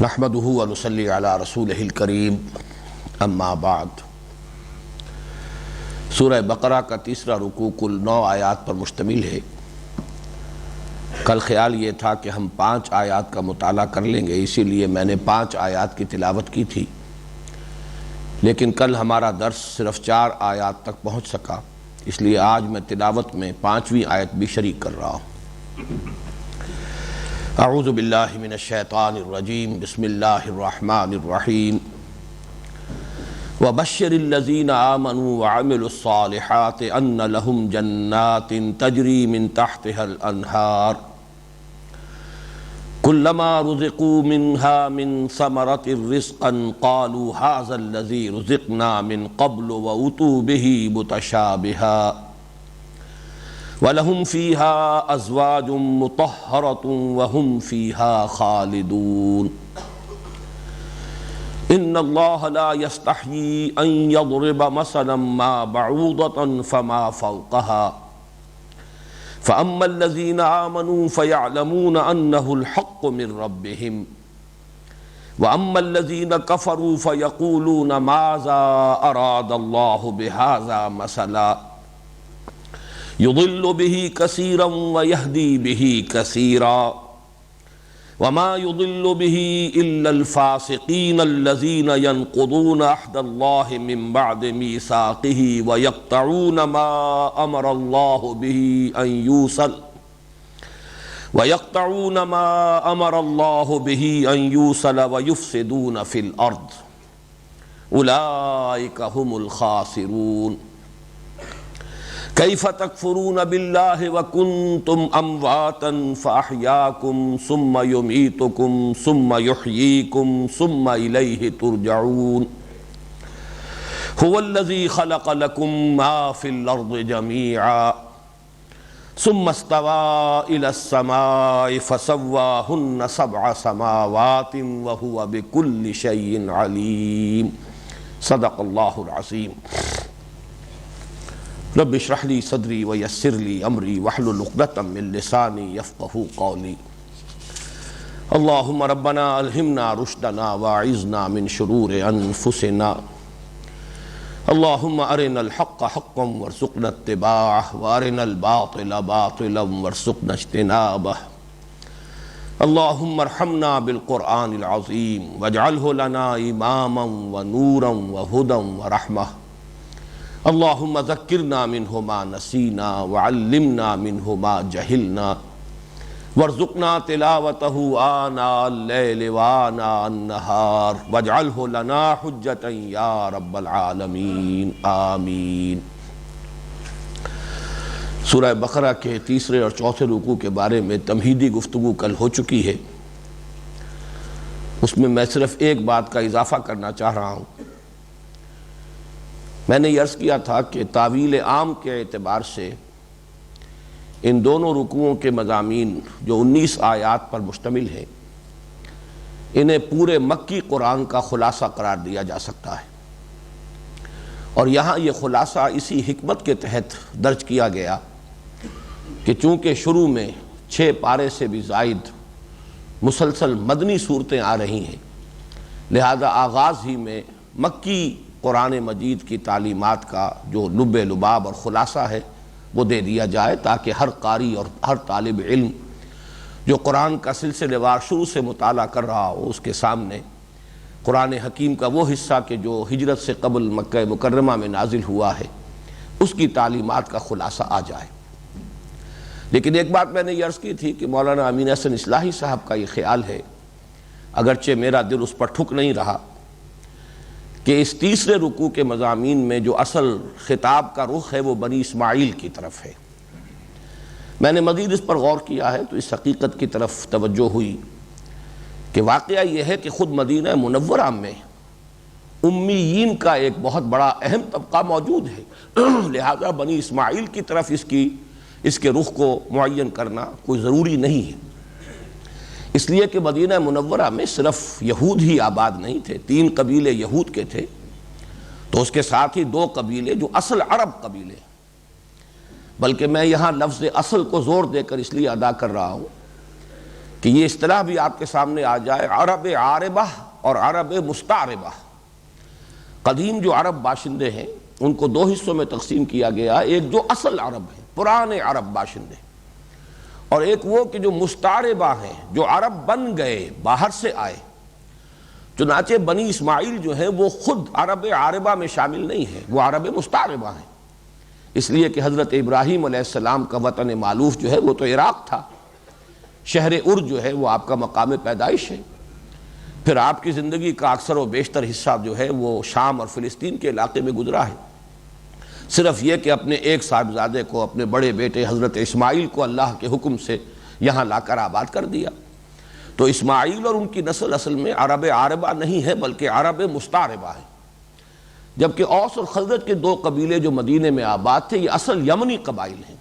نحمدہ ونصلی علی رسولہ الکریم اما بعد۔ سورہ بقرہ کا تیسرا رکوع کل 9 آیات پر مشتمل ہے۔ کل خیال یہ تھا کہ ہم 5 آیات کا مطالعہ کر لیں گے، اسی لیے میں نے 5 آیات کی تلاوت کی تھی، لیکن کل ہمارا درس صرف 4 آیات تک پہنچ سکا، اس لیے آج میں تلاوت میں 5ویں آیت بھی شریک کر رہا ہوں۔ اعوذ باللہ من الشیطان الرجیم، بسم اللہ الرحمن الرحیم۔ وَبَشِّرِ الَّذِينَ آمَنُوا وَعَمِلُوا الصَّالِحَاتِ أَنَّ لَهُمْ جَنَّاتٍ تَجْرِي مِن تَحْتِهَا الْأَنْهَارُ كُلَّمَا رُزِقُوا مِنْهَا مِن ثَمَرَةٍ رِزْقًا قَالُوا هَٰذَا الَّذِي رُزِقْنَا مِن قَبْلُ وَأُتُوا بِهِ مُتَشَابِهًا وَلَهُمْ فِيهَا أَزْوَاجٌ مُطَهَّرَةٌ وَهُمْ فِيهَا خَالِدُونَ۔ إِنَّ اللَّهَ لَا يَسْتَحْيِي أَن يَضْرِبَ مَثَلًا مَّا بَعُوضَةً فَمَا فَوْقَهَا فَأَمَّا الَّذِينَ آمَنُوا فَيَعْلَمُونَ أَنَّهُ الْحَقُّ مِن رَّبِّهِمْ وَأَمَّا الَّذِينَ كَفَرُوا فَيَقُولُونَ مَاذَا أَرَادَ اللَّهُ بِهَٰذَا مَثَلًا يضل به كثيرا ويهدي به كثيرا وما يضل به إلا الفاسقين الذين ينقضون عهد الله من بعد ميثاقه ويقطعون ما أمر الله به أن يوصل ويفسدون في الأرض أولئك هم الخاسرون۔ كيف تكفرون بالله وكنتم أمواتا فأحياكم ثم يميتكم ثم يحييكم ثم إليه ترجعون۔ هو الذي خلق لكم ما في الأرض جميعا ثم استوى إلى السماء فسواهن 7 سماوات وهو بكل شيء عليم۔ صدق الله العظيم۔ رب اشرح لي صدري ويسر لي امري واحلل عقدة من لساني يفقهوا قولي۔ اللهم ربنا الهمنا رشدنا واعذنا من شرور انفسنا۔ اللهم ارنا الحق حقا وارزقنا اتباعه وارنا الباطل باطلا وارزقنا اجتنابه۔ اللهم ارحمنا بالقرآن العظيم واجعله لنا اماما ونورا وهدى ورحمة۔ اللهم ذکرنا منہ ما نسینا وعلمنا منہ ما جہلنا وارزقنا تلاوتہ آناء اللیل وآناء النہار واجعلہ لنا حجتا یا رب العالمین آمین۔ سورہ بقرہ کے تیسرے اور چوتھے رکوع کے بارے میں تمہیدی گفتگو کل ہو چکی ہے، اس میں میں صرف ایک بات کا اضافہ کرنا چاہ رہا ہوں۔ میں نے یہ عرض کیا تھا کہ تاویل عام کے اعتبار سے ان دونوں رکوعوں کے مضامین جو 19 آیات پر مشتمل ہیں، انہیں پورے مکی قرآن کا خلاصہ قرار دیا جا سکتا ہے، اور یہاں یہ خلاصہ اسی حکمت کے تحت درج کیا گیا کہ چونکہ شروع میں 6 پارے سے بھی زائد مسلسل مدنی صورتیں آ رہی ہیں، لہذا آغاز ہی میں مکی قرآن مجید کی تعلیمات کا جو لب لباب اور خلاصہ ہے وہ دے دیا جائے، تاکہ ہر قاری اور ہر طالب علم جو قرآن کا سلسلے وار شروع سے مطالعہ کر رہا ہو، اس کے سامنے قرآن حکیم کا وہ حصہ کہ جو ہجرت سے قبل مکہ مکرمہ میں نازل ہوا ہے، اس کی تعلیمات کا خلاصہ آ جائے۔ لیکن ایک بات میں نے یہ عرض کی تھی کہ مولانا امین احسن اصلاحی صاحب کا یہ خیال ہے، اگرچہ میرا دل اس پر ٹھک نہیں رہا، کہ اس تیسرے رکوع کے مضامین میں جو اصل خطاب کا رخ ہے وہ بنی اسماعیل کی طرف ہے۔ میں نے مزید اس پر غور کیا ہے تو اس حقیقت کی طرف توجہ ہوئی کہ واقعہ یہ ہے کہ خود مدینہ منورہ میں امیین کا ایک بہت بڑا اہم طبقہ موجود ہے، لہذا بنی اسماعیل کی طرف اس کے رخ کو معین کرنا کوئی ضروری نہیں ہے، اس لیے کہ مدینہ منورہ میں صرف یہود ہی آباد نہیں تھے، 3 قبیلے یہود کے تھے، تو اس کے ساتھ ہی 2 قبیلے جو اصل عرب قبیلے، بلکہ میں یہاں لفظ اصل کو زور دے کر اس لیے ادا کر رہا ہوں کہ یہ اصطلاح بھی آپ کے سامنے آ جائے، عرب عاربہ اور عرب مستعربہ۔ قدیم جو عرب باشندے ہیں ان کو دو حصوں میں تقسیم کیا گیا، ایک جو اصل عرب ہیں، پرانے عرب باشندے، اور ایک وہ کہ جو مستعربہ ہیں، جو عرب بن گئے، باہر سے آئے۔ چنانچہ بنی اسماعیل جو ہے وہ خود عرب عاربہ میں شامل نہیں ہے، وہ عرب مستعربہ ہیں، اس لیے کہ حضرت ابراہیم علیہ السلام کا وطن معلوف جو ہے وہ تو عراق تھا، شہر ار جو ہے وہ آپ کا مقام پیدائش ہے، پھر آپ کی زندگی کا اکثر و بیشتر حصہ جو ہے وہ شام اور فلسطین کے علاقے میں گزرا ہے۔ صرف یہ کہ اپنے ایک صاحبزادے کو، اپنے بڑے بیٹے حضرت اسماعیل کو اللہ کے حکم سے یہاں لا کر آباد کر دیا۔ تو اسماعیل اور ان کی نسل اصل میں عرب عاربہ نہیں ہے بلکہ عرب مستعربہ ہے، جبکہ اوس اور خزرج کے دو قبیلے جو مدینے میں آباد تھے یہ اصل یمنی قبائل ہیں۔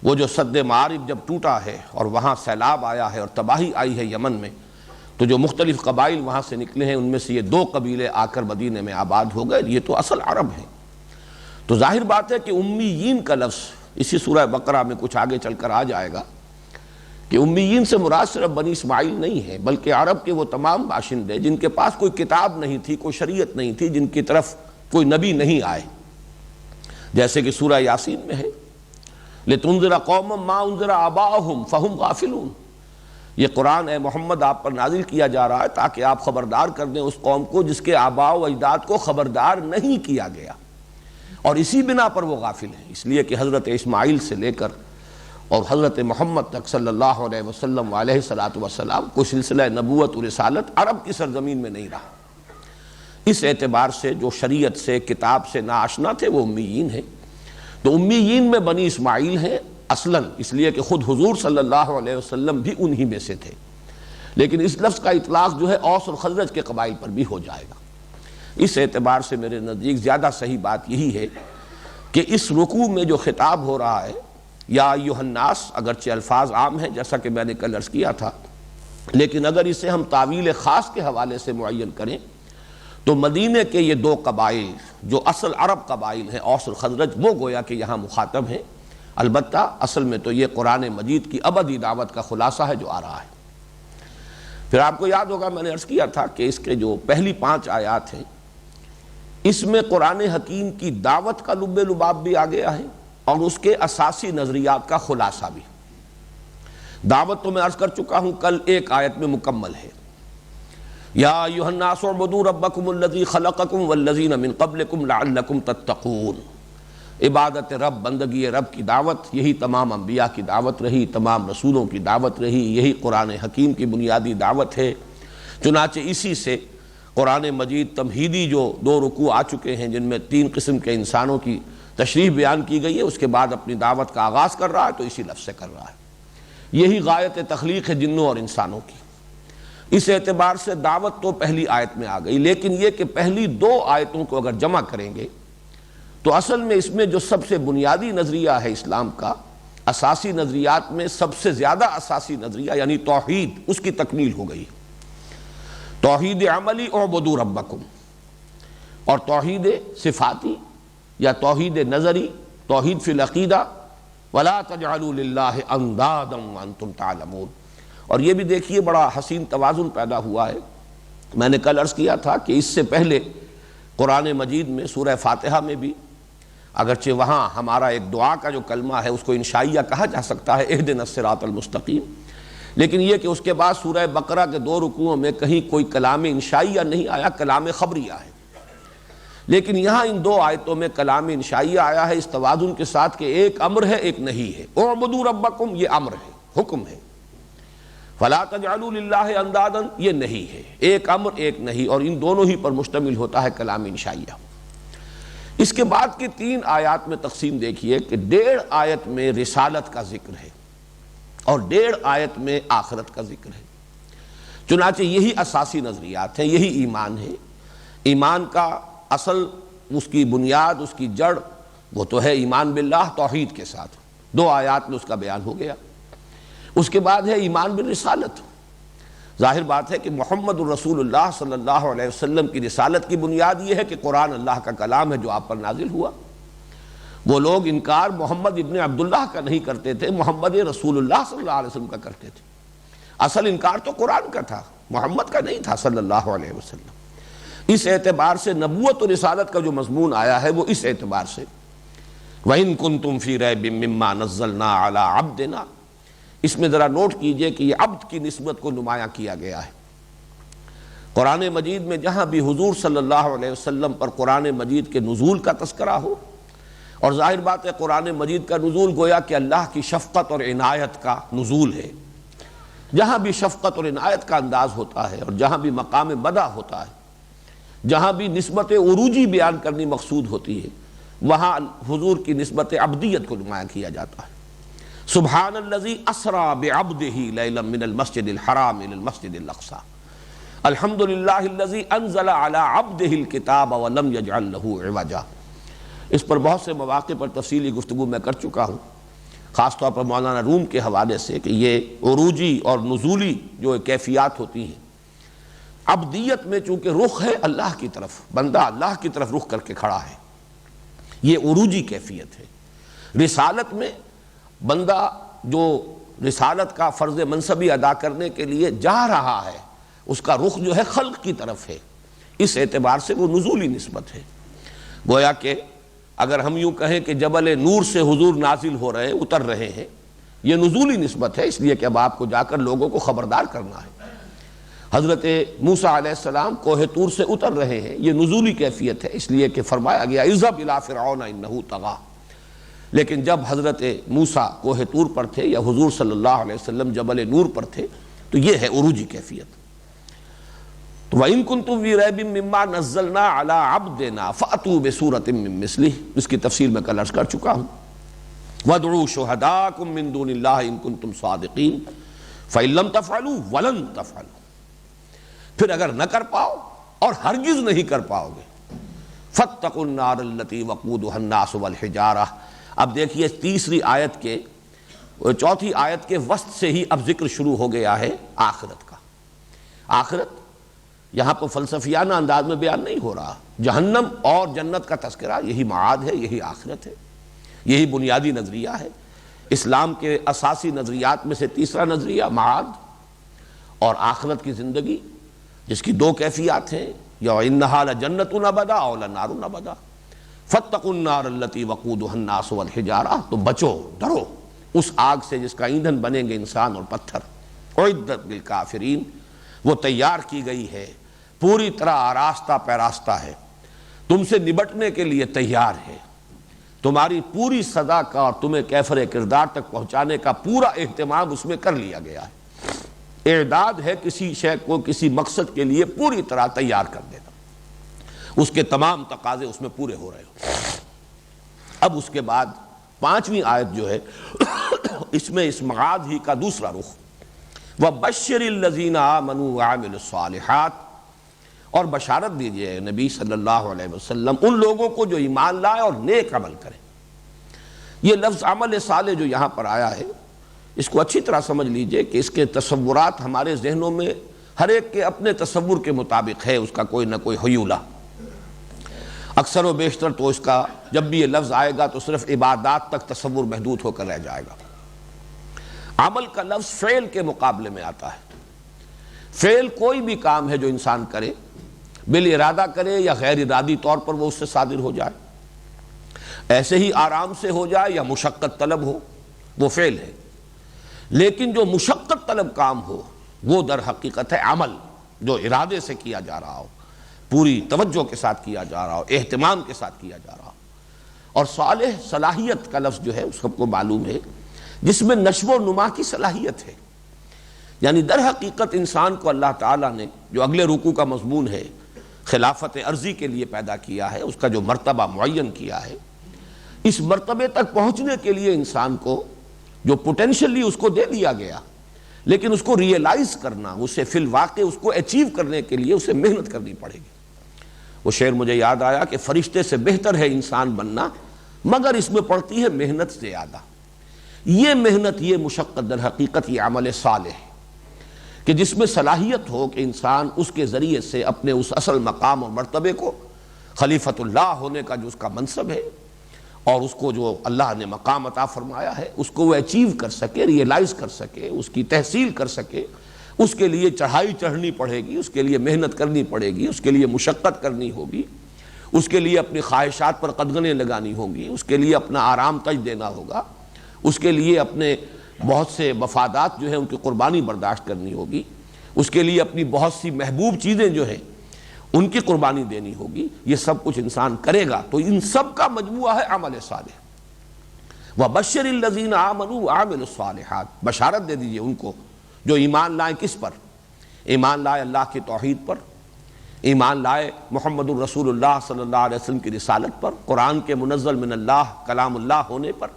وہ جو سد معارب جب ٹوٹا ہے اور وہاں سیلاب آیا ہے اور تباہی آئی ہے یمن میں، تو جو مختلف قبائل وہاں سے نکلے ہیں ان میں سے یہ دو قبیلے آ کر مدینے میں آباد ہو گئے، یہ تو اصل عرب ہیں۔ تو ظاہر بات ہے کہ امیین کا لفظ اسی سورہ بقرہ میں کچھ آگے چل کر آ جائے گا کہ امیین سے مراد صرف بنی اسماعیل نہیں ہے بلکہ عرب کے وہ تمام باشندے جن کے پاس کوئی کتاب نہیں تھی، کوئی شریعت نہیں تھی، جن کی طرف کوئی نبی نہیں آئے، جیسے کہ سورہ یاسین میں ہے لِتُنذِرَ قَوْمًا مَا أُنذِرَ آبَاؤُهُمْ فَهُمْ غَافِلُونَ۔ یہ قرآن اے محمد آپ پر نازل کیا جا رہا ہے تاکہ آپ خبردار کر دیں اس قوم کو جس کے آباء و اجداد کو خبردار نہیں کیا گیا، اور اسی بنا پر وہ غافل ہیں، اس لیے کہ حضرت اسماعیل سے لے کر اور حضرت محمد تک صلی اللہ علیہ وسلم علیہ السلام کوئی سلسلہ نبوت و رسالت عرب کی سرزمین میں نہیں رہا۔ اس اعتبار سے جو شریعت سے، کتاب سے ناآشنا تھے وہ امیین ہیں۔ تو امیین میں بنی اسماعیل ہیں اصلاً، اس لیے کہ خود حضور صلی اللہ علیہ وسلم بھی انہی میں سے تھے، لیکن اس لفظ کا اطلاق جو ہے اوس اور خزرج کے قبائل پر بھی ہو جائے گا۔ اس اعتبار سے میرے نزدیک زیادہ صحیح بات یہی ہے کہ اس رکوع میں جو خطاب ہو رہا ہے یا ایھا الناس، اگرچہ الفاظ عام ہیں جیسا کہ میں نے کل عرض کیا تھا، لیکن اگر اسے ہم تعویل خاص کے حوالے سے معین کریں تو مدینے کے یہ دو قبائل جو اصل عرب قبائل ہیں اوس اور خزرج، وہ گویا کہ یہاں مخاطب ہیں۔ البتہ اصل میں تو یہ قرآن مجید کی ابدی دعوت کا خلاصہ ہے جو آ رہا ہے۔ پھر آپ کو یاد ہوگا میں نے عرض کیا تھا کہ اس کے جو پہلی 5 آیات ہیں اس میں قرآن حکیم کی دعوت کا لب لباب بھی آ گیا ہے اور اس کے اساسی نظریات کا خلاصہ بھی۔ دعوت تو میں عرض کر چکا ہوں کل، ایک آیت میں مکمل ہے، یا ایھا الناس اعبدوا ربکم الذی خلقکم والذین من قبلکم لعلکم تتقون۔ عبادت رب، بندگی رب کی دعوت، یہی تمام انبیاء کی دعوت رہی، تمام رسولوں کی دعوت رہی، یہی قرآن حکیم کی بنیادی دعوت ہے۔ چنانچہ اسی سے قرآن مجید تمہیدی جو 2 رکوع آ چکے ہیں جن میں 3 قسم کے انسانوں کی تشریح بیان کی گئی ہے، اس کے بعد اپنی دعوت کا آغاز کر رہا ہے تو اسی لفظ سے کر رہا ہے۔ یہی غایت تخلیق ہے جنوں اور انسانوں کی۔ اس اعتبار سے دعوت تو پہلی آیت میں آ گئی، لیکن یہ کہ پہلی 2 آیتوں کو اگر جمع کریں گے تو اصل میں اس میں جو سب سے بنیادی نظریہ ہے اسلام کا، اساسی نظریات میں سب سے زیادہ اساسی نظریہ یعنی توحید، اس کی تکمیل ہو گئی۔ توحید عملی اعبدوا ربکم، اور توحید صفاتی یا توحید نظری، توحید فی العقیدہ ولا تجعلوا للہ اندادا وانتم تعلمون۔ اور یہ بھی دیکھیے بڑا حسین توازن پیدا ہوا ہے۔ میں نے کل عرض کیا تھا کہ اس سے پہلے قرآن مجید میں سورہ فاتحہ میں بھی، اگرچہ وہاں ہمارا ایک دعا کا جو کلمہ ہے اس کو انشائیہ کہا جا سکتا ہے، اہدنا الصراط المستقیم، لیکن یہ کہ اس کے بعد سورہ بقرہ کے 2 رکوعوں میں کہیں کوئی کلام انشائیہ نہیں آیا، کلام خبریہ ہے۔ لیکن یہاں ان 2 آیتوں میں کلام انشائیہ آیا ہے اس توازن کے ساتھ کہ ایک امر ہے ایک نہیں ہے۔ اعبدوا ربکم یہ امر ہے، حکم ہے، فلا تجعلوا للہ اندادا یہ نہیں ہے، ایک امر ایک نہیں، اور ان دونوں ہی پر مشتمل ہوتا ہے کلام انشائیہ۔ اس کے بعد کی 3 آیات میں تقسیم دیکھیے کہ 1.5 آیت میں رسالت کا ذکر ہے اور 1.5 آیت میں آخرت کا ذکر ہے۔ چنانچہ یہی اساسی نظریات ہیں، یہی ایمان ہے۔ ایمان کا اصل، اس کی بنیاد، اس کی جڑ وہ تو ہے ایمان باللہ، توحید کے ساتھ 2 آیات میں اس کا بیان ہو گیا۔ اس کے بعد ہے ایمان بالرسالت۔ ظاہر بات ہے کہ محمد الرسول اللہ صلی اللہ علیہ وسلم کی رسالت کی بنیاد یہ ہے کہ قرآن اللہ کا کلام ہے جو آپ پر نازل ہوا۔ وہ لوگ انکار محمد ابن عبداللہ کا نہیں کرتے تھے، محمد رسول اللہ صلی اللہ علیہ وسلم کا کرتے تھے۔ اصل انکار تو قرآن کا تھا، محمد کا نہیں تھا صلی اللہ علیہ وسلم۔ اس اعتبار سے نبوت و رسالت کا جو مضمون آیا ہے وہ اس اعتبار سے وَإِن كُنتُمْ فِي رَيْبٍ مِّمَّا نَزَّلْنَا عَلَىٰ عَبْدِنَا، اس میں ذرا نوٹ کیجئے کہ یہ عبد کی نسبت کو نمایاں کیا گیا ہے۔ قرآن مجید میں جہاں بھی حضور صلی اللہ علیہ وسلم پر قرآن مجید کے نزول کا تذکرہ ہو، اور ظاہر بات ہے قرآن مجید کا نزول گویا کہ اللہ کی شفقت اور عنایت کا نزول ہے، جہاں بھی شفقت اور عنایت کا انداز ہوتا ہے اور جہاں بھی مقام مدح ہوتا ہے، جہاں بھی نسبت عروجی بیان کرنی مقصود ہوتی ہے، وہاں حضور کی نسبت عبدیت کو نمایاں کیا جاتا ہے۔ سبحان الذی اسری بعبدہ لیلا من المسجد الحرام الی المسجد الاقصی، الحمد للہ الذی انزل علی عبدہ الکتاب ولم یجعل لہ عوجا۔ اس پر بہت سے مواقع پر تفصیلی گفتگو میں کر چکا ہوں، خاص طور پر مولانا روم کے حوالے سے، کہ یہ عروجی اور نزولی جو کیفیات ہوتی ہیں، عبدیت میں چونکہ رخ ہے اللہ کی طرف، بندہ اللہ کی طرف رخ کر کے کھڑا ہے، یہ عروجی کیفیت ہے۔ رسالت میں بندہ جو رسالت کا فرض منصبی ادا کرنے کے لیے جا رہا ہے، اس کا رخ جو ہے خلق کی طرف ہے، اس اعتبار سے وہ نزولی نسبت ہے۔ گویا کہ اگر ہم یوں کہیں کہ جبل نور سے حضور نازل ہو رہے اتر رہے ہیں، یہ نزولی نسبت ہے، اس لیے کہ اب آپ کو جا کر لوگوں کو خبردار کرنا ہے۔ حضرت موسیٰ علیہ السلام کوہ طور سے اتر رہے ہیں، یہ نزولی کیفیت ہے، اس لیے کہ فرمایا گیا اذهب الى فرعون انه طغى۔ لیکن جب حضرت موسیٰ کوہ طور پر تھے یا حضور صلی اللہ علیہ وسلم جبل نور پر تھے، تو یہ ہے عروجی کیفیت۔ تو وَإِن كُنتُمْ فِي رَيْبٍ مِّمَّا نَزَّلْنَا عَلَىٰ عَبْدِنَا فَأْتُوا بِسُورَةٍ مِّن مِّثْلِهِ، اس کی تفصیل میں کل عرض کر چکا ہوں۔ وَادْعُوا شُهَدَاءَكُم مِّن دُونِ اللَّهِ إِن كُنتُمْ صَادِقِينَ فَإِن لَّمْ تَفْعَلُوا وَلَن تَفْعَلُوا، پھر اگر نہ کر پاؤ اور ہرگز نہیں کر پاؤ گے، فَاتَّقُوا النَّارَ الَّتِي وَقُودُهَا النَّاسُ وَالْحِجَارَةُ۔ اب دیکھیے تیسری آیت کے چوتھی آیت کے وسط سے ہی اب ذکر شروع ہو گیا ہے آخرت کا۔ آخرت یہاں پر فلسفیانہ انداز میں بیان نہیں ہو رہا، جہنم اور جنت کا تذکرہ، یہی معاد ہے، یہی آخرت ہے، یہی بنیادی نظریہ ہے۔ اسلام کے اساسی نظریات میں سے تیسرا نظریہ معاد اور آخرت کی زندگی، جس کی دو کیفیات ہیں، یا انہا لجنت ابدا اور لنار ابدا۔ فاتقوا النار التي وقودها الناس والحجارہ، تو بچو، ڈرو اس آگ سے جس کا ایندھن بنیں گے انسان اور پتھر۔ اعدت للکافرین، وہ تیار کی گئی ہے، پوری طرح آراستہ پیراستہ ہے، تم سے نبٹنے کے لیے تیار ہے، تمہاری پوری سزا کا اور تمہیں کیفر کردار تک پہنچانے کا پورا اہتمام اس میں کر لیا گیا ہے۔ اعداد ہے کسی شے کو کسی مقصد کے لیے پوری طرح تیار کر دینا، اس کے تمام تقاضے اس میں پورے ہو رہے ہو۔ اب اس کے بعد پانچویں آیت جو ہے اس میں اس معاد ہی کا دوسرا رخ، وَبَشِّرِ الَّذِينَ آمَنُوا وَعَمِلُوا الصَّالِحَاتِ، اور بشارت دیجئے نبی صلی اللہ علیہ وسلم ان لوگوں کو جو ایمان لائے اور نیک عمل کریں۔ یہ لفظ عمل صالح جو یہاں پر آیا ہے، اس کو اچھی طرح سمجھ لیجئے کہ اس کے تصورات ہمارے ذہنوں میں ہر ایک کے اپنے تصور کے مطابق ہے، اس کا کوئی نہ کوئی حیولہ۔ اکثر و بیشتر تو اس کا جب بھی یہ لفظ آئے گا تو صرف عبادات تک تصور محدود ہو کر رہ جائے گا۔ عمل کا لفظ فعل کے مقابلے میں آتا ہے۔ فعل کوئی بھی کام ہے جو انسان کرے، بالارادہ کرے یا غیر ارادی طور پر وہ اس سے صادر ہو جائے، ایسے ہی آرام سے ہو جائے یا مشقت طلب ہو، وہ فعل ہے۔ لیکن جو مشقت طلب کام ہو وہ در حقیقت ہے عمل، جو ارادے سے کیا جا رہا ہو، پوری توجہ کے ساتھ کیا جا رہا ہو، اہتمام کے ساتھ کیا جا رہا ہو۔ اور صالح صلاحیت کا لفظ جو ہے اس سب کو معلوم ہے، جس میں نشو و نما کی صلاحیت ہے۔ یعنی در حقیقت انسان کو اللہ تعالیٰ نے جو اگلے رکوع کا مضمون ہے خلافت عرضی کے لیے پیدا کیا ہے، اس کا جو مرتبہ معین کیا ہے، اس مرتبے تک پہنچنے کے لیے انسان کو جو پوٹینشلی اس کو دے دیا گیا، لیکن اس کو ریئلائز کرنا، اسے فی الواقع اس کو اچیو کرنے کے لیے اسے محنت کرنی پڑے گی۔ وہ شعر مجھے یاد آیا کہ فرشتے سے بہتر ہے انسان بننا، مگر اس میں پڑتی ہے محنت زیادہ۔ یہ محنت، یہ مشقت در حقیقت یہ عمل صالح ہے، کہ جس میں صلاحیت ہو کہ انسان اس کے ذریعے سے اپنے اس اصل مقام اور مرتبے کو، خلیفۃ اللہ ہونے کا جو اس کا منصب ہے، اور اس کو جو اللہ نے مقام عطا فرمایا ہے، اس کو وہ اچیو کر سکے، ریئلائز کر سکے، اس کی تحصیل کر سکے، اس کے لیے چڑھائی چڑھنی پڑے گی، اس کے لیے محنت کرنی پڑے گی، اس کے لیے مشقت کرنی ہوگی، اس کے لیے اپنی خواہشات پر قدغنیں لگانی ہوں گی، اس کے لیے اپنا آرام تج دینا ہوگا، اس کے لیے اپنے بہت سے مفادات جو ہیں ان کی قربانی برداشت کرنی ہوگی، اس کے لیے اپنی بہت سی محبوب چیزیں جو ہیں ان کی قربانی دینی ہوگی۔ یہ سب کچھ انسان کرے گا تو ان سب کا مجموعہ ہے عمل صالح۔ وَبَشِّرِ الَّذِينَ آمَنُوا وَعَمِلُوا الصَّالِحَاتِ، بشارت دے دیجئے ان کو جو ایمان لائیں۔ کس پر؟ ایمان لائے اللہ کی توحید پر، ایمان لائے محمد الرسول اللہ صلی اللہ علیہ وسلم کی رسالت پر، قرآن کے منزل من اللہ کلام اللہ ہونے پر،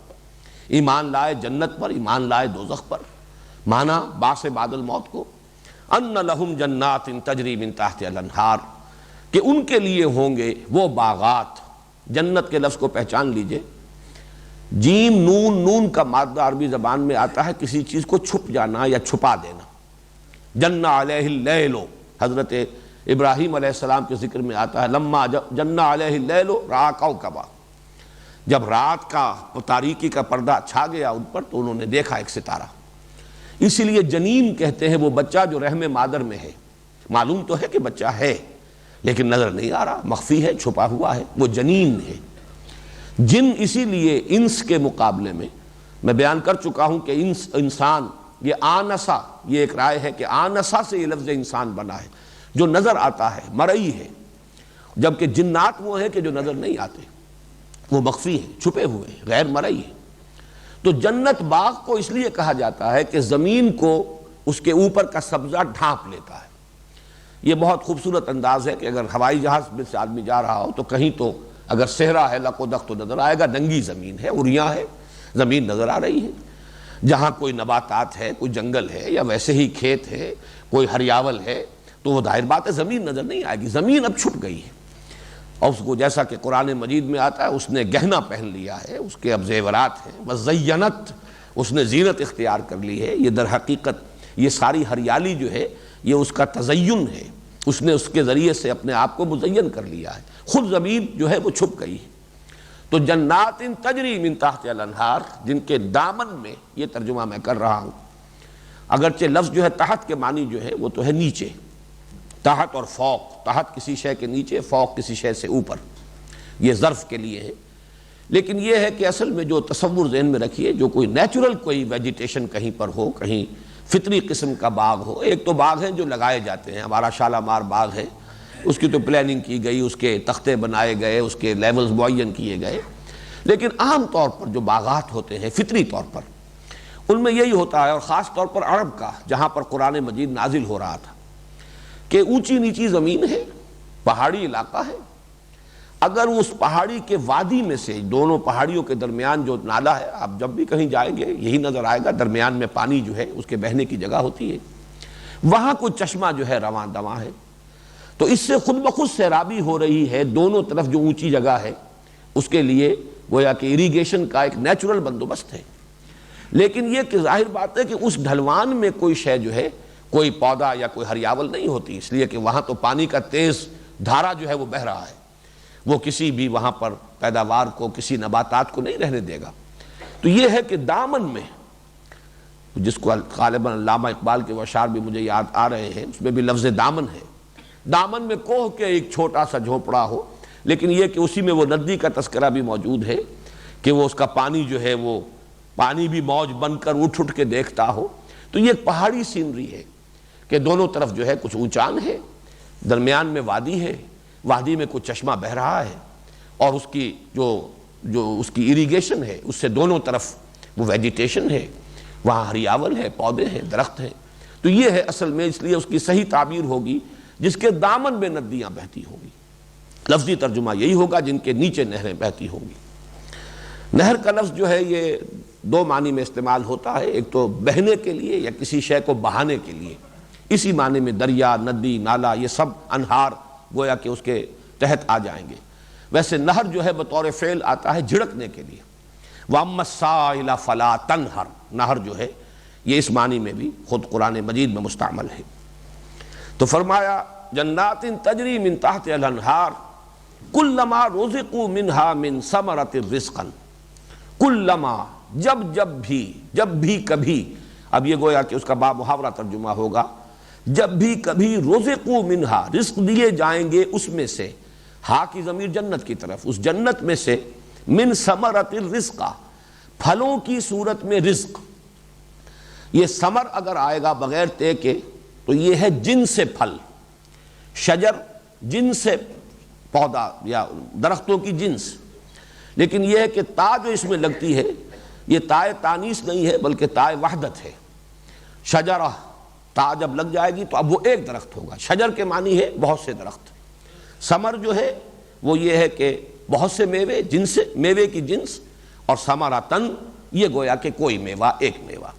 ایمان لائے جنت پر، ایمان لائے دوزخ پر۔ مانا بعث بعد الموت کو، ان لہم جنات تجری من تحتہا الانہار، کہ ان کے لیے ہوں گے وہ باغات۔ جنت کے لفظ کو پہچان لیجئے، جیم نون، نون کا مادہ عربی زبان میں آتا ہے کسی چیز کو چھپ جانا یا چھپا دینا۔ جن علیہ اللیل، حضرت ابراہیم علیہ السلام کے ذکر میں آتا ہے لما جن علیہ اللیل رأى کوكبا، جب رات کا تاریکی کا پردہ چھا گیا ان پر تو انہوں نے دیکھا ایک ستارہ۔ اسی لیے جنین کہتے ہیں وہ بچہ جو رحم مادر میں ہے، معلوم تو ہے کہ بچہ ہے لیکن نظر نہیں آ رہا، مخفی ہے، چھپا ہوا ہے، وہ جنین ہے۔ جن اسی لیے انس کے مقابلے میں بیان کر چکا ہوں کہ انسان یہ آنسا، یہ ایک رائے ہے کہ آنسا سے یہ لفظ انسان بنا ہے جو نظر آتا ہے، مرئی ہے، جبکہ جنات وہ ہیں کہ جو نظر نہیں آتے، وہ مخفی ہیں، چھپے ہوئے ہیں، غیر مرئی ہیں۔ تو جنت باغ کو اس لیے کہا جاتا ہے کہ زمین کو اس کے اوپر کا سبزہ ڈھانپ لیتا ہے۔ یہ بہت خوبصورت انداز ہے کہ اگر ہوائی جہاز میں سے آدمی جا رہا ہو تو کہیں تو اگر صحرا ہے، لق و دق تو نظر آئے گا، ننگی زمین ہے، اریاں ہے، زمین نظر آ رہی ہے۔ جہاں کوئی نباتات ہے، کوئی جنگل ہے یا ویسے ہی کھیت ہے، کوئی ہریاول ہے، تو وہ ظاہر بات ہے زمین نظر نہیں آئے گی، زمین اب چھپ گئی ہے۔ اور اس کو جیسا کہ قرآن مجید میں آتا ہے اس نے گہنا پہن لیا ہے، اس کے اب زیورات ہیں، وزینت، اس نے زینت اختیار کر لی ہے۔ یہ در حقیقت یہ ساری ہریالی جو ہے یہ اس کا تزین ہے، اس نے اس کے ذریعے سے اپنے آپ کو مزین کر لیا ہے، خود زمین جو ہے وہ چھپ گئی ہے۔ تو جنات تجری من تحتہا الانہار، جن کے دامن میں، یہ ترجمہ میں کر رہا ہوں، اگرچہ لفظ جو ہے تحت کے معنی جو ہے وہ تو ہے نیچے، تحت اور فوق، تحت کسی شے کے نیچے، فوق کسی شے سے اوپر، یہ ظرف کے لیے ہے۔ لیکن یہ ہے کہ اصل میں جو تصور ذہن میں رکھیے، جو کوئی نیچرل کوئی ویجیٹیشن کہیں پر ہو، کہیں فطری قسم کا باغ ہو، ایک تو باغ ہیں جو لگائے جاتے ہیں، ہمارا شالامار باغ ہے، اس کی تو پلاننگ کی گئی، اس کے تختے بنائے گئے، اس کے لیولز معین کیے گئے۔ لیکن عام طور پر جو باغات ہوتے ہیں فطری طور پر، ان میں یہی ہوتا ہے، اور خاص طور پر عرب کا جہاں پر قرآن مجید نازل ہو رہا تھا، کہ اونچی نیچی زمین ہے، پہاڑی علاقہ ہے، اگر اس پہاڑی کے وادی میں سے، دونوں پہاڑیوں کے درمیان جو نالا ہے، آپ جب بھی کہیں جائیں گے یہی نظر آئے گا، درمیان میں پانی جو ہے اس کے بہنے کی جگہ ہوتی ہے، وہاں کوئی چشمہ جو ہے رواں دواں ہے، تو اس سے خود بخود سیرابی ہو رہی ہے۔ دونوں طرف جو اونچی جگہ ہے اس کے لیے گویا کہ اریگیشن کا ایک نیچرل بندوبست ہے۔ لیکن یہ کہ ظاہر بات ہے کہ اس ڈھلوان میں کوئی شے جو ہے، کوئی پودا یا کوئی ہریاول نہیں ہوتی، اس لیے کہ وہاں تو پانی کا تیز دھارا جو ہے وہ بہہ رہا ہے، وہ کسی بھی وہاں پر پیداوار کو، کسی نباتات کو نہیں رہنے دے گا۔ تو یہ ہے کہ دامن میں، جس کو غالباً علامہ اقبال کے اشعار بھی مجھے یاد آ رہے ہیں، اس میں بھی لفظ دامن ہے، دامن میں کوہ کے ایک چھوٹا سا جھونپڑا ہو، لیکن یہ کہ اسی میں وہ ندی کا تذکرہ بھی موجود ہے کہ وہ اس کا پانی جو ہے وہ پانی بھی موج بن کر اٹھ اٹھ کے دیکھتا ہو۔ تو یہ ایک پہاڑی سینری ہے کہ دونوں طرف جو ہے کچھ اونچان ہے، درمیان میں وادی ہے، وادی میں کچھ چشمہ بہہ رہا ہے، اور اس کی جو اس کی اریگیشن ہے اس سے دونوں طرف وہ ویجیٹیشن ہے، وہاں ہریاول ہے، پودے ہیں، درخت ہیں۔ تو یہ ہے اصل میں، اس لیے اس کی صحیح تعبیر ہوگی جس کے دامن میں ندیاں بہتی ہوں گی، لفظی ترجمہ یہی ہوگا جن کے نیچے نہریں بہتی ہوں گی۔ نہر کا لفظ جو ہے یہ دو معنی میں استعمال ہوتا ہے، ایک تو بہنے کے لیے یا کسی شے کو بہانے کے لیے، اسی معنی میں دریا، ندی، نالا، یہ سب انہار گویا کہ اس کے تحت آ جائیں گے۔ ویسے نہر جو ہے بطور فعل آتا ہے جھڑکنے کے لیے، وَأَمَّا السَّائِلَ فَلَا تَنْهَرْ، نہر جو ہے یہ اس معنی میں بھی خود قرآن مجید میں مستعمل ہے۔ تو فرمایا جنات تجری من تحتہا الانہار کلما رزقوا منہا من ثمرۃ رزقا، کلما، جب بھی کبھی، اب یہ گویا کہ اس کا با محاورہ ترجمہ ہوگا، جب بھی کبھی رزقوا منہا، رزق دیے جائیں گے اس میں سے، ہا کی ضمیر جنت کی طرف، اس جنت میں سے، من ثمرۃ الرزق، پھلوں کی صورت میں رزق. یہ ثمر اگر آئے گا بغیر تے کے تو یہ ہے جن سے پھل، شجر جن سے پودا یا درختوں کی جنس. لیکن یہ ہے کہ تا جو اس میں لگتی ہے یہ تائے تانیث نہیں ہے بلکہ تائے وحدت ہے. شجرہ تا جب لگ جائے گی تو اب وہ ایک درخت ہوگا. شجر کے معنی ہے بہت سے درخت. ثمر جو ہے وہ یہ ہے کہ بہت سے میوے، جنس میوے کی جنس، اور ثمرۃن یہ گویا کہ کوئی میوہ، ایک میوہ.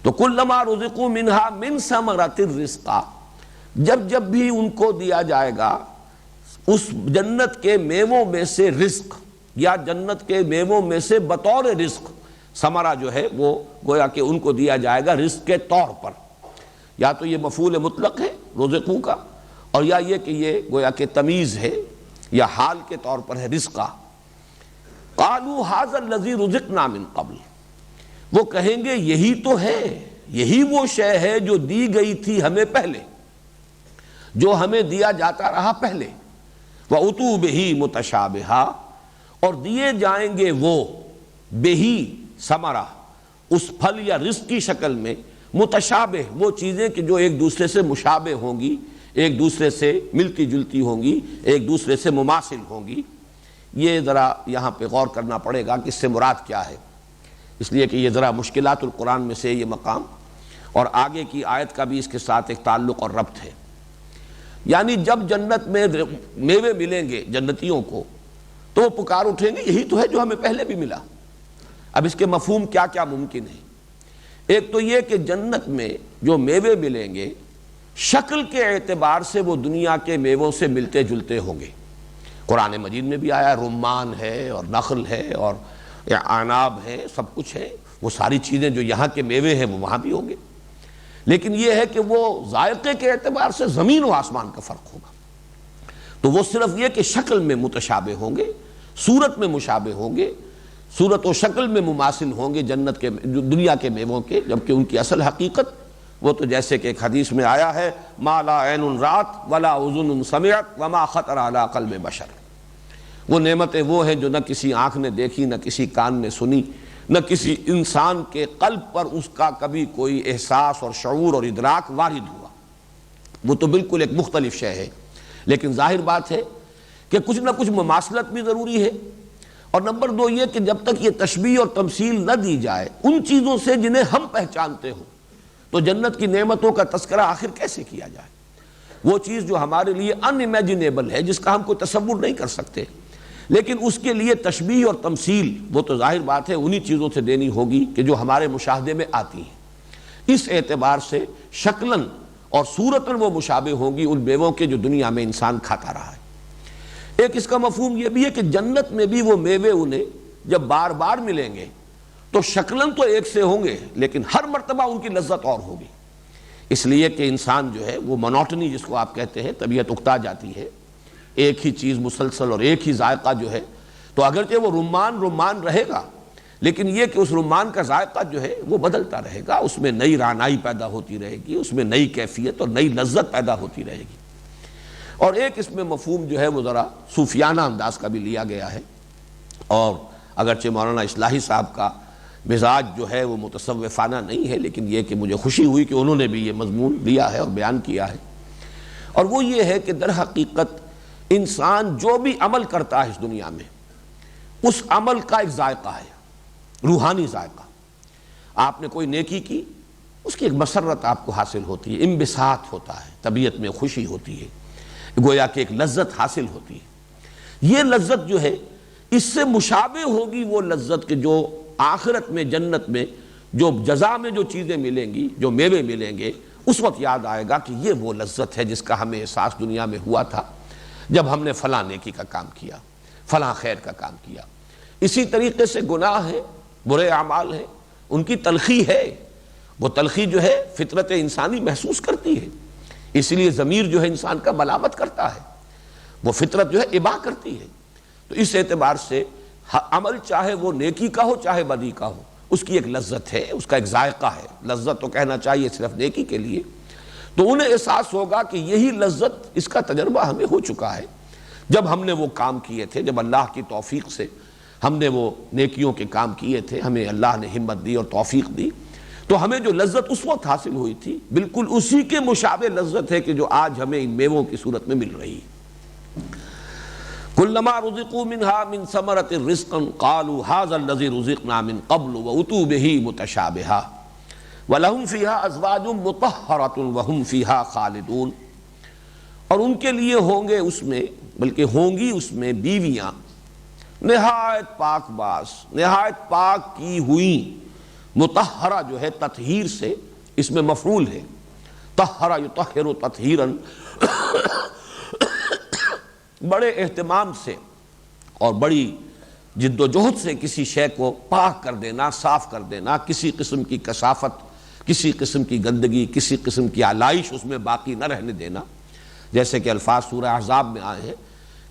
تو کلما رزقوا منہا من ثمرۃ الرزق، جب جب بھی ان کو دیا جائے گا اس جنت کے میووں میں سے رزق، یا جنت کے میووں میں سے بطور رزق، ثمرہ جو ہے وہ گویا کہ ان کو دیا جائے گا رزق کے طور پر. یا تو یہ مفعول مطلق ہے رزقوں کا، اور یا یہ کہ یہ گویا کہ تمیز ہے یا حال کے طور پر ہے رزقہ. قالوا ھذا الذی رزقنا من قبل، وہ کہیں گے یہی تو ہے، یہی وہ شے ہے جو دی گئی تھی ہمیں پہلے، جو ہمیں دیا جاتا رہا پہلے. وَأُتُوا بِهِ مُتَشَابِهًا، اور دیے جائیں گے وہ بہی ثمرہ، اس پھل یا رزق کی شکل میں، متشابہ وہ چیزیں کہ جو ایک دوسرے سے مشابہ ہوں گی، ایک دوسرے سے ملتی جلتی ہوں گی، ایک دوسرے سے مماثل ہوں گی. یہ ذرا یہاں پہ غور کرنا پڑے گا کہ اس سے مراد کیا ہے، اس لیے کہ یہ ذرا مشکلات القرآن میں سے یہ مقام، اور آگے کی آیت کا بھی اس کے ساتھ ایک تعلق اور ربط ہے. یعنی جب جنت میں میوے ملیں گے جنتیوں کو تو وہ پکار اٹھیں گے یہی تو ہے جو ہمیں پہلے بھی ملا. اب اس کے مفہوم کیا کیا ممکن ہے. ایک تو یہ کہ جنت میں جو میوے ملیں گے شکل کے اعتبار سے وہ دنیا کے میووں سے ملتے جلتے ہوں گے. قرآن مجید میں بھی آیا، رمان ہے اور نخل ہے اور عناب ہے، سب کچھ ہے. وہ ساری چیزیں جو یہاں کے میوے ہیں وہ وہاں بھی ہوں گے. لیکن یہ ہے کہ وہ ذائقے کے اعتبار سے زمین و آسمان کا فرق ہوگا. تو وہ صرف یہ کہ شکل میں متشابہ ہوں گے، صورت میں مشابہ ہوں گے، صورت و شکل میں مماثل ہوں گے جنت کے دنیا کے میووں کے، جبکہ ان کی اصل حقیقت وہ تو جیسے کہ ایک حدیث میں آیا ہے، ما لا عین رات ولا اذن سمعت وما خطر علی قلب بشر. وہ نعمتیں وہ ہیں جو نہ کسی آنکھ نے دیکھی، نہ کسی کان نے سنی، نہ کسی انسان کے قلب پر اس کا کبھی کوئی احساس اور شعور اور ادراک وارد ہوا. وہ تو بالکل ایک مختلف شے ہے. لیکن ظاہر بات ہے کہ کچھ نہ کچھ مماثلت بھی ضروری ہے. اور نمبر دو یہ کہ جب تک یہ تشبیہ اور تمثیل نہ دی جائے ان چیزوں سے جنہیں ہم پہچانتے ہوں تو جنت کی نعمتوں کا تذکرہ آخر کیسے کیا جائے. وہ چیز جو ہمارے لیے ان امیجنیبل ہے، جس کا ہم کوئی تصور نہیں کر سکتے، لیکن اس کے لیے تشبیہ اور تمثیل وہ تو ظاہر بات ہے انہی چیزوں سے دینی ہوگی کہ جو ہمارے مشاہدے میں آتی ہیں. اس اعتبار سے شکلاً اور صورتاً وہ مشابہ ہوں گی ان میووں کے جو دنیا میں انسان کھاتا رہا ہے. ایک اس کا مفہوم یہ بھی ہے کہ جنت میں بھی وہ میوے انہیں جب بار بار ملیں گے تو شکلاً تو ایک سے ہوں گے لیکن ہر مرتبہ ان کی لذت اور ہوگی. اس لیے کہ انسان جو ہے وہ مونوٹنی جس کو آپ کہتے ہیں، طبیعت اکتا جاتی ہے، ایک ہی چیز مسلسل اور ایک ہی ذائقہ جو ہے. تو اگرچہ وہ رمان رہے گا لیکن یہ کہ اس رمان کا ذائقہ جو ہے وہ بدلتا رہے گا، اس میں نئی رعنائی پیدا ہوتی رہے گی، اس میں نئی کیفیت اور نئی لذت پیدا ہوتی رہے گی. اور ایک اس میں مفہوم جو ہے وہ ذرا صوفیانہ انداز کا بھی لیا گیا ہے. اور اگرچہ مولانا اصلاحی صاحب کا مزاج جو ہے وہ متصوفانہ نہیں ہے، لیکن یہ کہ مجھے خوشی ہوئی کہ انہوں نے بھی یہ مضمون لیا ہے اور بیان کیا ہے. اور وہ یہ ہے کہ در حقیقت انسان جو بھی عمل کرتا ہے اس دنیا میں اس عمل کا ایک ذائقہ ہے، روحانی ذائقہ. آپ نے کوئی نیکی کی، اس کی ایک مسرت آپ کو حاصل ہوتی ہے، انبساط ہوتا ہے، طبیعت میں خوشی ہوتی ہے، گویا کہ ایک لذت حاصل ہوتی ہے. یہ لذت جو ہے اس سے مشابہ ہوگی وہ لذت کہ جو آخرت میں جنت میں جو جزا میں جو چیزیں ملیں گی، جو میوے ملیں گے، اس وقت یاد آئے گا کہ یہ وہ لذت ہے جس کا ہمیں احساس دنیا میں ہوا تھا جب ہم نے فلاں نیکی کا کام کیا، فلاں خیر کا کام کیا. اسی طریقے سے گناہ ہے، برے اعمال ہیں، ان کی تلخی ہے. وہ تلخی جو ہے فطرت انسانی محسوس کرتی ہے، اس لیے ضمیر جو ہے انسان کا ملامت کرتا ہے، وہ فطرت جو ہے ابا کرتی ہے. تو اس اعتبار سے عمل چاہے وہ نیکی کا ہو چاہے بدی کا ہو، اس کی ایک لذت ہے، اس کا ایک ذائقہ ہے. لذت تو کہنا چاہیے صرف نیکی کے لیے. تو انہیں احساس ہوگا کہ یہی لذت، اس کا تجربہ ہمیں ہو چکا ہے جب ہم نے وہ کام کیے تھے، جب اللہ کی توفیق سے ہم نے وہ نیکیوں کے کام کیے تھے، ہمیں اللہ نے ہمت دی اور توفیق دی، تو ہمیں جو لذت اس وقت حاصل ہوئی تھی بالکل اسی کے مشابہ لذت ہے کہ جو آج ہمیں ان میووں کی صورت میں مل رہی ہے۔ کلما رزقوا منها من ثمرۃ رزقا قالوا هذا الذي رزقنا من قبل واتوا به متشابها وَلَهُمْ فِيهَا أَزْوَاجٌ مُطَهَّرَةٌ وَهُمْ فِيهَا خَالِدُونَ، اور ان کے لیے ہوں گے اس میں، بلکہ ہوں گی اس میں بیویاں نہایت پاک باز، نہایت پاک کی ہوئی، مطہرہ جو ہے تطہیر سے، اس میں مفعول ہے، طہر یطہر تطہیراً، بڑے اہتمام سے اور بڑی جد و جہد سے کسی شے کو پاک کر دینا، صاف کر دینا، کسی قسم کی کثافت، کسی قسم کی گندگی، کسی قسم کی آلائش اس میں باقی نہ رہنے دینا، جیسے کہ الفاظ سورہ احزاب میں آئے ہیں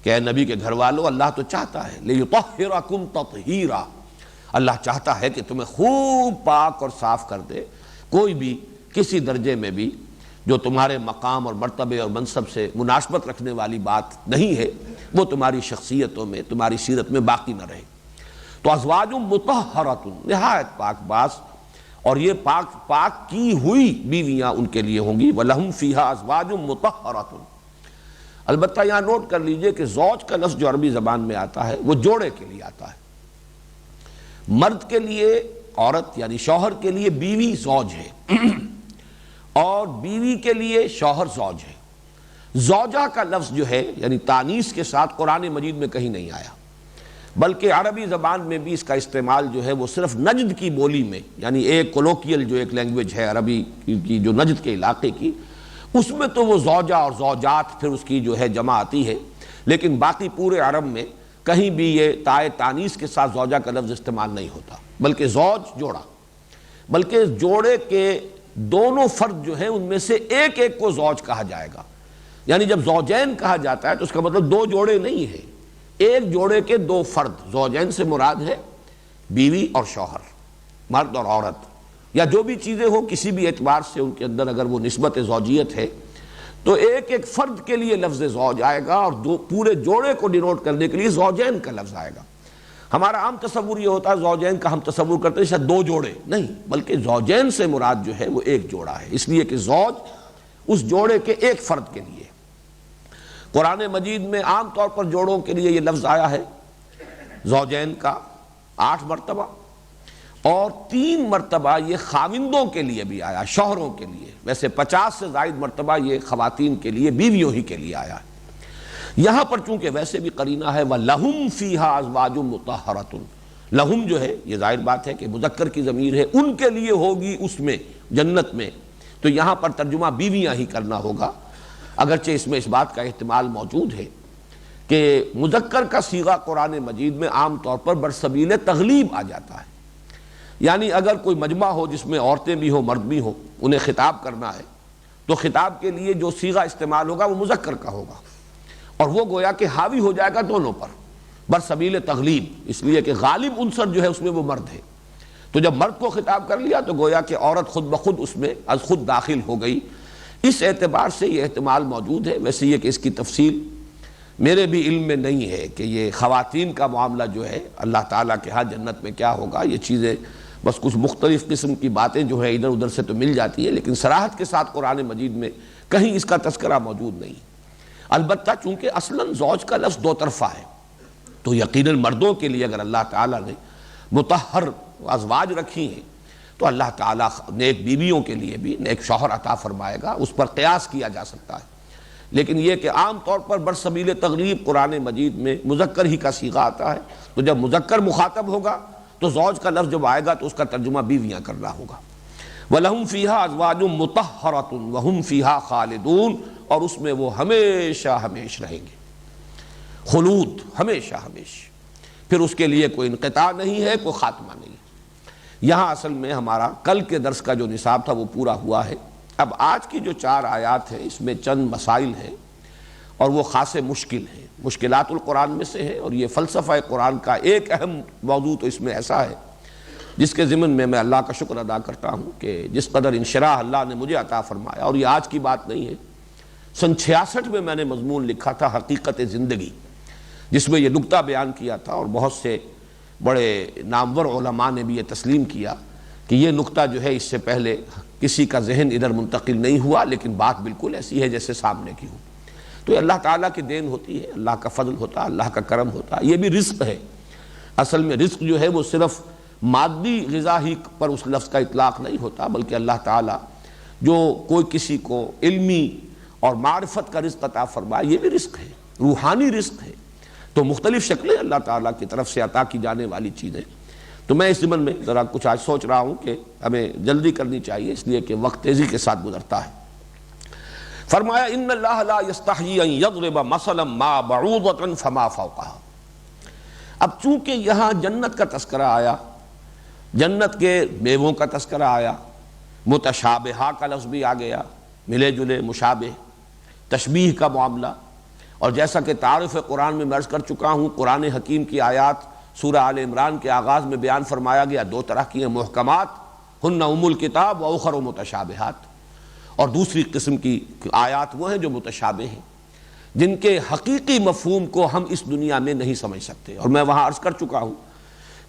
کہ اے نبی کے گھر والوں، اللہ تو چاہتا ہے لِيُطَهِّرَكُمْ تَطْهِيرًا، اللہ چاہتا ہے کہ تمہیں خوب پاک اور صاف کر دے، کوئی بھی کسی درجے میں بھی جو تمہارے مقام اور مرتبے اور منصب سے مناسبت رکھنے والی بات نہیں ہے وہ تمہاری شخصیتوں میں، تمہاری سیرت میں باقی نہ رہے۔ تو ازواج مطہرۃ، نہایت پاک باز، اور یہ پاک کی ہوئی بیویاں ان کے لیے ہوں گی، وَلَهُمْ فِيهَا أَزْوَاجٌ مُطَهَّرَةٌ۔ البتہ یہاں نوٹ کر لیجئے کہ زوج کا لفظ جو عربی زبان میں آتا ہے وہ جوڑے کے لیے آتا ہے، مرد کے لیے عورت یعنی شوہر کے لیے بیوی زوج ہے اور بیوی کے لیے شوہر زوج ہے۔ زوجہ کا لفظ جو ہے یعنی تانیث کے ساتھ قرآن مجید میں کہیں نہیں آیا، بلکہ عربی زبان میں بھی اس کا استعمال جو ہے وہ صرف نجد کی بولی میں، یعنی ایک کولوکیل جو ایک لینگویج ہے عربی کی جو نجد کے علاقے کی، اس میں تو وہ زوجہ اور زوجات پھر اس کی جو ہے جمع آتی ہے، لیکن باقی پورے عرب میں کہیں بھی یہ تائے تانیث کے ساتھ زوجہ کا لفظ استعمال نہیں ہوتا، بلکہ زوج جوڑا، بلکہ جوڑے کے دونوں فرد جو ہیں ان میں سے ایک ایک کو زوج کہا جائے گا۔ یعنی جب زوجین کہا جاتا ہے تو اس کا مطلب دو جوڑے نہیں ہیں، ایک جوڑے کے دو فرد، زوجین سے مراد ہے بیوی اور شوہر، مرد اور عورت، یا جو بھی چیزیں ہوں کسی بھی اعتبار سے ان کے اندر اگر وہ نسبت زوجیت ہے تو ایک ایک فرد کے لیے لفظ زوج آئے گا، اور پورے جوڑے کو ڈینوٹ کرنے کے لیے زوجین کا لفظ آئے گا۔ ہمارا عام تصور یہ ہوتا ہے زوجین کا ہم تصور کرتے ہیں شاید دو جوڑے، نہیں، بلکہ زوجین سے مراد جو ہے وہ ایک جوڑا ہے، اس لیے کہ زوج اس جوڑے کے ایک فرد کے لیے۔ قرآن مجید میں عام طور پر جوڑوں کے لیے یہ لفظ آیا ہے زوجین کا 8 مرتبہ، اور 3 مرتبہ یہ خاوندوں کے لیے بھی آیا، شوہروں کے لیے، ویسے 50 سے زائد مرتبہ یہ خواتین کے لیے، بیویوں ہی کے لیے آیا ہے۔ یہاں پر چونکہ ویسے بھی قرینہ ہے وَلَهُمْ فِيهَا أَزْوَاجٌ مُطَهَّرَةٌ، لہم جو ہے یہ ظاہر بات ہے کہ مذکر کی ضمیر ہے، ان کے لیے ہوگی اس میں جنت میں، تو یہاں پر ترجمہ بیویاں ہی کرنا ہوگا، اگرچہ اس میں اس بات کا احتمال موجود ہے کہ مذکر کا صیغہ قرآن مجید میں عام طور پر برسبیل تغلیب آ جاتا ہے، یعنی اگر کوئی مجمع ہو جس میں عورتیں بھی ہوں مرد بھی ہوں، انہیں خطاب کرنا ہے تو خطاب کے لیے جو صیغہ استعمال ہوگا وہ مذکر کا ہوگا، اور وہ گویا کہ حاوی ہو جائے گا دونوں پر برسبیل تغلیب، اس لیے کہ غالب عنصر جو ہے اس میں وہ مرد ہے، تو جب مرد کو خطاب کر لیا تو گویا کہ عورت خود بخود اس میں از خود داخل ہو گئی، اس اعتبار سے یہ احتمال موجود ہے۔ ویسے یہ کہ اس کی تفصیل میرے بھی علم میں نہیں ہے کہ یہ خواتین کا معاملہ جو ہے اللہ تعالیٰ کے ہاں جنت میں کیا ہوگا، یہ چیزیں بس کچھ مختلف قسم کی باتیں جو ہیں ادھر ادھر سے تو مل جاتی ہیں، لیکن صراحت کے ساتھ قرآن مجید میں کہیں اس کا تذکرہ موجود نہیں۔ البتہ چونکہ اصلاً زوج کا لفظ دو طرفہ ہے تو یقیناً مردوں کے لیے اگر اللہ تعالیٰ نے مطہر ازواج رکھی ہیں تو اللہ تعالیٰ نیک بیویوں کے لیے بھی نیک شوہر عطا فرمائے گا، اس پر قیاس کیا جا سکتا ہے، لیکن یہ کہ عام طور پر برسبیل تغلیب قرآن مجید میں مذکر ہی کا صیغہ آتا ہے، تو جب مذکر مخاطب ہوگا تو زوج کا لفظ جب آئے گا تو اس کا ترجمہ بیویاں کرنا ہوگا۔ وَلَهُمْ فِيهَا أَزْوَاجٌ مُطَهَّرَةٌ وَهُمْ فِيهَا خَالِدُونَ، اور اس میں وہ ہمیشہ ہمیش رہیں گے، خلود، ہمیشہ ہمیش، پھر اس کے لیے کوئی انقطاع نہیں ہے، کوئی خاتمہ نہیں ہے۔ یہاں اصل میں ہمارا کل کے درس کا جو نصاب تھا وہ پورا ہوا ہے۔ اب آج کی جو 4 آیات ہیں اس میں چند مسائل ہیں اور وہ خاصے مشکل ہیں، مشکلات القرآن میں سے ہے، اور یہ فلسفہ قرآن کا ایک اہم موضوع تو اس میں ایسا ہے جس کے ضمن میں اللہ کا شکر ادا کرتا ہوں کہ جس قدر انشراح اللہ نے مجھے عطا فرمایا، اور یہ آج کی بات نہیں ہے، سن 66 میں میں نے مضمون لکھا تھا حقیقت زندگی، جس میں یہ نکتہ بیان کیا تھا، اور بہت سے بڑے نامور علماء نے بھی یہ تسلیم کیا کہ یہ نکتہ جو ہے اس سے پہلے کسی کا ذہن ادھر منتقل نہیں ہوا، لیکن بات بالکل ایسی ہے جیسے سامنے کی ہو۔ تو یہ اللہ تعالیٰ کی دین ہوتی ہے، اللہ کا فضل ہوتا ہے، اللہ کا کرم ہوتا ہے۔ یہ بھی رزق ہے، اصل میں رزق جو ہے وہ صرف مادی غذا ہی پر اس لفظ کا اطلاق نہیں ہوتا، بلکہ اللہ تعالیٰ جو کوئی کسی کو علمی اور معرفت کا رزق عطا فرمائے، یہ بھی رزق ہے، روحانی رزق ہے۔ تو مختلف شکلیں اللہ تعالیٰ کی طرف سے عطا کی جانے والی چیزیں۔ تو میں اس ضمن میں ذرا کچھ آج سوچ رہا ہوں کہ ہمیں جلدی کرنی چاہیے، اس لیے کہ وقت تیزی کے ساتھ گزرتا ہے۔ فرمایا ان اللہ لا یستحیی ان یضرب مثلا ما بعوضۃ فما فوقها۔ اب چونکہ یہاں جنت کا تذکرہ آیا، جنت کے میووں کا تذکرہ آیا، متشابہہ کا لفظ بھی آ گیا، ملے جلے مشابہ، تشبیہ کا معاملہ، اور جیسا کہ تعارف قرآن میں عرض کر چکا ہوں، قرآن حکیم کی آیات سورہ آل عمران کے آغاز میں بیان فرمایا گیا دو طرح کی ہیں، محکمات ہن ام الکتاب و اخر متشابہات، اور دوسری قسم کی آیات وہ ہیں جو متشابہ ہیں، جن کے حقیقی مفہوم کو ہم اس دنیا میں نہیں سمجھ سکتے۔ اور میں وہاں عرض کر چکا ہوں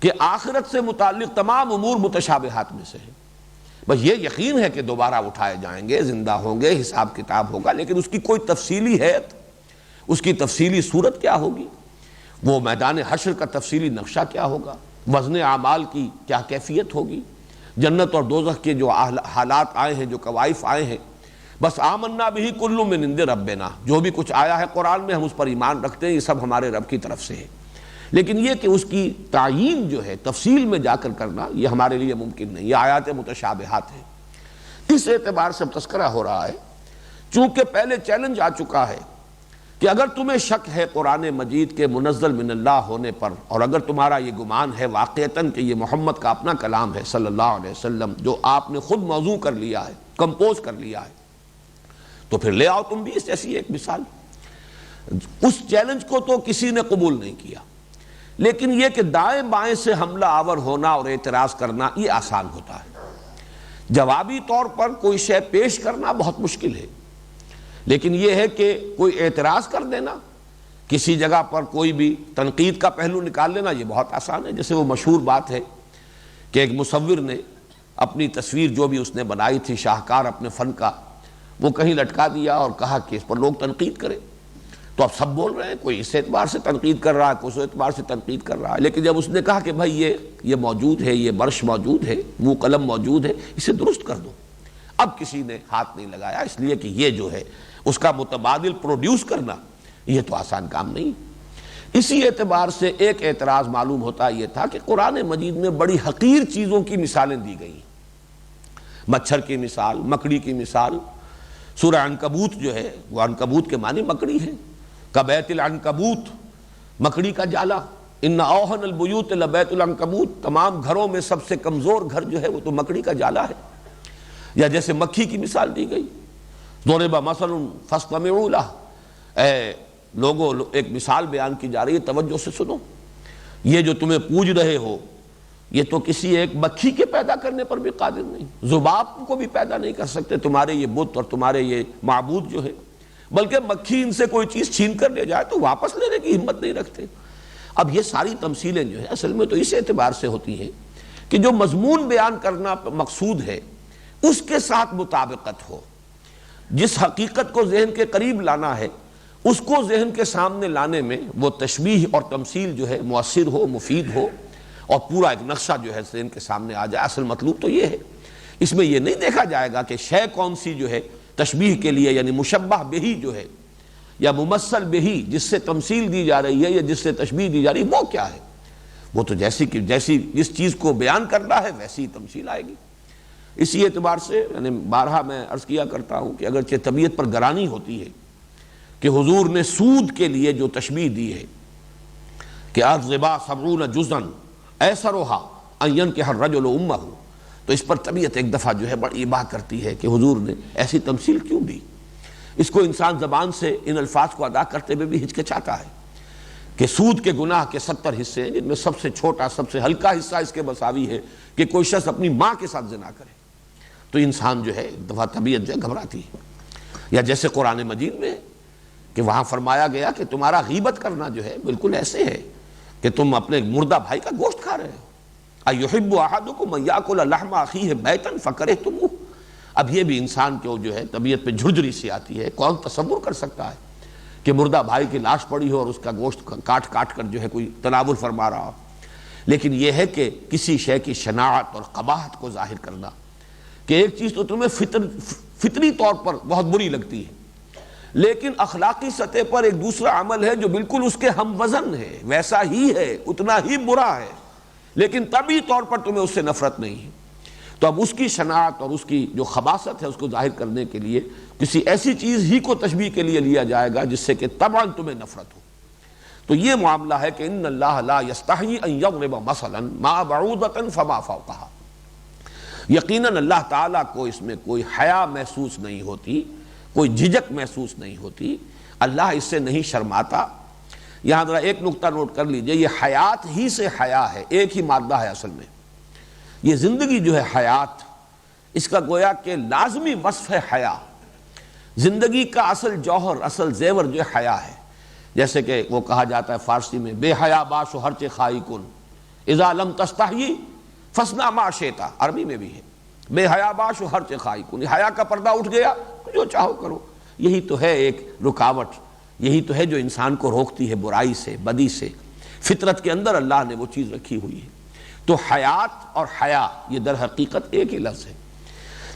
کہ آخرت سے متعلق تمام امور متشابہات میں سے ہیں۔ بس یہ یقین ہے کہ دوبارہ اٹھائے جائیں گے، زندہ ہوں گے، حساب کتاب ہوگا، لیکن اس کی کوئی تفصیلی حیت، اس کی تفصیلی صورت کیا ہوگی، وہ میدان حشر کا تفصیلی نقشہ کیا ہوگا، وزن اعمال کی کیا کیفیت ہوگی، جنت اور دوزخ کے جو حالات آئے ہیں، جو کوائف آئے ہیں، بس آمنا بہ کل من عند ربنا، جو بھی کچھ آیا ہے قرآن میں ہم اس پر ایمان رکھتے ہیں، یہ سب ہمارے رب کی طرف سے ہے۔ لیکن یہ کہ اس کی تعیین جو ہے تفصیل میں جا کر کرنا، یہ ہمارے لیے ممکن نہیں، یہ آیات متشابہات ہیں۔ اس اعتبار سے تذکرہ ہو رہا ہے، چونکہ پہلے چیلنج آ چکا ہے کہ اگر تمہیں شک ہے قرآن مجید کے منزل من اللہ ہونے پر، اور اگر تمہارا یہ گمان ہے واقعتاً کہ یہ محمد کا اپنا کلام ہے صلی اللہ علیہ وسلم، جو آپ نے خود موضوع کر لیا ہے، کمپوز کر لیا ہے، تو پھر لے آؤ تم بھی اس ایسی ایک مثال۔ اس چیلنج کو تو کسی نے قبول نہیں کیا، لیکن یہ کہ دائیں بائیں سے حملہ آور ہونا اور اعتراض کرنا یہ آسان ہوتا ہے، جوابی طور پر کوئی شے پیش کرنا بہت مشکل ہے، لیکن یہ ہے کہ کوئی اعتراض کر دینا، کسی جگہ پر کوئی بھی تنقید کا پہلو نکال لینا، یہ بہت آسان ہے۔ جیسے وہ مشہور بات ہے کہ ایک مصور نے اپنی تصویر جو بھی اس نے بنائی تھی، شاہکار اپنے فن کا، وہ کہیں لٹکا دیا اور کہا کہ اس پر لوگ تنقید کریں۔ تو اب سب بول رہے ہیں، کوئی اس اعتبار سے تنقید کر رہا ہے، کوئی اس اعتبار سے تنقید کر رہا ہے، لیکن جب اس نے کہا کہ بھائی یہ موجود ہے، یہ برش موجود ہے، وہ قلم موجود ہے، اسے درست کر دو، اب کسی نے ہاتھ نہیں لگایا، اس لیے کہ یہ جو ہے اس کا متبادل پروڈیوس کرنا یہ تو آسان کام نہیں۔ اسی اعتبار سے ایک اعتراض معلوم ہوتا یہ تھا کہ قرآن مجید میں بڑی حقیر چیزوں کی مثالیں دی گئی، مچھر کی مثال، مکڑی کی مثال۔ سورہ عنکبوت جو ہے وہ عنکبوت کے معنی مکڑی ہے، کبیت العنکبوت، مکڑی کا جالا، ان اوہن البیوت لبیت العنکبوت، تمام گھروں میں سب سے کمزور گھر جو ہے وہ تو مکڑی کا جالا ہے۔ یا جیسے مکھی کی مثال دی گئی، ضرب مثل فاستمعوا لہ، اے لوگوں ایک مثال بیان کی جا رہی ہے، توجہ سے سنو، یہ جو تمہیں پوج رہے ہو یہ تو کسی ایک مکھی کے پیدا کرنے پر بھی قادر نہیں، ذباب کو بھی پیدا نہیں کر سکتے تمہارے یہ بت اور تمہارے یہ معبود جو ہے، بلکہ مکھی ان سے کوئی چیز چھین کر لے جائے تو واپس لینے کی ہمت نہیں رکھتے۔ اب یہ ساری تمثیلیں جو ہے اصل میں تو اس اعتبار سے ہوتی ہیں کہ جو مضمون بیان کرنا مقصود ہے اس کے ساتھ مطابقت ہو، جس حقیقت کو ذہن کے قریب لانا ہے اس کو ذہن کے سامنے لانے میں وہ تشبیہ اور تمثیل جو ہے مؤثر ہو، مفید ہو، اور پورا ایک نقشہ جو ہے ذہن کے سامنے آ جائے۔ اصل مطلوب تو یہ ہے، اس میں یہ نہیں دیکھا جائے گا کہ شے کون سی جو ہے تشبیہ کے لیے، یعنی مشبہ بہی جو ہے یا ممثل بہی جس سے تمثیل دی جا رہی ہے یا جس سے تشبیہ دی جا رہی ہے، وہ کیا ہے، وہ تو جیسی جس چیز کو بیان کرنا ہے ویسی تمثیل آئے گی۔ اسی اعتبار سے یعنی بارہا میں عرض کیا کرتا ہوں کہ اگرچہ طبیعت پر گرانی ہوتی ہے کہ حضور نے سود کے لیے جو تشبیہ دی ہے کہ الربا 70 جزءا ایسرها ان ينكح الرجل امه، تو اس پر طبیعت ایک دفعہ جو ہے بڑی اباہ کرتی ہے کہ حضور نے ایسی تمثیل کیوں دی۔ اس کو انسان زبان سے ان الفاظ کو ادا کرتے ہوئے بھی ہچکچاتا ہے، کہ سود کے گناہ کے 70 حصے ہیں، جن میں سب سے چھوٹا، سب سے ہلکا حصہ اس کے مساوی ہے کہ کوئی شخص اپنی ماں کے ساتھ زنا کرے، تو انسان جو ہے ایک دفعہ طبیعت جو ہے گھبراتی ہے۔ یا جیسے قرآن مجید میں کہ وہاں فرمایا گیا کہ تمہارا غیبت کرنا جو ہے بالکل ایسے ہے کہ تم اپنے مردہ بھائی کا گوشت کھا رہے ہو۔ اَيُحِبُّ أَحَدُكُمْ أَن يَأْكُلَ لَحْمَ أَخِيهِ مَيْتًا فَكَرِهْتُمُوهُ۔ اب یہ بھی انسان کے جو ہے طبیعت پہ جھرجھری سی آتی ہے، کون تصور کر سکتا ہے کہ مردہ بھائی کی لاش پڑی ہو اور اس کا گوشت کاٹ کاٹ کر جو ہے کوئی تناول فرما رہا ہو۔ لیکن یہ ہے کہ کسی شے کی شناعت اور قباحت کو ظاہر کرنا کہ ایک چیز تو تمہیں فطری طور پر بہت بری لگتی ہے، لیکن اخلاقی سطح پر ایک دوسرا عمل ہے جو بالکل اس کے ہم وزن ہے، ویسا ہی ہے، اتنا ہی برا ہے، لیکن طبعی طور پر تمہیں اس سے نفرت نہیں ہے۔ تو اب اس کی شناعت اور اس کی جو خباثت ہے اس کو ظاہر کرنے کے لیے کسی ایسی چیز ہی کو تشبیہ کے لیے لیا جائے گا جس سے کہ طبعاً تمہیں نفرت ہو۔ تو یہ معاملہ ہے کہ ان اللہ لا یستحیی ان یضرب مثلا ما بعوضۃ فما فوقها، یقیناً اللہ تعالیٰ کو اس میں کوئی حیا محسوس نہیں ہوتی، کوئی جھجک محسوس نہیں ہوتی، اللہ اس سے نہیں شرماتا۔ یہاں ذرا ایک نقطہ نوٹ کر لیجئے، یہ حیات ہی سے حیا ہے، ایک ہی مادہ ہے اصل میں۔ یہ زندگی جو ہے حیات، اس کا گویا کہ لازمی وصف ہے حیا۔ زندگی کا اصل جوہر، اصل زیور جو ہے حیا ہے۔ جیسے کہ وہ کہا جاتا ہے فارسی میں، بے حیا باش و ہر چے خائی کن اذا لم تستحیی فاصنع ما شئت، عربی میں بھی ہے، بے حیا باش و ہر چے خائی کن، حیا کا پردہ اٹھ گیا جو چاہو کرو۔ یہی تو ہے ایک رکاوٹ، یہی تو ہے جو انسان کو روکتی ہے برائی سے، بدی سے۔ فطرت کے اندر اللہ نے وہ چیز رکھی ہوئی ہے۔ تو حیات اور حیا یہ در حقیقت ایک ہی لفظ ہے۔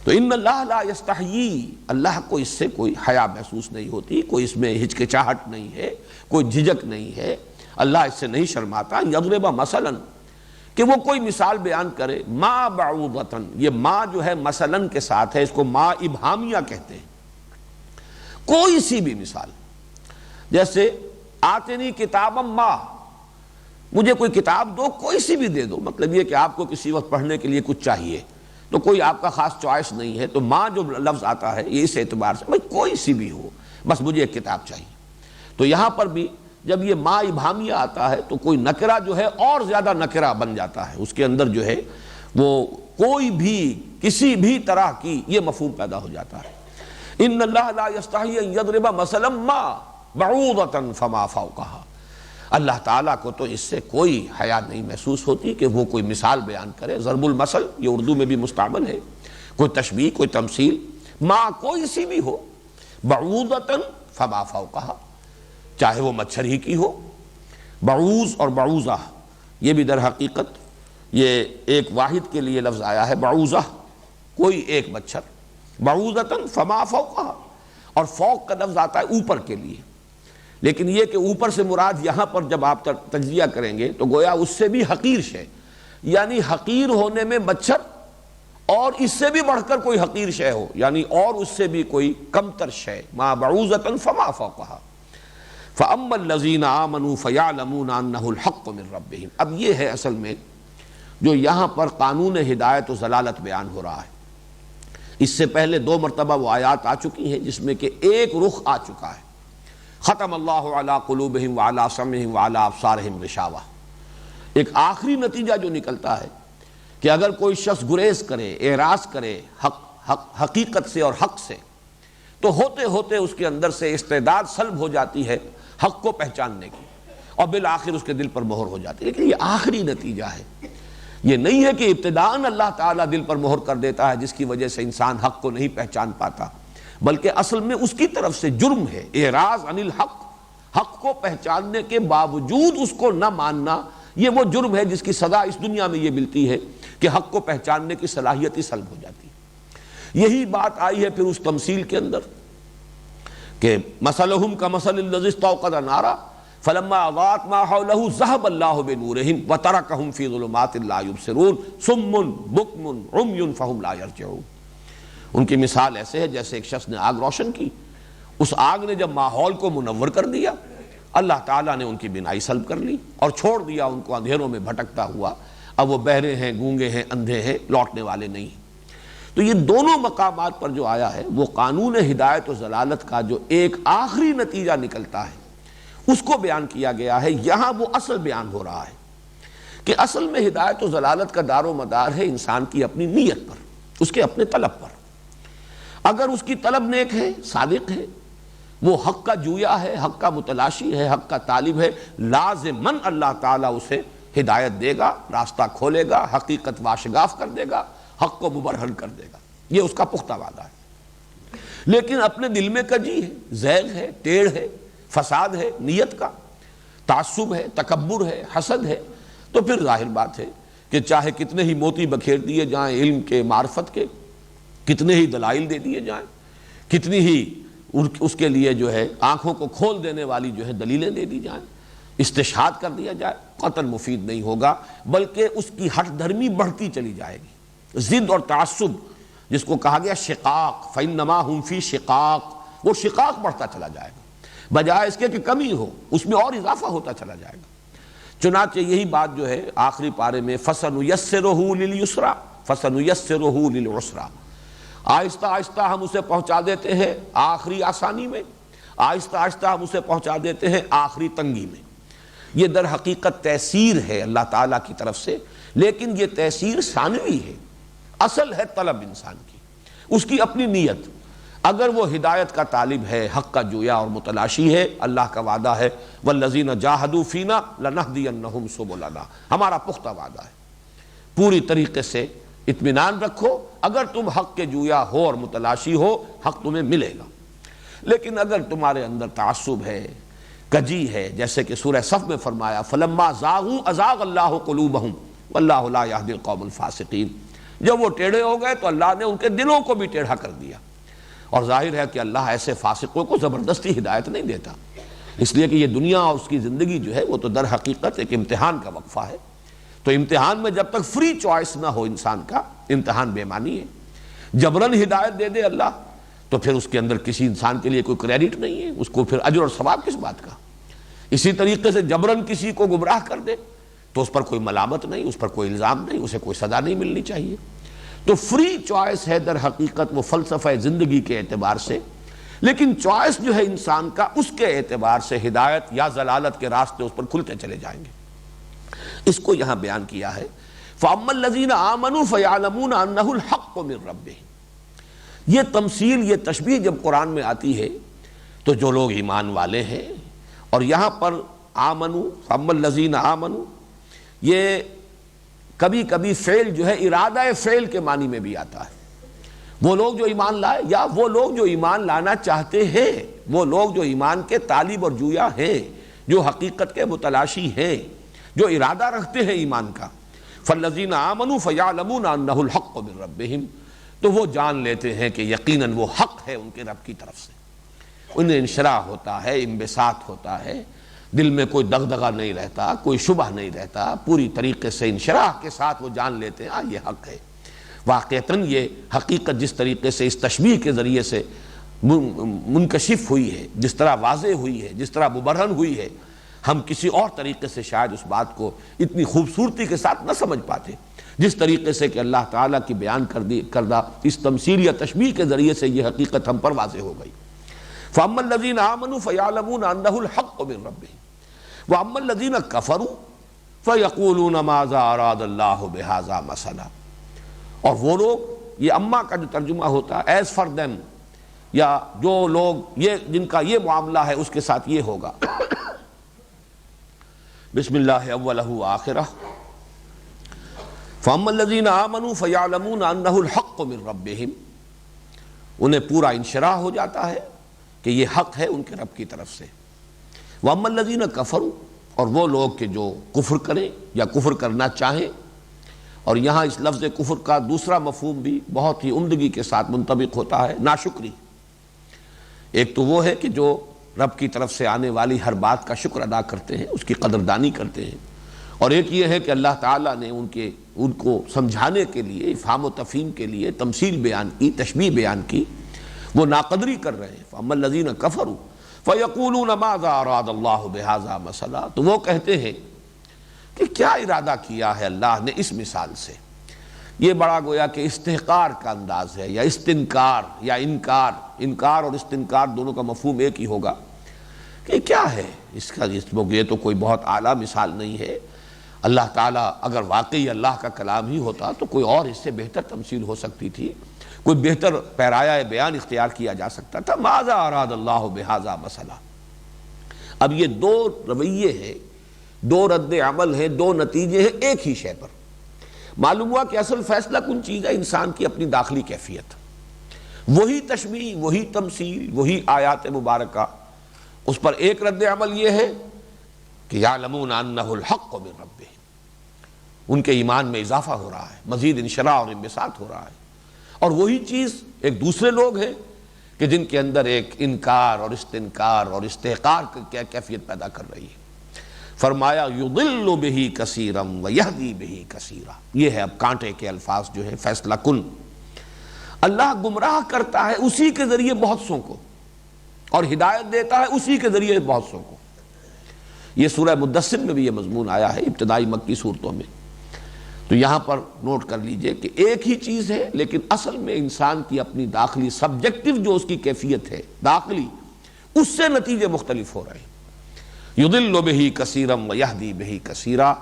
تو ان اللہ لا یستحیی، اللہ کو اس سے کوئی حیا محسوس نہیں ہوتی، کوئی اس میں ہچکچاہٹ نہیں ہے، کوئی جھجک نہیں ہے، اللہ اس سے نہیں شرماتا۔ یضرب مثلا، کہ وہ کوئی مثال بیان کرے، ما بعوضۃ، یہ ما جو ہے مثلا کے ساتھ ہے، اس کو ما ابہامیہ کہتے ہیں۔ کوئی سی بھی مثال، جیسے آتنی کتابا ما، مجھے کوئی کتاب دو، کوئی سی بھی دے دو، مطلب یہ کہ آپ کو کسی وقت پڑھنے کے لیے کچھ چاہیے تو کوئی آپ کا خاص چوائس نہیں ہے، تو ماں جو لفظ آتا ہے یہ اس اعتبار سے بھائی کوئی سی بھی ہو، بس مجھے ایک کتاب چاہیے۔ تو یہاں پر بھی جب یہ ما ابہامیہ آتا ہے تو کوئی نکرہ جو ہے اور زیادہ نکرہ بن جاتا ہے، اس کے اندر جو ہے وہ کوئی بھی کسی بھی طرح کی یہ مفہوم پیدا ہو جاتا ہے۔ ان اللہ لا یستحیی ان یضرب مثلا ما بعوضۃ فما فوقها، اللہ تعالیٰ کو تو اس سے کوئی حیا نہیں محسوس ہوتی کہ وہ کوئی مثال بیان کرے۔ ضرب المثل یہ اردو میں بھی مستعمل ہے، کوئی تشبیہ، کوئی تمثیل، ما کوئی سی بھی ہو، بعوضۃ فما فوقها، چاہے وہ مچھر ہی کی ہو۔ بعوض اور بعوضہ یہ بھی در حقیقت یہ ایک واحد کے لیے لفظ آیا ہے، بعوضہ کوئی ایک مچھر، بعوضۃ فما فوقها، اور فوق کا لفظ آتا ہے اوپر کے لیے، لیکن یہ کہ اوپر سے مراد یہاں پر جب آپ تجزیہ کریں گے تو گویا اس سے بھی حقیر شے، یعنی حقیر ہونے میں مچھر، اور اس سے بھی بڑھ کر کوئی حقیر شے ہو، یعنی اور اس سے بھی کوئی کمتر شے، ما بعوضۃ فما فوقها۔ فَأَمَّا الَّذِينَ آمَنُوا فَيَعْلَمُونَ أَنَّهُ الْحَقُّ مِن رَبِّهِمْ۔ اب یہ ہے اصل میں جو یہاں پر قانون ہدایت و ضلالت بیان ہو رہا ہے۔ اس سے پہلے 2 مرتبہ وہ آیات آ چکی ہیں جس میں کہ ایک رخ آ چکا ہے، ختم اللہ علی قلوبہم وعلی سمعہم وعلی ابصارہم غشاوہ۔ ایک آخری نتیجہ جو نکلتا ہے کہ اگر کوئی شخص گریز کرے، اعراض کرے حقیقت سے اور حق سے، تو ہوتے ہوتے اس کے اندر سے استعداد سلب ہو جاتی ہے حق کو پہچاننے کی، اور بالآخر اس کے دل پر مہر ہو جاتی ہے۔ لیکن یہ آخری نتیجہ ہے، یہ نہیں ہے کہ ابتداءً اللہ تعالیٰ دل پر مہر کر دیتا ہے جس کی وجہ سے انسان حق کو نہیں پہچان پاتا، بلکہ اصل میں اس کی طرف سے جرم ہے اعراض عن الحق، حق کو پہچاننے کے باوجود اس کو نہ ماننا، یہ وہ جرم ہے جس کی سزا اس دنیا میں یہ ملتی ہے کہ حق کو پہچاننے کی صلاحیت ہی سلب ہو جاتی ہے۔ یہی بات آئی ہے پھر اس تمثیل کے اندر کہ مثلہم کمثل الذی استوقد نارا فلما اضاءت ما حولہ ذہب اللہ بنورہم وترکہم فی ظلمات لا یبصرون صم بکم عمی فہم لا یرجعون۔ ان کی مثال ایسے ہے جیسے ایک شخص نے آگ روشن کی، اس آگ نے جب ماحول کو منور کر دیا، اللہ تعالیٰ نے ان کی بینائی سلب کر لی اور چھوڑ دیا ان کو اندھیروں میں بھٹکتا ہوا۔ اب وہ بہرے ہیں، گونگے ہیں، اندھے ہیں، لوٹنے والے نہیں۔ تو یہ دونوں مقامات پر جو آیا ہے وہ قانون ہدایت و ضلالت کا جو ایک آخری نتیجہ نکلتا ہے، اس کو بیان کیا گیا ہے۔ یہاں وہ اصل بیان ہو رہا ہے کہ اصل میں ہدایت و ضلالت کا دار و مدار ہے انسان کی اپنی نیت پر، اس کے اپنے طلب پر۔ اگر اس کی طلب نیک ہے، صادق ہے، وہ حق کا جویا ہے، حق کا متلاشی ہے، حق کا طالب ہے، لازماً اللہ تعالیٰ اسے ہدایت دے گا، راستہ کھولے گا، حقیقت واشگاف کر دے گا، حق کو مبرہن کر دے گا، یہ اس کا پختہ وعدہ ہے۔ لیکن اپنے دل میں کجی ہے، زیغ ہے، ٹیڑھ ہے، فساد ہے نیت کا، تعصب ہے، تکبر ہے، حسد ہے، تو پھر ظاہر بات ہے کہ چاہے کتنے ہی موتی بکھیر دیے جائیں علم کے، معرفت کے، کتنے ہی دلائل دے دیے جائیں، کتنی ہی اس کے لیے جو ہے آنکھوں کو کھول دینے والی جو ہے دلیلیں دے دی جائیں، استشہاد کر دیا جائے، قطعاً مفید نہیں ہوگا، بلکہ اس کی ہٹ دھرمی بڑھتی چلی جائے گی۔ ضد اور تعصب جس کو کہا گیا شقاق، فَإِنَّمَا هُمْ فِي شِقَاق، وہ شقاق بڑھتا چلا جائے گا، بجائے اس کے کہ کمی ہو، اس میں اور اضافہ ہوتا چلا جائے گا۔ چنانچہ یہی بات جو ہے آخری پارے میں فَسَنُيَسِّرُهُ لِلْيُسْرَى فَسَنُيَسِّرُهُ لِلْعُسْرَى، آہستہ آہستہ ہم اسے پہنچا دیتے ہیں آخری آسانی میں، آہستہ آہستہ ہم اسے پہنچا دیتے ہیں آخری تنگی میں۔ یہ در حقیقت تیسیر ہے اللہ تعالیٰ کی طرف سے، لیکن یہ تیسیر ثانوی ہے، اصل ہے طلب انسان کی، اس کی اپنی نیت۔ اگر وہ ہدایت کا طالب ہے، حق کا جویا اور متلاشی ہے، اللہ کا وعدہ ہے وَالَّذِينَ جَاهَدُوا فِينَا لَنَهْدِيَنَّهُمْ سُبُلَنَا، ہمارا پختہ وعدہ ہے۔ پوری طریقے سے اطمینان رکھو، اگر تم حق کے جویا ہو اور متلاشی ہو، حق تمہیں ملے گا۔ لیکن اگر تمہارے اندر تعصب ہے، کجی ہے، جیسے کہ سورہ صف میں فرمایا فَلَمَّا زَاغُوا أَزَاغَ اللَّهُ قُلُوبَهُمْ وَاللَّهُ لَا يَهْدِي الْقَوْمَ الْفَاسِقِينَ، جب وہ ٹیڑھے ہو گئے تو اللہ نے ان کے دلوں کو بھی ٹیڑھا کر دیا، اور ظاہر ہے کہ اللہ ایسے فاسقوں کو زبردستی ہدایت نہیں دیتا، اس لیے کہ یہ دنیا اور اس کی زندگی جو ہے وہ تو در حقیقت ایک امتحان کا وقفہ ہے۔ تو امتحان میں جب تک فری چوائس نہ ہو انسان کا، امتحان بے معنی ہے۔ جبراً ہدایت دے دے اللہ تو پھر اس کے اندر کسی انسان کے لیے کوئی کریڈٹ نہیں ہے، اس کو پھر اجر اور ثواب کس بات کا۔ اسی طریقے سے جبراً کسی کو گمراہ کر دے تو اس پر کوئی ملامت نہیں، اس پر کوئی الزام نہیں، اسے کوئی سزا نہیں ملنی چاہیے۔ تو فری چوائس ہے در حقیقت وہ فلسفہ زندگی کے اعتبار سے، لیکن چوائس جو ہے انسان کا اس کے اعتبار سے ہدایت یا ضلالت کے راستے اس پر کھلتے چلے جائیں گے۔ اس کو یہاں بیان کیا ہے فَأَمَّا الَّذِينَ آمَنُوا فَيَعْلَمُونَ أَنَّهُ الْحَقُّ مِنْ رَبِّهِمْ، یہ تمثیل، یہ تشبیہ جب قرآن میں آتی ہے تو جو لوگ ایمان والے ہیں، اور یہاں پر آمنو، فَأَمَّا الَّذِينَ آمَنُوا، یہ کبھی کبھی فعل جو ہے ارادہ فعل کے معنی میں بھی آتا ہے، وہ لوگ جو ایمان لائے یا وہ لوگ جو ایمان لانا چاہتے ہیں، وہ لوگ جو ایمان کے طالب اور جویا ہیں، جو حقیقت کے متلاشی ہیں، جو ارادہ رکھتے ہیں ایمان کا۔ فَالَّذِينَ آمَنُوا فَيَعْلَمُونَ أَنَّهُ الْحَقُّ مِنْ رَبِّهِمْ، تو وہ جان لیتے ہیں کہ یقیناً وہ حق ہے ان کے رب کی طرف سے۔ انہیں انشراح ہوتا ہے، انبساط ہوتا ہے، دل میں کوئی دغدغہ نہیں رہتا، کوئی شبہ نہیں رہتا، پوری طریقے سے انشراح کے ساتھ وہ جان لیتے ہیں یہ حق ہے۔ واقعتاً یہ حقیقت جس طریقے سے اس تشبیہ کے ذریعے سے منکشف ہوئی ہے، جس طرح واضح ہوئی ہے، جس طرح مبرہن ہوئی ہے، ہم کسی اور طریقے سے شاید اس بات کو اتنی خوبصورتی کے ساتھ نہ سمجھ پاتے، جس طریقے سے کہ اللہ تعالیٰ کی بیان کردہ اس تمثیل یا تشبیہ کے ذریعے سے یہ حقیقت ہم پر واضح ہو گئی۔ فَأَمَّا الَّذِينَ آمَنُوا فَيَعْلَمُونَ أَنَّهُ الْحَقُّ مِنْ رَبِّهِمْ وَأَمَّا الَّذِينَ كَفَرُوا فَيَقُولُونَ مَاذَا أَرَادَ اللَّهُ بِهَذَا مَثَلًا، اور وہ لوگ، یہ اما کا جو ترجمہ ہوتا ہے ایز فار دیم، یا جو لوگ یہ جن کا یہ معاملہ ہے اس کے ساتھ یہ ہوگا۔ بسم اللہ اولہ آخرہ۔ فَأَمَّا الَّذِينَ آمَنُوا فَيَعْلَمُونَ أَنَّهُ الْحَقُّ مِنْ رَبِّهِمْ، انہیں پورا انشراح ہو جاتا ہے کہ یہ حق ہے ان کے رب کی طرف سے۔ وَأَمَّا الَّذِينَ كَفَرُوا، اور وہ لوگ کہ جو کفر کریں یا کفر کرنا چاہیں، اور یہاں اس لفظ کفر کا دوسرا مفہوم بھی بہت ہی عمدگی کے ساتھ منطبق ہوتا ہے، ناشکری۔ ایک تو وہ ہے کہ جو رب کی طرف سے آنے والی ہر بات کا شکر ادا کرتے ہیں، اس کی قدردانی کرتے ہیں، اور ایک یہ ہے کہ اللہ تعالیٰ نے ان کو سمجھانے کے لیے، افہام و تفہیم کے لیے تمثیل بیان کی، تشبیہ بیان کی، وہ ناقدری کر رہے ہیں۔ فَأَمَّا الَّذِينَ كَفَرُوا فَيَقُولُونَ مَاذَا أَرَادَ اللَّهُ بِهَذَا مَثَلًا، تو وہ کہتے ہیں کہ کیا ارادہ کیا ہے اللہ نے اس مثال سے۔ یہ بڑا گویا کہ استحقار کا انداز ہے، یا استنکار یا انکار، انکار اور استنکار دونوں کا مفہوم ایک ہی ہوگا کہ کیا ہے اس کا، یہ تو کوئی بہت اعلیٰ مثال نہیں ہے، اللہ تعالیٰ اگر واقعی اللہ کا کلام ہی ہوتا تو کوئی اور اس سے بہتر تمثیل ہو سکتی تھی، کوئی بہتر پیرایہ بیان اختیار کیا جا سکتا تھا۔ ماذا اراد اللہ بہذا مثلا۔ اب یہ دو رویے ہیں، دو رد عمل ہیں، دو نتیجے ہیں ایک ہی شے پر۔ معلوم ہوا کہ اصل فیصلہ کن چیز ہے انسان کی اپنی داخلی کیفیت، وہی تشبیہ، وہی تمثیل، وہی آیات مبارکہ، اس پر ایک رد عمل یہ ہے کہ یعلمون انہ الحق من ربہم، ان کے ایمان میں اضافہ ہو رہا ہے، مزید انشراح اور انبساط ہو رہا ہے۔ اور وہی چیز ایک دوسرے لوگ ہیں کہ جن کے اندر ایک انکار اور استنکار اور استحقار کی کیفیت پیدا کر رہی ہے۔ فرمایا یضل بہ کثیرا ویہدی بہ کثیرا، یہ ہے اب کانٹے کے الفاظ جو ہے فیصلہ کن۔ اللہ گمراہ کرتا ہے اسی کے ذریعے بہت سوں کو، اور ہدایت دیتا ہے اسی کے ذریعے بہت سوں کو۔ یہ سورہ مدثر میں بھی یہ مضمون آیا ہے، ابتدائی مکی صورتوں میں۔ تو یہاں پر نوٹ کر لیجئے کہ ایک ہی چیز ہے، لیکن اصل میں انسان کی اپنی داخلی سبجیکٹو جو اس کی کیفیت ہے داخلی، اس سے نتیجے مختلف ہو رہے ہیں۔ یضل بہ کثیرا ویہدی بہ کثیرا،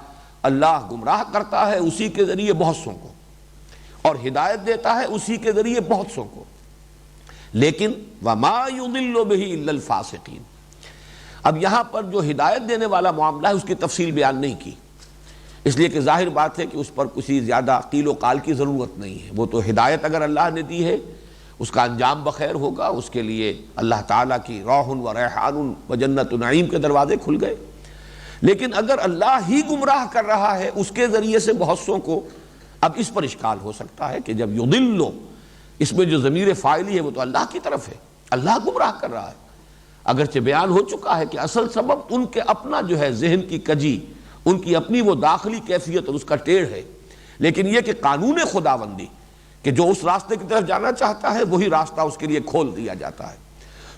اللہ گمراہ کرتا ہے اسی کے ذریعے بہت سوں کو، اور ہدایت دیتا ہے اسی کے ذریعے بہت سوں کو، لیکن وما یضل بہ الا الفاسقین۔ اب یہاں پر جو ہدایت دینے والا معاملہ ہے اس کی تفصیل بیان نہیں کی، اس لیے کہ ظاہر بات ہے کہ اس پر کسی زیادہ قیل و قال کی ضرورت نہیں ہے۔ وہ تو ہدایت اگر اللہ نے دی ہے اس کا انجام بخیر ہوگا، اس کے لیے اللہ تعالیٰ کی روح و ریحان و جنت و نعیم کے دروازے کھل گئے۔ لیکن اگر اللہ ہی گمراہ کر رہا ہے اس کے ذریعے سے بہت سوں کو، اب اس پر اشکال ہو سکتا ہے کہ جب یضل، اس میں جو ضمیر فاعلی ہے وہ تو اللہ کی طرف ہے، اللہ گمراہ کر رہا ہے، اگرچہ بیان ہو چکا ہے کہ اصل سبب ان کے اپنا جو ہے ذہن کی کجی، ان کی اپنی وہ داخلی کیفیت اور اس کا ٹیڑھ ہے، لیکن یہ کہ قانون خداوندی کہ جو اس راستے کی طرف جانا چاہتا ہے وہی راستہ اس کے لیے کھول دیا جاتا ہے۔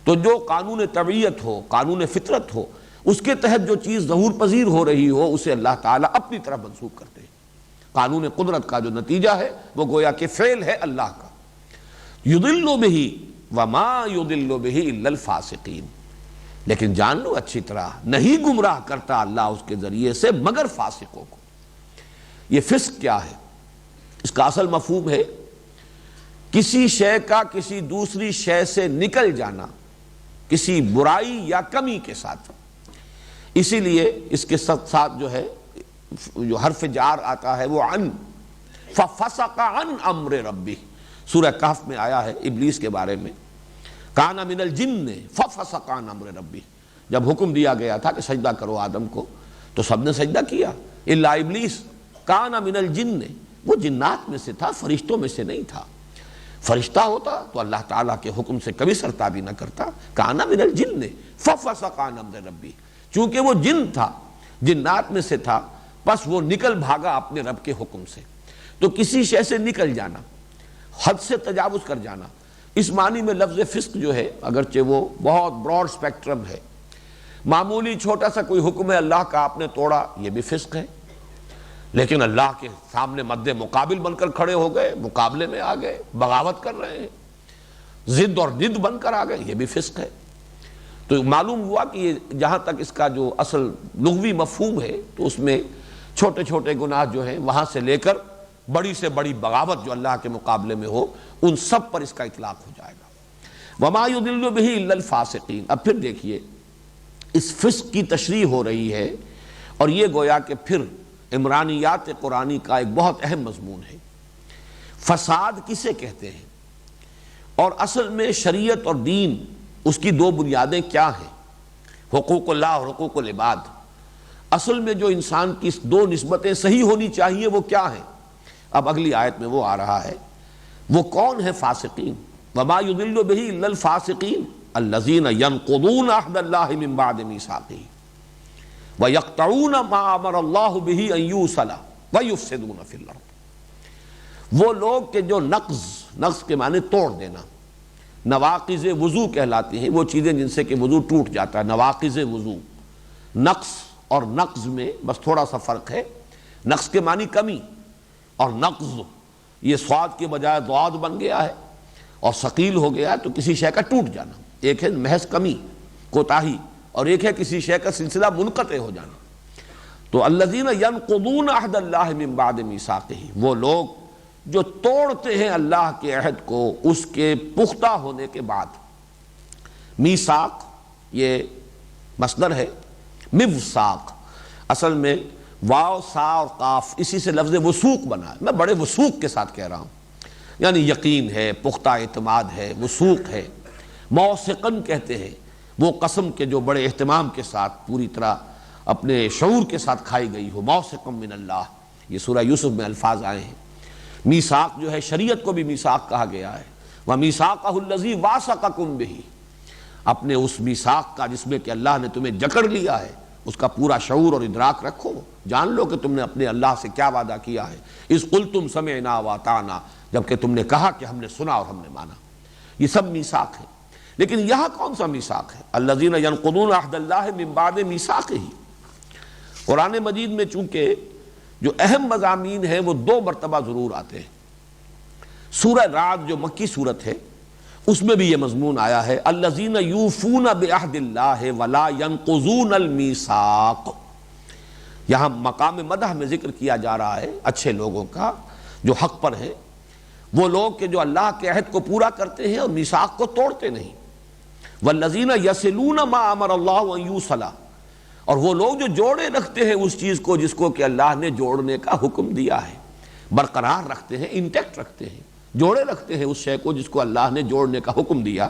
تو جو قانون طبیعت ہو، قانون فطرت ہو، اس کے تحت جو چیز ظہور پذیر ہو رہی ہو اسے اللہ تعالیٰ اپنی طرف منسوخ کرتے ہیں۔ قانون قدرت کا جو نتیجہ ہے وہ گویا کہ فعل ہے اللہ کا۔ یضل بہ وما یضل بہ الا الفاسقین، لیکن جان لو اچھی طرح نہیں گمراہ کرتا اللہ اس کے ذریعے سے مگر فاسقوں کو۔ یہ فسق کیا ہے؟ اس کا اصل مفہوم ہے کسی شے کا کسی دوسری شے سے نکل جانا، کسی برائی یا کمی کے ساتھ۔ اسی لیے اس کے ساتھ جو ہے جو حرف جار آتا ہے وہ عن، ففسق عن امر ربی، سورہ کہف میں آیا ہے ابلیس کے بارے میں، کان من الجن ففسق عن امر ربی۔ جب حکم دیا گیا تھا کہ سجدہ کرو آدم کو تو سب نے سجدہ کیا الا ابلیس، کان من الجن، وہ جنات میں سے تھا، فرشتوں میں سے نہیں تھا۔ فرشتہ ہوتا تو اللہ تعالیٰ کے حکم سے کبھی سرتابی نہ کرتا۔ کان من الجن ففسق عن امر ربی، چونکہ وہ جن تھا، جنات میں سے تھا، بس وہ نکل بھاگا اپنے رب کے حکم سے۔ تو کسی شے سے نکل جانا، حد سے تجاوز کر جانا، اس معنی میں لفظ فسق جو ہے اگرچہ وہ بہت براڈ سپیکٹرم ہے، معمولی چھوٹا سا کوئی حکم ہے اللہ کا آپ نے توڑا، یہ بھی فسق ہے، لیکن اللہ کے سامنے مد مقابل بن کر کھڑے ہو گئے، مقابلے میں آ گئے، بغاوت کر رہے ہیں، ضد اور ند بن کر آ گئے، یہ بھی فسق ہے۔ تو معلوم ہوا کہ یہ جہاں تک اس کا جو اصل لغوی مفہوم ہے تو اس میں چھوٹے چھوٹے گناہ جو ہیں وہاں سے لے کر بڑی سے بڑی بغاوت جو اللہ کے مقابلے میں ہو، ان سب پر اس کا اطلاق ہو جائے گا۔ وما یضل بہ الا الفاسقین۔ اب پھر دیکھیے اس فسق کی تشریح ہو رہی ہے، اور یہ گویا کہ پھر عمرانیات قرآنی کا ایک بہت اہم مضمون ہے۔ فساد کسے کہتے ہیں، اور اصل میں شریعت اور دین اس کی دو بنیادیں کیا ہیں، حقوق اللہ اور حقوق العباد۔ اصل میں جو انسان کی دو نسبتیں صحیح ہونی چاہیے وہ کیا ہیں؟ اب اگلی آیت میں وہ آ رہا ہے، وہ کون ہے فاسقین؟ وما یضل بہ الا الفاسقین الذین ینقضون عہد اللہ من بعد میثاقہ ویقطعون ما امر اللہ بہ ان یوصل ویفسدون فی الارض۔ وہ لوگ کہ جو نقض کے معنی توڑ دینا، نواقض وضو کہلاتی ہیں وہ چیزیں جن سے کہ وضو ٹوٹ جاتا ہے، نواقض وضو۔ نقص اور نقض میں بس تھوڑا سا فرق ہے، نقص کے معنی کمی، اور نقض یہ صاد کے بجائے ضاد بن گیا ہے اور ثقیل ہو گیا ہے تو کسی شے کا ٹوٹ جانا۔ ایک ہے محض کمی، کوتاہی، اور ایک ہے کسی شے کا سلسلہ منقطع ہو جانا۔ تو الذین ینقضون عہد اللہ من بعد میثاقہ، وہ لوگ جو توڑتے ہیں اللہ کے عہد کو اس کے پختہ ہونے کے بعد۔ میثاق یہ مصدر ہے، موثاق اصل میں واو سا اور قاف اسی سے لفظ وثوق بنا ہے، میں بڑے وثوق کے ساتھ کہہ رہا ہوں، یعنی یقین ہے، پختہ اعتماد ہے، وثوق ہے۔ موثقاً کہتے ہیں وہ قسم کے جو بڑے اہتمام کے ساتھ پوری طرح اپنے شعور کے ساتھ کھائی گئی ہو، موثقا من اللہ، یہ سورہ یوسف میں الفاظ آئے ہیں۔ میثاق جو ہے شریعت کو بھی میثاق کہا گیا ہے، وَمِيثَاقَهُ الَّذِي وَاثَقَكُم بِهِ، اپنے اس میثاق کا جس میں کہ اللہ نے تمہیں جکڑ لیا ہے اس کا پورا شعور اور ادراک رکھو، جان لو کہ تم نے اپنے اللہ سے کیا وعدہ کیا ہے۔ اِذْ قُلْتُمْ سَمِعْنَا وَأَطَعْنَا، جبکہ تم نے کہا کہ ہم نے سنا اور ہم نے مانا، یہ سب میثاق ہے۔ لیکن یہاں کون سا میثاق ہے؟ الذین ینقضون عہد اللہ من بعد میثاقہ۔ قرآن مجید میں چونکہ جو اہم مضامین ہیں وہ دو مرتبہ ضرور آتے ہیں۔ سورہ رعد جو مکی سورت ہے اس میں بھی یہ مضمون آیا ہے، الذین یوفون بعہد اللہ ولا ینقضون المیثاق۔ یہاں مقام مدح میں ذکر کیا جا رہا ہے اچھے لوگوں کا جو حق پر ہیں، وہ لوگ کہ جو اللہ کے عہد کو پورا کرتے ہیں اور میثاق کو توڑتے نہیں۔ والذین یصلون ما امر اللہ ان یوصل، اور وہ لوگ جو جوڑے رکھتے ہیں اس چیز کو جس کو کہ اللہ نے جوڑنے کا حکم دیا ہے، برقرار رکھتے ہیں، انٹیکٹ رکھتے ہیں، جوڑے رکھتے ہیں اس شے کو جس کو اللہ نے جوڑنے کا حکم دیا۔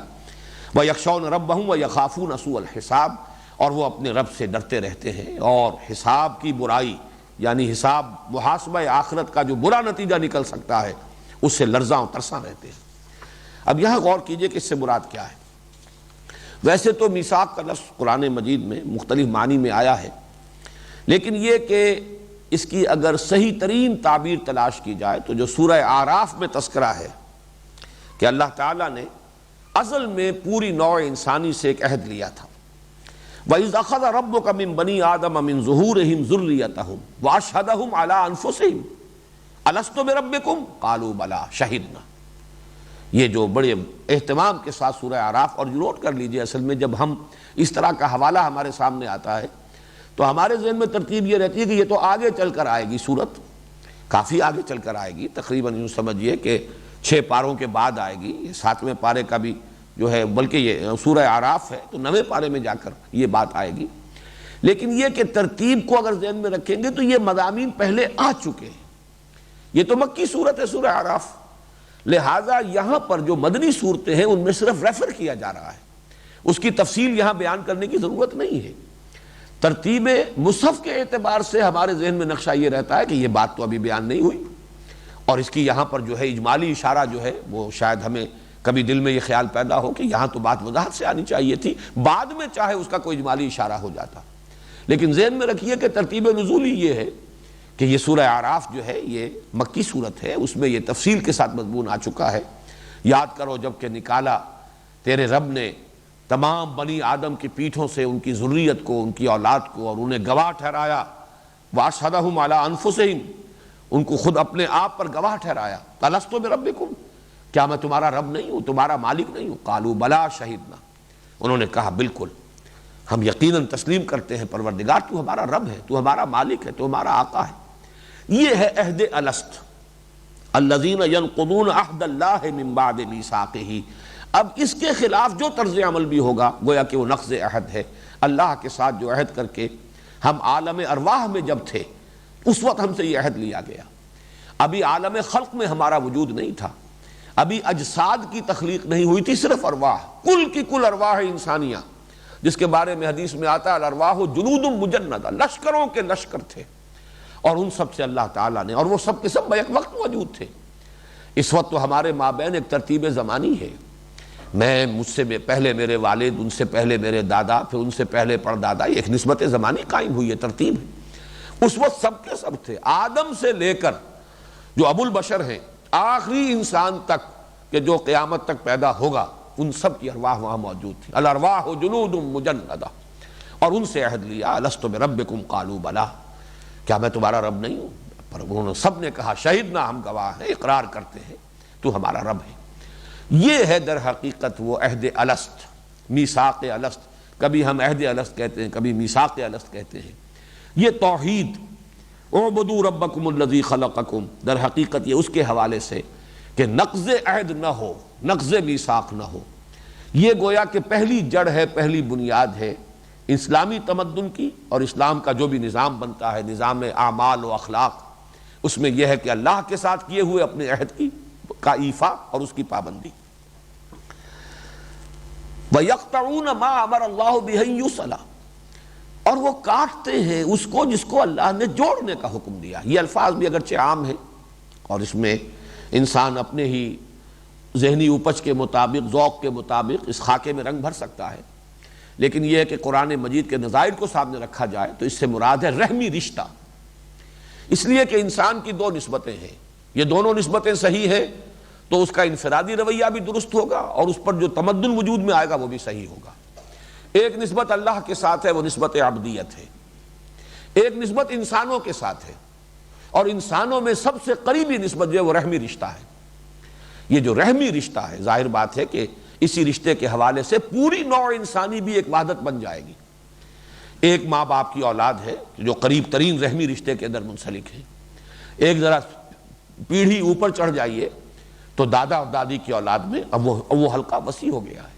وَيَخْشَوْنَ رَبَّهُمْ وَيَخَافُونَ سُوءَ الْحِسَابِ، اور وہ اپنے رب سے ڈرتے رہتے ہیں اور حساب کی برائی، یعنی حساب محاسبہ آخرت کا جو برا نتیجہ نکل سکتا ہے اس سے لرزاں و ترساں رہتے ہیں۔ اب یہاں غور کیجئے کہ اس سے مراد کیا ہے۔ ویسے تو میثاق کا لفظ قرآن مجید میں مختلف معنی میں آیا ہے، لیکن یہ کہ اس کی اگر صحیح ترین تعبیر تلاش کی جائے تو جو سورہ اعراف میں تذکرہ ہے کہ اللہ تعالیٰ نے ازل میں پوری نوع انسانی سے ایک عہد لیا تھا، وَإِذْ أَخَذَ رَبُّكَ مِن بَنِي آدَمَ مِن ظُهُورِهِمْ ذُرِّيَّتَهُمْ وَأَشْهَدَهُمْ عَلَىٰ أَنفُسِهِمْ أَلَسْتُ بِرَبِّكُمْ قَالُوا بَلَىٰ شَهِدْنَا۔ یہ جو بڑے اہتمام کے ساتھ سورہ اعراف، اور نوٹ کر لیجئے اصل میں جب ہم اس طرح کا حوالہ ہمارے سامنے آتا ہے تو ہمارے ذہن میں ترتیب یہ رہتی ہے کہ یہ تو آگے چل کر آئے گی، سورت کافی آگے چل کر آئے گی، تقریباً یوں سمجھیے کہ 6 پاروں کے بعد آئے گی، 7ویں پارے کا بھی جو ہے، بلکہ یہ سورہ اعراف ہے تو 9ویں پارے میں جا کر یہ بات آئے گی۔ لیکن یہ کہ ترتیب کو اگر ذہن میں رکھیں گے تو یہ مضامین پہلے آ چکے ہیں، یہ تو مکی صورت ہے سورہ اعراف، لہٰذا یہاں پر جو مدنی صورتیں ہیں ان میں صرف ریفر کیا جا رہا ہے، اس کی تفصیل یہاں بیان کرنے کی ضرورت نہیں ہے۔ ترتیب مصحف کے اعتبار سے ہمارے ذہن میں نقشہ یہ رہتا ہے کہ یہ بات تو ابھی بیان نہیں ہوئی، اور اس کی یہاں پر جو ہے اجمالی اشارہ جو ہے وہ شاید ہمیں کبھی دل میں یہ خیال پیدا ہو کہ یہاں تو بات وضاحت سے آنی چاہیے تھی، بعد میں چاہے اس کا کوئی اجمالی اشارہ ہو جاتا۔ لیکن ذہن میں رکھیے کہ ترتیب نزولی یہ ہے کہ یہ سورہ اعراف جو ہے یہ مکی صورت ہے، اس میں یہ تفصیل کے ساتھ مضمون آ چکا ہے۔ یاد کرو جب کہ نکالا تیرے رب نے تمام بنی آدم کی پیٹھوں سے ان کی ذریت کو، ان کی اولاد کو، اور انہیں گواہ ٹھہرایا، وَأَشْهَدَهُمْ عَلَىٰ أَنفُسِهِمْ، ان کو خود اپنے آپ پر گواہ ٹھہرایا، أَلَسْتُ بِرَبِّكُمْ، کیا میں تمہارا رب نہیں ہوں، تمہارا مالک نہیں ہوں؟ قَالُوا بَلَىٰ شَهِدْنَا، انہوں نے کہا بالکل ہم یقیناً تسلیم کرتے ہیں پروردگار تو ہمارا رب ہے، تو ہمارا مالک ہے، تو ہمارا آقا ہے۔ یہ ہے عہد الست، الذین ینقضون عہد اللہ من بعد میثاقہ۔ اب اس کے خلاف جو طرز عمل بھی ہوگا گویا کہ وہ نقض عہد ہے، اللہ کے ساتھ جو عہد کر کے ہم عالم ارواح میں جب تھے اس وقت ہم سے یہ عہد لیا گیا، ابھی عالم خلق میں ہمارا وجود نہیں تھا، ابھی اجساد کی تخلیق نہیں ہوئی تھی، صرف ارواح، کل کی کل ارواح انسانیہ، جس کے بارے میں حدیث میں آتا ہے الارواح جنود مجندہ، لشکروں کے لشکر تھے، اور ان سب سے اللہ تعالیٰ نے، اور وہ سب کے سب بیک وقت موجود تھے۔ اس وقت تو ہمارے مابین ایک ترتیب زمانی ہے، مجھ سے پہلے میرے والد، ان سے پہلے میرے دادا، پھر ان سے پہلے پردادا، یہ ایک نسبت زمانی قائم ہوئی ہے، ترتیب ہے۔ اس وقت سب کے سب تھے، آدم سے لے کر جو ابو البشر ہیں آخری انسان تک کہ جو قیامت تک پیدا ہوگا، ان سب کی ارواح وہاں موجود تھی۔ الارواح جنود مجندہ، اور ان سے عہد لیا، الست بربکم قالوا بلی، کیا میں تمہارا رب نہیں ہوں؟ پر انہوں نے سب نے کہا شہیدنا، ہم گواہ ہیں، اقرار کرتے ہیں تو ہمارا رب ہے۔ یہ ہے در حقیقت وہ عہد الست، میثاق الست، کبھی ہم عہد الست کہتے ہیں، کبھی میثاق الست کہتے ہیں۔ یہ توحید اعبدوا ربکم الذی خلقکم، در حقیقت یہ اس کے حوالے سے کہ نقض عہد نہ ہو، نقض میثاق نہ ہو، یہ گویا کہ پہلی جڑ ہے، پہلی بنیاد ہے اسلامی تمدن کی، اور اسلام کا جو بھی نظام بنتا ہے، نظام اعمال و اخلاق، اس میں یہ ہے کہ اللہ کے ساتھ کیے ہوئے اپنے عہد کا ایفا اور اس کی پابندی۔ وَيَقْطَعُونَ مَا أَمَرَ اللَّهُ بِهِ أَن يُوصَلَ، اور وہ کاٹتے ہیں اس کو جس کو اللہ نے جوڑنے کا حکم دیا۔ یہ الفاظ بھی اگرچہ عام ہیں اور اس میں انسان اپنے ہی ذہنی اپج کے مطابق، ذوق کے مطابق اس خاکے میں رنگ بھر سکتا ہے، لیکن یہ ہے کہ قرآن مجید کے نظائر کو سامنے رکھا جائے تو اس سے مراد ہے رحمی رشتہ، اس لیے کہ انسان کی دو نسبتیں ہیں، یہ دونوں نسبتیں صحیح ہیں تو اس کا انفرادی رویہ بھی درست ہوگا اور اس پر جو تمدن وجود میں آئے گا وہ بھی صحیح ہوگا۔ ایک نسبت اللہ کے ساتھ ہے، وہ نسبت عبدیت ہے، ایک نسبت انسانوں کے ساتھ ہے، اور انسانوں میں سب سے قریبی نسبت جو ہے وہ رحمی رشتہ ہے۔ یہ جو رحمی رشتہ ہے، ظاہر بات ہے کہ اسی رشتے کے حوالے سے پوری نوع انسانی بھی ایک وحدت بن جائے گی۔ ایک ماں باپ کی اولاد ہے جو قریب ترین رحمی رشتے کے اندر منسلک ہے، ایک ذرا پیڑھی اوپر چڑھ جائیے تو دادا اور دادی کی اولاد میں اب وہ حلقہ وسیع ہو گیا ہے،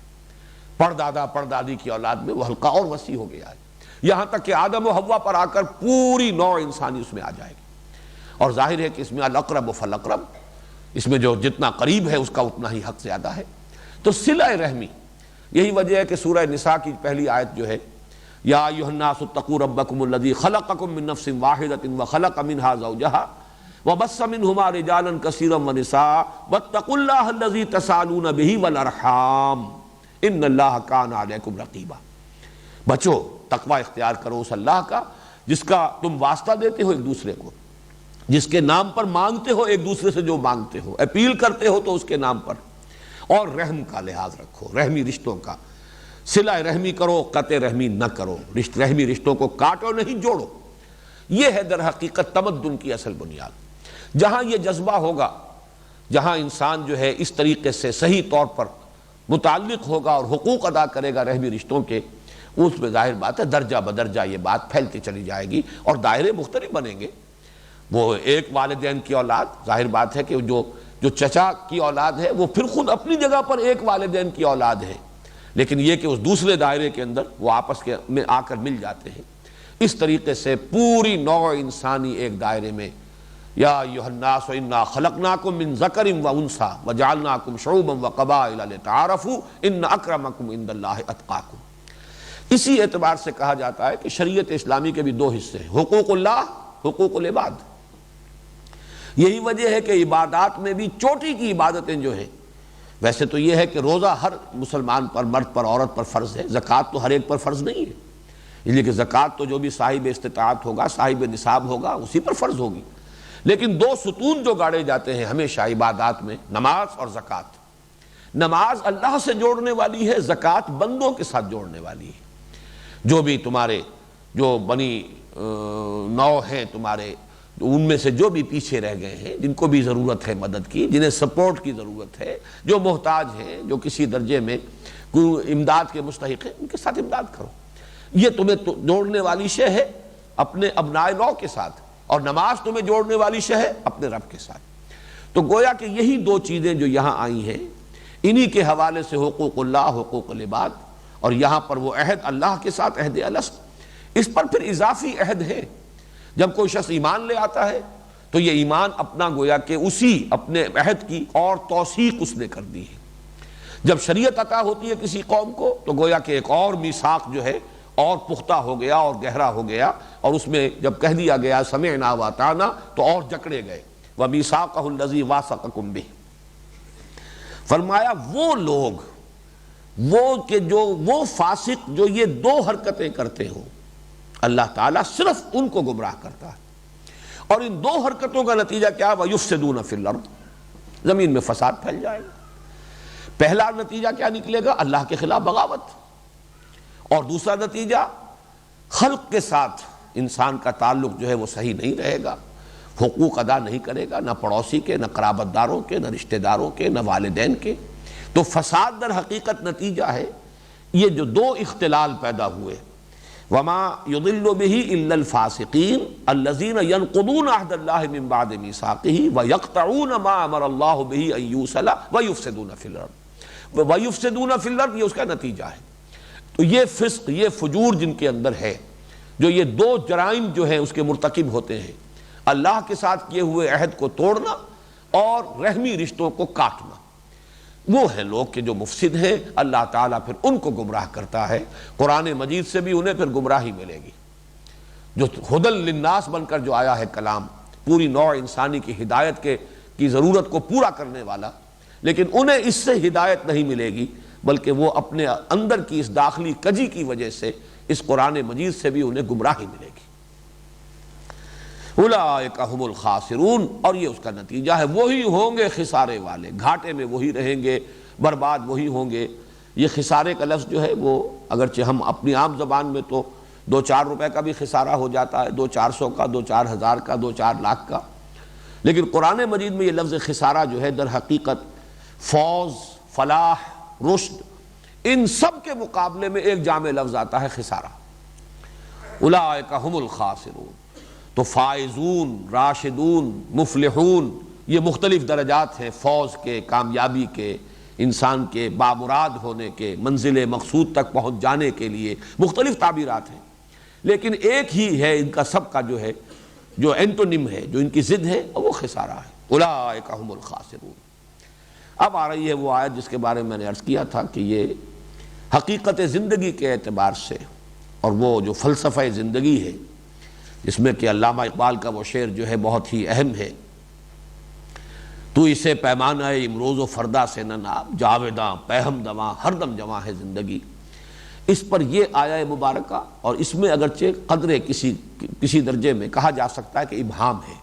پردادا پردادی کی اولاد میں وہ حلقہ اور وسیع ہو گیا ہے، یہاں تک کہ آدم و حوا پر آ کر پوری نوع انسانی اس میں آ جائے گی۔ اور ظاہر ہے کہ اس میں الاقرب فالاقرب، اس میں جو جتنا قریب ہے اس کا اتنا ہی حق زیادہ ہے۔ تو صلہ رحمی، یہی وجہ ہے کہ سورہ نساء کی پہلی آیت جو ہے یا ایھا الناس اتقوا ربکم الذی خلقکم من نفس واحدۃ وخلق منها زوجها وبث منهما رجالا کثیرا ونساء واتقوا اللہ الذی تساءلون به والارحام ان اللہ کان علیکم رقیبا۔ بچو، تقوی اختیار کرو اس اللہ کا جس کا تم واسطہ دیتے ہو ایک دوسرے کو، جس کے نام پر مانگتے ہو ایک دوسرے سے، جو مانگتے ہو اپیل کرتے ہو تو اس کے نام پر، اور رحم کا لحاظ رکھو، رحمی رشتوں کا صلہ رحمی کرو، قطع رحمی نہ کرو، رحمی رشتوں کو کاٹو نہیں، جوڑو۔ یہ ہے در حقیقت تمدن کی اصل بنیاد۔ جہاں یہ جذبہ ہوگا، جہاں انسان جو ہے اس طریقے سے صحیح طور پر متعلق ہوگا اور حقوق ادا کرے گا رحمی رشتوں کے، اس میں ظاہر بات ہے درجہ بدرجہ یہ بات پھیلتی چلی جائے گی اور دائرے مختلف بنیں گے۔ وہ ایک والدین کی اولاد، ظاہر بات ہے کہ جو چچا کی اولاد ہے وہ پھر خود اپنی جگہ پر ایک والدین کی اولاد ہے، لیکن یہ کہ اس دوسرے دائرے کے اندر وہ آپس میں آ کر مل جاتے ہیں۔ اس طریقے سے پوری نوع انسانی ایک دائرے میں، یا ایھا الناس انا خلقناکم من ذکر و انثی وجعلناکم شعوبا وقبائل لتعارفوا ان اکرمکم عند اللہ اتقاکم۔ اسی اعتبار سے کہا جاتا ہے کہ شریعت اسلامی کے بھی دو حصے ہیں، حقوق اللہ، حقوق العباد۔ یہی وجہ ہے کہ عبادات میں بھی چوٹی کی عبادتیں جو ہیں، ویسے تو یہ ہے کہ روزہ ہر مسلمان پر، مرد پر، عورت پر فرض ہے، زکوٰۃ تو ہر ایک پر فرض نہیں ہے، اس لیے کہ زکوٰۃ تو جو بھی صاحب استطاعت ہوگا، صاحب نصاب ہوگا، اسی پر فرض ہوگی۔ لیکن دو ستون جو گاڑے جاتے ہیں ہمیشہ عبادات میں، نماز اور زکوٰۃ۔ نماز اللہ سے جوڑنے والی ہے، زکوٰۃ بندوں کے ساتھ جوڑنے والی ہے۔ جو بھی تمہارے جو بنی نو ہیں تمہارے، ان میں سے جو بھی پیچھے رہ گئے ہیں، جن کو بھی ضرورت ہے مدد کی، جنہیں سپورٹ کی ضرورت ہے، جو محتاج ہیں، جو کسی درجے میں امداد کے مستحق ہیں، ان کے ساتھ امداد کرو۔ یہ تمہیں جوڑنے والی شے ہے اپنے ابنائے نو کے ساتھ، اور نماز تمہیں جوڑنے والی شے ہے اپنے رب کے ساتھ۔ تو گویا کہ یہی دو چیزیں جو یہاں آئی ہیں، انہی کے حوالے سے حقوق اللہ، حقوق العباد، اور یہاں پر وہ عہد اللہ کے ساتھ، عہد الست۔ اس پر پھر اضافی عہد ہے۔ جب کوئی شخص ایمان لے آتا ہے تو یہ ایمان اپنا گویا کہ اسی اپنے عہد کی اور توثیق اس نے کر دی ہے۔ جب شریعت عطا ہوتی ہے کسی قوم کو تو گویا کہ ایک اور میثاق جو ہے اور پختہ ہو گیا اور گہرا ہو گیا، اور اس میں جب کہہ دیا گیا سمعنا واطعنا تو اور جکڑے گئے۔ وَمِيثَاقَهُ الَّذِي وَاثَقَكُم بِهِ، فرمایا وہ لوگ، وہ فاسق جو یہ دو حرکتیں کرتے ہوں، اللہ تعالیٰ صرف ان کو گمراہ کرتا ہے، اور ان دو حرکتوں کا نتیجہ کیا؟ وَيُفْسِدُونَ فِي الْأَرْضِ، زمین میں فساد پھیل جائے گا۔ پہلا نتیجہ کیا نکلے گا؟ اللہ کے خلاف بغاوت، اور دوسرا نتیجہ خلق کے ساتھ انسان کا تعلق جو ہے وہ صحیح نہیں رہے گا، حقوق ادا نہیں کرے گا، نہ پڑوسی کے، نہ قرابت داروں کے، نہ رشتہ داروں کے، نہ والدین کے۔ تو فساد در حقیقت نتیجہ ہے یہ جو دو اختلال پیدا ہوئے، وما يضل به الا الفاسقین الذین ينقضون عہد اللہ من بعد میثاقہ ویقطعون ما امر اللہ به ان یوصل ویفسدون فی الارض، ویفسدون فی الارض یہ اس کا نتیجہ ہے۔ تو یہ فسق، یہ فجور جن کے اندر ہے، جو یہ دو جرائم جو ہیں اس کے مرتکب ہوتے ہیں، اللہ کے ساتھ کیے ہوئے عہد کو توڑنا اور رحمی رشتوں کو کاٹنا، وہ ہیں لوگ کہ جو مفسد ہیں۔ اللہ تعالیٰ پھر ان کو گمراہ کرتا ہے، قرآن مجید سے بھی انہیں پھر گمراہی ملے گی۔ جو ہدی للناس بن کر جو آیا ہے کلام، پوری نوع انسانی کی ہدایت کی ضرورت کو پورا کرنے والا، لیکن انہیں اس سے ہدایت نہیں ملے گی، بلکہ وہ اپنے اندر کی اس داخلی کجی کی وجہ سے اس قرآن مجید سے بھی انہیں گمراہی ملے گی۔ اولئک ھم الخاسرون، اور یہ اس کا نتیجہ ہے، وہی ہوں گے خسارے والے، گھاٹے میں وہی رہیں گے، برباد وہی ہوں گے۔ یہ خسارے کا لفظ جو ہے وہ اگرچہ ہم اپنی عام زبان میں تو 2-4 روپے کا بھی خسارہ ہو جاتا ہے، 2-400 کا، 2-4 ہزار کا، 2-4 لاکھ کا، لیکن قرآن مجید میں یہ لفظ خسارہ جو ہے در حقیقت فوز، فلاح، رشد، ان سب کے مقابلے میں ایک جامع لفظ آتا ہے خسارہ۔ اولئک ھم الخاسرون، تو فائزون، راشدون، مفلحون، یہ مختلف درجات ہیں فوز کے، کامیابی کے، انسان کے بامراد ہونے کے، منزل مقصود تک پہنچ جانے کے لیے مختلف تعبیرات ہیں، لیکن ایک ہی ہے ان کا سب کا جو ہے، جو اینٹونیم ہے، جو ان کی ضد ہے، وہ خسارہ ہے۔ اولئک ھم الخاسرون۔ اب آ رہی ہے وہ آیت جس کے بارے میں میں نے عرض کیا تھا کہ یہ حقیقت زندگی کے اعتبار سے، اور وہ جو فلسفہ زندگی ہے، جس میں کہ علامہ اقبال کا وہ شعر جو ہے بہت ہی اہم ہے، تو اسے پیمانہ امروز و فردا سے نہ ناب، جاویداں پیہم دواں ہر دم جواں ہے زندگی، اس پر یہ آیہ مبارکہ، اور اس میں اگرچہ قدرے کسی درجے میں کہا جا سکتا ہے کہ ابہام ہے،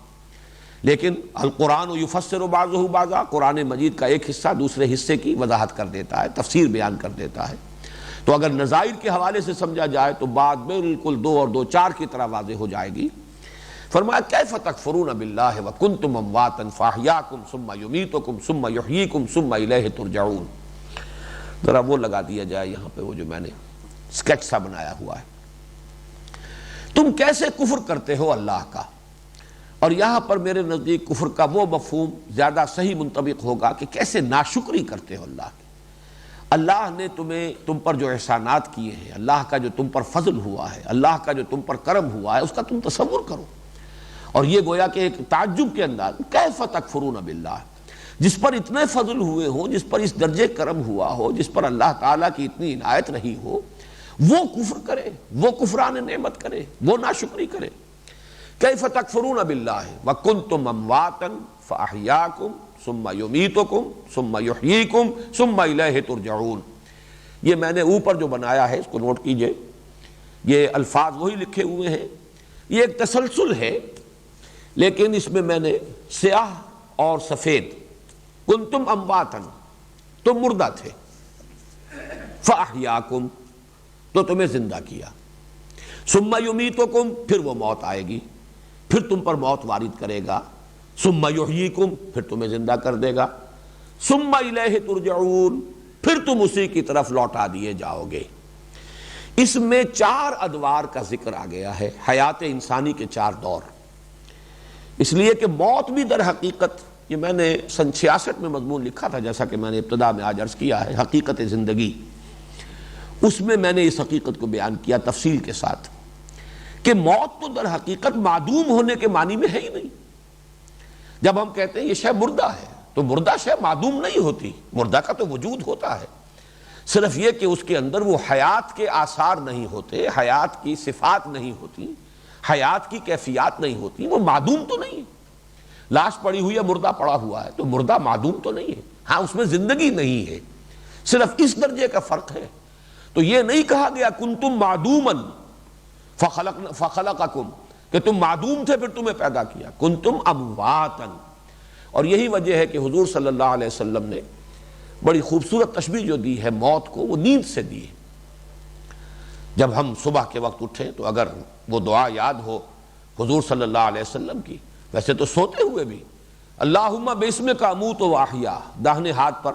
لیکن القرآن یفسر بعضہ بعضا، قرآن مجید کا ایک حصہ دوسرے حصے کی وضاحت کر دیتا ہے، تفسیر بیان کر دیتا ہے۔ تو اگر نظائر کے حوالے سے سمجھا جائے تو بات بالکل 2 اور 2 4 کی طرح واضح ہو جائے گی۔ فرمایا کیف تکفرون باللہ وکنتم امواتا فاحیاکم ثم یمیتکم ثم یحییکم ثم الیہ ترجعون۔ ذرا وہ لگا دیا جائے یہاں پہ، وہ جو میں نے اسکیچ سا بنایا ہوا ہے۔ تم کیسے کفر کرتے ہو اللہ کا، اور یہاں پر میرے نزدیک کفر کا وہ مفہوم زیادہ صحیح منطبق ہوگا کہ کیسے ناشکری کرتے ہو اللہ کی۔ اللہ نے تم پر جو احسانات کیے ہیں، اللہ کا جو تم پر فضل ہوا ہے، اللہ کا جو تم پر کرم ہوا ہے، اس کا تم تصور کرو۔ اور یہ گویا کہ ایک تعجب کے انداز، کیف تکفرون باللہ، جس پر اتنے فضل ہوئے ہوں، جس پر اس درجے کرم ہوا ہو، جس پر اللہ تعالیٰ کی اتنی عنایت رہی ہو، وہ کفر کرے، وہ کفران نعمت کرے، وہ ناشکری کرے۔ کیف تکفرون باللہ وکنتم امواتا فاحیاکم ثم یمیتکم ثم یحییکم ثم الیہ ترجعون۔ یہ میں نے اوپر جو بنایا ہے اس کو نوٹ کیجئے، یہ الفاظ وہی لکھے ہوئے ہیں، یہ ایک تسلسل ہے، لیکن اس میں میں نے سیاہ اور سفید، کنتم امواتا، تم مردہ تھے، فاحیاکم، تو تمہیں زندہ کیا، ثم یمیتکم، پھر وہ موت آئے گی، پھر تم پر موت وارد کرے گا، ثم یحییکم، پھر تمہیں زندہ کر دے گا، ثم الیہ ترجعون، پھر تم اسی کی طرف لوٹا دیے جاؤ گے۔ اس میں 4 ادوار کا ذکر آ گیا ہے، حیات انسانی کے 4 دور، اس لیے کہ موت بھی در حقیقت، یہ میں نے سن 66 میں مضمون لکھا تھا، جیسا کہ میں نے ابتدا میں آج عرض کیا ہے، حقیقت زندگی، اس میں میں نے اس حقیقت کو بیان کیا تفصیل کے ساتھ کہ موت تو در حقیقت معدوم ہونے کے معنی میں ہے ہی نہیں۔ جب ہم کہتے ہیں یہ شے مردہ ہے تو مردہ شے معدوم نہیں ہوتی، مردہ کا تو وجود ہوتا ہے، صرف یہ کہ اس کے اندر وہ حیات کے آثار نہیں ہوتے، حیات کی صفات نہیں ہوتی، حیات کی کیفیات نہیں ہوتی، وہ معدوم تو نہیں ہے۔ لاش پڑی ہوئی ہے، مردہ پڑا ہوا ہے، تو مردہ معدوم تو نہیں ہے، ہاں اس میں زندگی نہیں ہے، صرف اس درجے کا فرق ہے۔ تو یہ نہیں کہا گیا کنتم معدوما فخلقکم، کہ تم معدوم تھے پھر تمہیں پیدا کیا، کنتم امواتا۔ اور یہی وجہ ہے کہ حضور صلی اللہ علیہ وسلم نے بڑی خوبصورت تشبیہ جو دی ہے موت کو، وہ نیند سے دی ہے۔ جب ہم صبح کے وقت اٹھیں تو اگر وہ دعا یاد ہو حضور صلی اللہ علیہ وسلم کی، ویسے تو سوتے ہوئے بھی، اللہم باسمک اموت و احیا، داہنے ہاتھ پر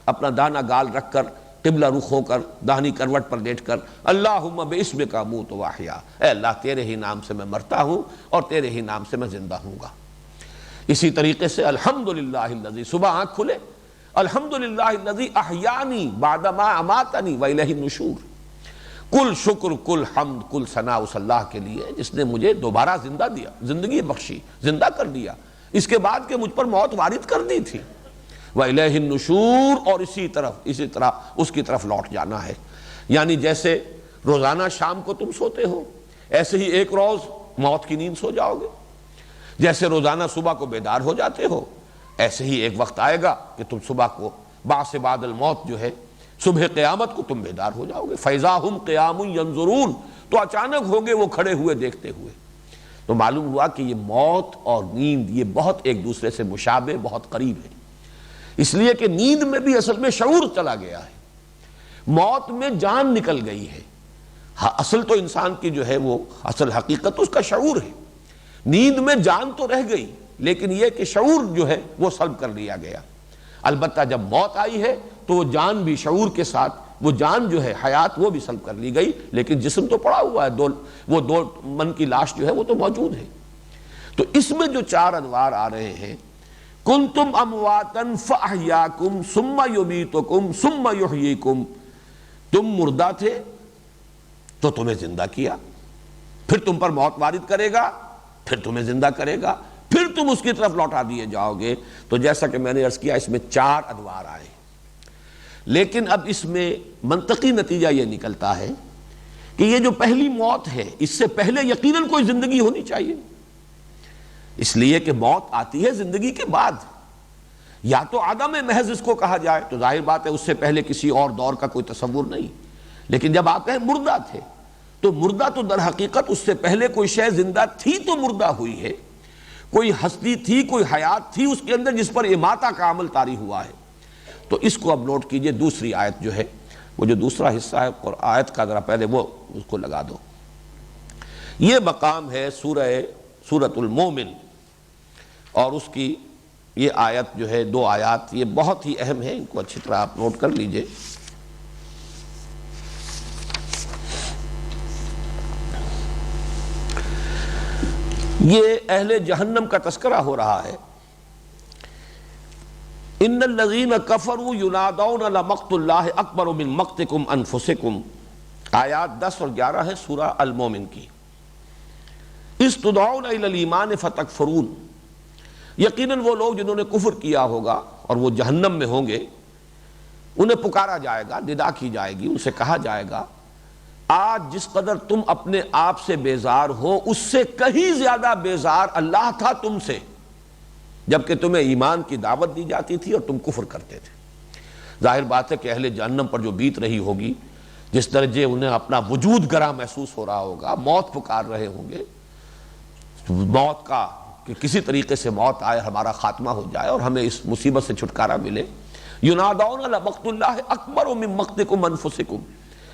اپنا دانا گال رکھ کر قبلہ رخ ہو کر داہنی کروٹ پر لیٹ کر اللہم باسمک اموت واحیا، اے اللہ تیرے ہی نام سے میں مرتا ہوں اور تیرے ہی نام سے میں زندہ ہوں گا۔ اسی طریقے سے الحمدللہ الذی، صبح آنکھ کھلے الحمدللہ الذی احیانی بعدما اماتنی والیہ النشور، کل شکر کل حمد کل ثناء اس اللہ کے لیے جس نے مجھے دوبارہ زندہ دیا، زندگی بخشی، زندہ کر دیا، اس کے بعد کہ مجھ پر موت وارد کر دی تھی، وَإِلَيْهِ النُّشُورُ، اور اسی طرح اس کی طرف لوٹ جانا ہے۔ یعنی جیسے روزانہ شام کو تم سوتے ہو، ایسے ہی ایک روز موت کی نیند سو جاؤ گے، جیسے روزانہ صبح کو بیدار ہو جاتے ہو، ایسے ہی ایک وقت آئے گا کہ تم صبح کو بعث بعد الموت جو ہے صبح قیامت کو تم بیدار ہو جاؤ گے۔ فَإِذَا هُمْ قِيَامٌ يَنظُرُونَ، تو اچانک ہوگے وہ کھڑے ہوئے دیکھتے ہوئے۔ تو معلوم ہوا کہ یہ موت اور نیند یہ بہت ایک دوسرے سے مشابہ، بہت قریب ہے، اس لیے کہ نیند میں بھی اصل میں شعور چلا گیا ہے، موت میں جان نکل گئی ہے۔ اصل تو انسان کی جو ہے وہ اصل حقیقت اس کا شعور ہے، نیند میں جان تو رہ گئی لیکن یہ کہ شعور جو ہے وہ سلب کر لیا گیا۔ البتہ جب موت آئی ہے تو وہ جان بھی شعور کے ساتھ، وہ جان جو ہے حیات وہ بھی سلب کر لی گئی، لیکن جسم تو پڑا ہوا ہے، وہ دو من کی لاش جو ہے وہ تو موجود ہے۔ تو اس میں جو چار انوار آ رہے ہیں، کنتم امواتا فاحیاکم ثم یمیتکم ثم یحییکم، تم مردہ تھے تو تمہیں زندہ کیا، پھر تم پر موت وارد کرے گا، پھر تمہیں زندہ کرے گا، پھر تم اس کی طرف لوٹا دیے جاؤ گے۔ تو جیسا کہ میں نے عرض کیا اس میں چار انوار آئے، لیکن اب اس میں منطقی نتیجہ یہ نکلتا ہے کہ یہ جو پہلی موت ہے اس سے پہلے یقیناً کوئی زندگی ہونی چاہیے، اس لیے کہ موت آتی ہے زندگی کے بعد، یا تو عدم محض اس کو کہا جائے تو ظاہر بات ہے اس سے پہلے کسی اور دور کا کوئی تصور نہیں، لیکن جب آپ کہیں مردہ تھے تو مردہ تو در حقیقت اس سے پہلے کوئی شے زندہ تھی تو مردہ ہوئی ہے، کوئی ہستی تھی، کوئی حیات تھی اس کے اندر جس پر اماتہ کا عمل طاری ہوا ہے۔ تو اس کو اب نوٹ کیجئے، دوسری آیت جو ہے وہ جو دوسرا حصہ ہے آیت کا ذرا پہلے وہ اس کو لگا دو، یہ مقام ہے سورۃ المومن، اور اس کی یہ آیت جو ہے دو آیات یہ بہت ہی اہم ہے، ان کو اچھی طرح آپ نوٹ کر لیجئے۔ یہ اہل جہنم کا تذکرہ ہو رہا ہے۔ ان الذین کفروا ینادون لمقت اللہ اکبر من مقتکم انفسکم، آیات 10 اور 11 ہے سورہ المومن کی۔ اذ تدعون الی الایمان فتکفرون، یقیناً وہ لوگ جنہوں نے کفر کیا ہوگا اور وہ جہنم میں ہوں گے، انہیں پکارا جائے گا، ندا کی جائے گی، ان سے کہا جائے گا آج جس قدر تم اپنے آپ سے بیزار ہو اس سے کہیں زیادہ بیزار اللہ تھا تم سے، جبکہ تمہیں ایمان کی دعوت دی جاتی تھی اور تم کفر کرتے تھے۔ ظاہر بات ہے کہ اہل جہنم پر جو بیت رہی ہوگی، جس درجے انہیں اپنا وجود گراں محسوس ہو رہا ہوگا، موت پکار رہے ہوں گے، موت کا کہ کسی طریقے سے موت آئے، ہمارا خاتمہ ہو جائے اور ہمیں اس مصیبت سے چھٹکارا ملے۔ ینادون لمقت اللہ اکبر من مقتکم انفسکم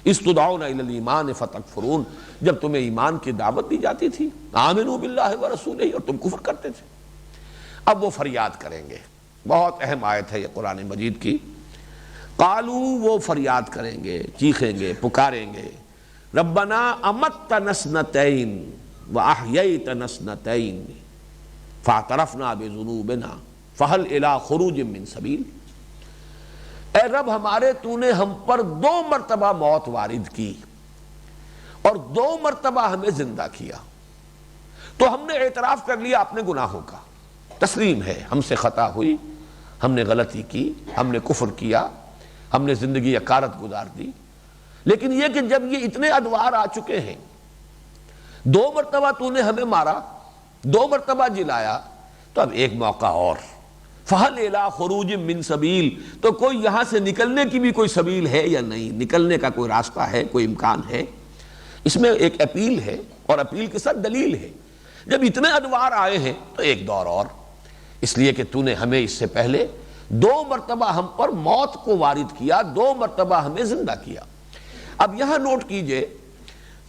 اذ تدعون الی الایمان فتکفرون، جب تمہیں ایمان کی دعوت دی جاتی تھی، آمنوا باللہ ورسولہ، اور تم کفر کرتے تھے۔ اب وہ فریاد کریں گے، بہت اہم آیت ہے یہ قرآن مجید کی۔ قالوا، وہ فریاد کریں گے، چیخیں گے، پکاریں گے، ربنا امتنا اثنتین واحییتنا اثنتین فاعترفنا بذنوبنا فہل الی خروج من سبیل، اے رب ہمارے تو نے ہم پر 2 مرتبہ موت وارد کی اور 2 مرتبہ ہمیں زندہ کیا، تو ہم نے اعتراف کر لیا اپنے گناہوں کا، تسلیم ہے ہم سے خطا ہوئی، ہم نے غلطی کی، ہم نے کفر کیا، ہم نے زندگی اکارت گزار دی، لیکن یہ کہ جب یہ اتنے ادوار آ چکے ہیں، 2 مرتبہ تو نے ہمیں مارا، 2 مرتبہ جلایا، تو اب ایک موقع اور، فَهَلْ إِلَىٰ خُرُوجٍ مِّن سَبِيلٍ، تو کوئی یہاں سے نکلنے کی بھی کوئی سبیل ہے یا نہیں، نکلنے کا کوئی راستہ ہے، کوئی امکان ہے۔ اس میں ایک اپیل ہے اور اپیل کے ساتھ دلیل ہے، جب اتنے ادوار آئے ہیں تو ایک دور اور، اس لیے کہ تو نے ہمیں اس سے پہلے 2 مرتبہ ہم پر موت کو وارد کیا، 2 مرتبہ ہمیں زندہ کیا۔ اب یہاں نوٹ کیجئے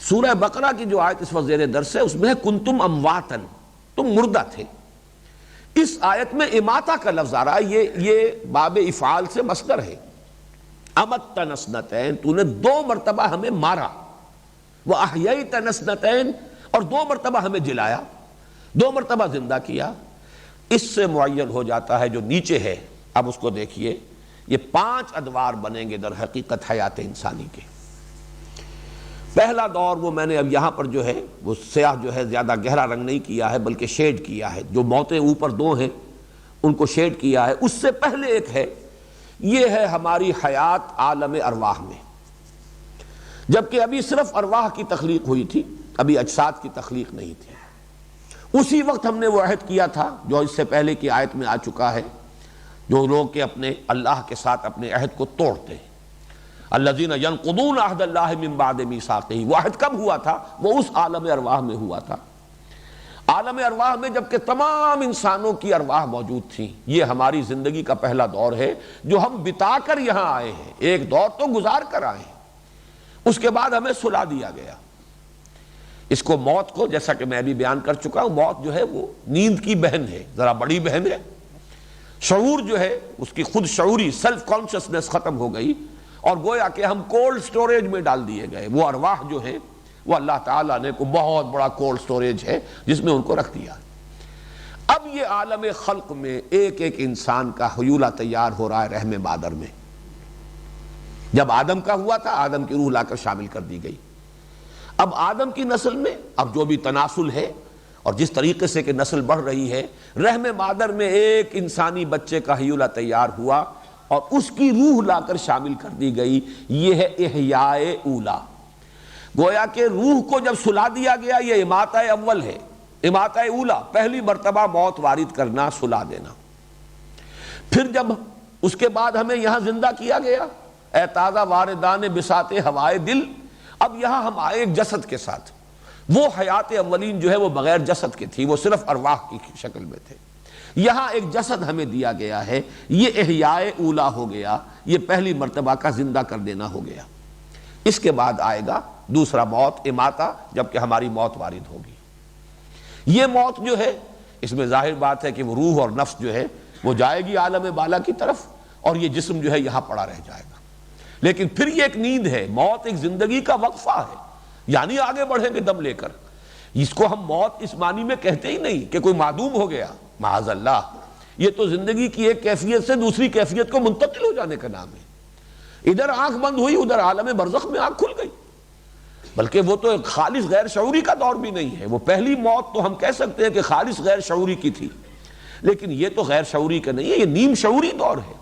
سورہ بقرہ کی جو آیت اس وقت زیر درس ہے، اس میں ہے کنتم امواتن، تم مردہ تھے۔ اس آیت میں اماتہ کا لفظ آ رہا ہے، یہ باب افعال سے مصدر ہے، امتنا اثنتین، تو نے 2 مرتبہ ہمیں مارا، واحییتنا اثنتین، اور 2 مرتبہ ہمیں جلایا، 2 مرتبہ زندہ کیا۔ اس سے معین ہو جاتا ہے جو نیچے ہے، اب اس کو دیکھیے، یہ 5 ادوار بنیں گے در حقیقت حیات انسانی کے۔ پہلا دور وہ میں نے اب یہاں پر جو ہے وہ سیاہ جو ہے زیادہ گہرا رنگ نہیں کیا ہے بلکہ شیڈ کیا ہے، جو موتیں اوپر 2 ہیں ان کو شیڈ کیا ہے۔ اس سے پہلے ایک ہے، یہ ہے ہماری حیات عالم ارواح میں، جبکہ ابھی صرف ارواح کی تخلیق ہوئی تھی، ابھی اجساد کی تخلیق نہیں تھی۔ اسی وقت ہم نے وہ عہد کیا تھا جو اس سے پہلے کی آیت میں آ چکا ہے، جو لوگ کہ اپنے اللہ کے ساتھ اپنے عہد کو توڑتے ہیں، الذین ینقضون عہد اللہ من بعد میثاقہ۔ وہ عہد کب ہوا تھا؟ وہ اس عالم ارواح میں ہوا تھا، عالم ارواح میں جبکہ تمام انسانوں کی ارواح موجود تھیں۔ یہ ہماری زندگی کا پہلا دور ہے جو ہم بتا کر یہاں آئے ہیں، ایک دور تو گزار کر آئے ہیں، اس کے بعد ہمیں سلا دیا گیا۔ اس کو موت کو، جیسا کہ میں بھی بیان کر چکا ہوں، موت جو ہے وہ نیند کی بہن ہے، ذرا بڑی بہن ہے۔ شعور جو ہے اس کی خود شعوری سیلف کانشسنس ختم ہو گئی، اور گویا کہ ہم کولڈ سٹوریج میں ڈال دیے گئے۔ وہ ارواح جو ہیں وہ اللہ تعالیٰ نے کو بہت بڑا کولڈ سٹوریج ہے جس میں ان کو رکھ دیا۔ اب یہ عالم خلق میں ایک ایک انسان کا حیولہ تیار ہو رہا ہے رحم مادر میں۔ جب آدم کا ہوا تھا، آدم کی روح لا کر شامل کر دی گئی۔ اب آدم کی نسل میں اب جو بھی تناسل ہے اور جس طریقے سے کہ نسل بڑھ رہی ہے، رحم مادر میں ایک انسانی بچے کا حیولہ تیار ہوا اور اس کی روح لا کر شامل کر دی گئی۔ یہ ہے احیاء اولا۔ گویا کہ روح کو جب سلا دیا گیا، یہ اماتہ اول ہے، اماتہ اولا، پہلی مرتبہ موت وارد کرنا، سلا دینا۔ پھر جب اس کے بعد ہمیں یہاں زندہ کیا گیا، اے تازہ واردان بساط ہوائے دل، اب یہاں ہم آئے ایک جسد کے ساتھ۔ وہ حیات اولین جو ہے وہ بغیر جسد کے تھی، وہ صرف ارواح کی شکل میں تھے۔ یہاں ایک جسد ہمیں دیا گیا ہے، یہ احیاء اولا ہو گیا، یہ پہلی مرتبہ کا زندہ کر دینا ہو گیا۔ اس کے بعد آئے گا دوسرا موت، اماتہ، جبکہ ہماری موت وارد ہوگی۔ یہ موت جو ہے اس میں ظاہر بات ہے کہ وہ روح اور نفس جو ہے وہ جائے گی عالم بالا کی طرف، اور یہ جسم جو ہے یہاں پڑا رہ جائے گا۔ لیکن پھر یہ ایک نیند ہے، موت ایک زندگی کا وقفہ ہے، یعنی آگے بڑھیں گے دم لے کر۔ اس کو ہم موت اس معنی میں کہتے ہی نہیں کہ کوئی معدوم ہو گیا، معاذ اللہ، یہ تو زندگی کی ایک کیفیت سے دوسری کیفیت کو منتقل ہو جانے کا نام ہے۔ ادھر آنکھ بند ہوئی، ادھر عالم برزخ میں آنکھ کھل گئی۔ بلکہ وہ تو ایک خالص غیر شعوری کا دور بھی نہیں ہے، وہ پہلی موت تو ہم کہہ سکتے ہیں کہ خالص غیر شعوری کی تھی، لیکن یہ تو غیر شعوری کا نہیں ہے، یہ نیم شعوری دور ہے۔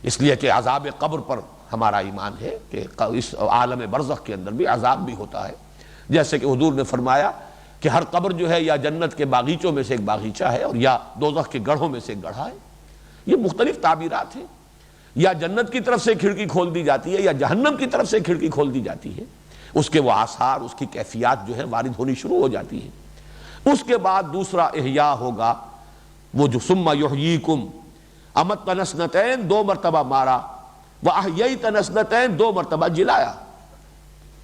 اس لیے کہ عذاب قبر پر ہمارا ایمان ہے کہ اس عالم برزخ کے اندر بھی عذاب بھی ہوتا ہے، جیسے کہ حضور نے فرمایا کہ ہر قبر جو ہے یا جنت کے باغیچوں میں سے ایک باغیچہ ہے اور یا دوزخ کے گڑھوں میں سے ایک گڑھا ہے۔ یہ مختلف تعبیرات ہیں، یا جنت کی طرف سے کھڑکی کھول دی جاتی ہے یا جہنم کی طرف سے کھڑکی کھول دی جاتی ہے، اس کے وہ آثار، اس کی کیفیات جو ہے وارد ہونی شروع ہو جاتی ہیں۔ اس کے بعد دوسرا احیاء ہوگا، وہ جو ثم یحییکم، امتنا اثنتین، 2 مرتبہ مارا، واحییتنا اثنتین، 2 مرتبہ جلایا،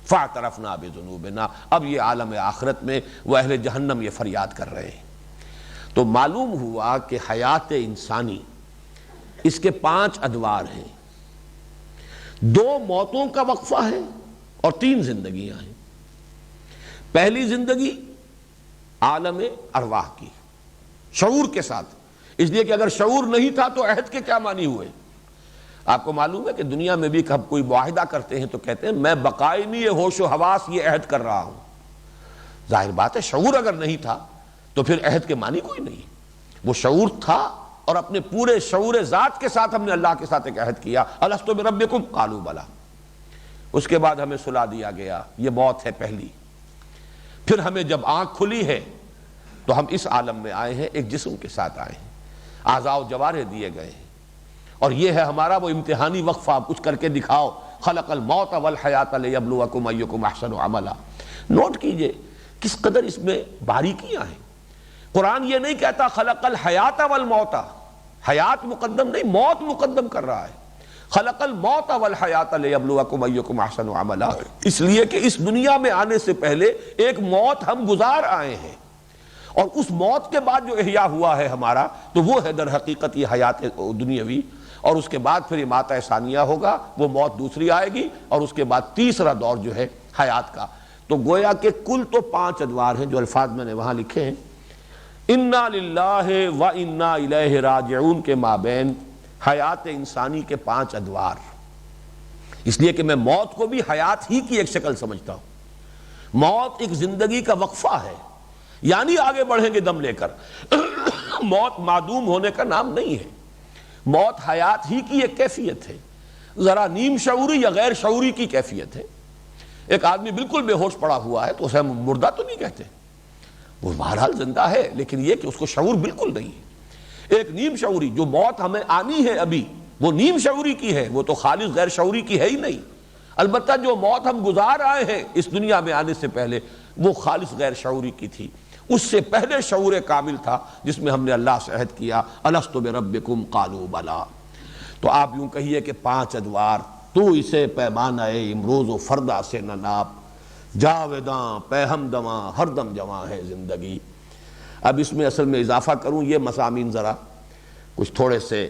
فاعترفنا بذنوبنا۔ اب یہ عالم آخرت میں وہ اہل جہنم یہ فریاد کر رہے ہیں۔ تو معلوم ہوا کہ حیات انسانی اس کے 5 ادوار ہیں، 2 موتوں کا وقفہ ہے اور 3 زندگیاں ہیں۔ پہلی زندگی عالم ارواح کی، شعور کے ساتھ، اس لیے کہ اگر شعور نہیں تھا تو عہد کے کیا معنی ہوئے؟ آپ کو معلوم ہے کہ دنیا میں بھی کب کوئی معاہدہ کرتے ہیں تو کہتے ہیں میں بقائمی ہوش و حواس یہ عہد کر رہا ہوں۔ ظاہر بات ہے شعور اگر نہیں تھا تو پھر عہد کے معنی کوئی نہیں۔ وہ شعور تھا اور اپنے پورے شعور ذات کے ساتھ ہم نے اللہ کے ساتھ ایک عہد کیا، الست بربکم قالوا بلی۔ اس کے بعد ہمیں سلا دیا گیا، یہ موت ہے پہلی۔ پھر ہمیں جب آنکھ کھلی ہے تو ہم اس عالم میں آئے ہیں، ایک جسم کے ساتھ آئے ہیں، اعضاء و جوارح دیے گئے ہیں، اور یہ ہے ہمارا وہ امتحانی وقفہ، کچھ کر کے دکھاؤ، خلق الموت والحیات لیبلوکم ایکم احسن عملا۔ نوٹ کیجئے کس قدر اس میں باریکیاں ہیں۔ قرآن یہ نہیں کہتا خلق الحیات والموت، حیات مقدم نہیں، موت مقدم کر رہا ہے۔ خلق الموت والحیات لیبلوکم ایکم احسن عملا، اس لیے کہ اس دنیا میں آنے سے پہلے ایک موت ہم گزار آئے ہیں، اور اس موت کے بعد جو احیاء ہوا ہے ہمارا تو وہ ہے در حقیقت یہ حیات دنیاوی، اور اس کے بعد پھر اماتہ ثانیہ ہوگا، وہ موت دوسری آئے گی، اور اس کے بعد تیسرا دور جو ہے حیات کا۔ تو گویا کہ کل تو 5 ادوار ہیں جو الفاظ میں نے وہاں لکھے ہیں، انا للہ و انا الیہ راجعون کے مابین حیات انسانی کے 5 ادوار، اس لیے کہ میں موت کو بھی حیات ہی کی ایک شکل سمجھتا ہوں۔ موت ایک زندگی کا وقفہ ہے، یعنی آگے بڑھیں گے دم لے کر۔ موت معدوم ہونے کا نام نہیں ہے، موت حیات ہی کی ایک کیفیت ہے، ذرا نیم شعوری یا غیر شعوری کی کیفیت ہے۔ ایک آدمی بالکل بے ہوش پڑا ہوا ہے تو اسے ہم مردہ تو نہیں کہتے، وہ بہرحال زندہ ہے، لیکن یہ کہ اس کو شعور بالکل نہیں ہے۔ ایک نیم شعوری جو موت ہمیں آنی ہے ابھی، وہ نیم شعوری کی ہے، وہ تو خالص غیر شعوری کی ہے ہی نہیں۔ البتہ جو موت ہم گزار آئے ہیں اس دنیا میں آنے سے پہلے، وہ خالص غیر شعوری کی تھی۔ اس سے پہلے شعور کامل تھا جس میں ہم نے اللہ سے عہد کیا، الست بربکم قالوا بلا۔ تو آپ یوں کہیے کہ 5 ادوار، تو اسے پیمانہ امروز و فردا سے نہ ناپ، جاویداں پہ ہم دواں ہر دم جواں ہے زندگی۔ اب اس میں اصل میں اضافہ کروں، یہ مضامین ذرا کچھ تھوڑے سے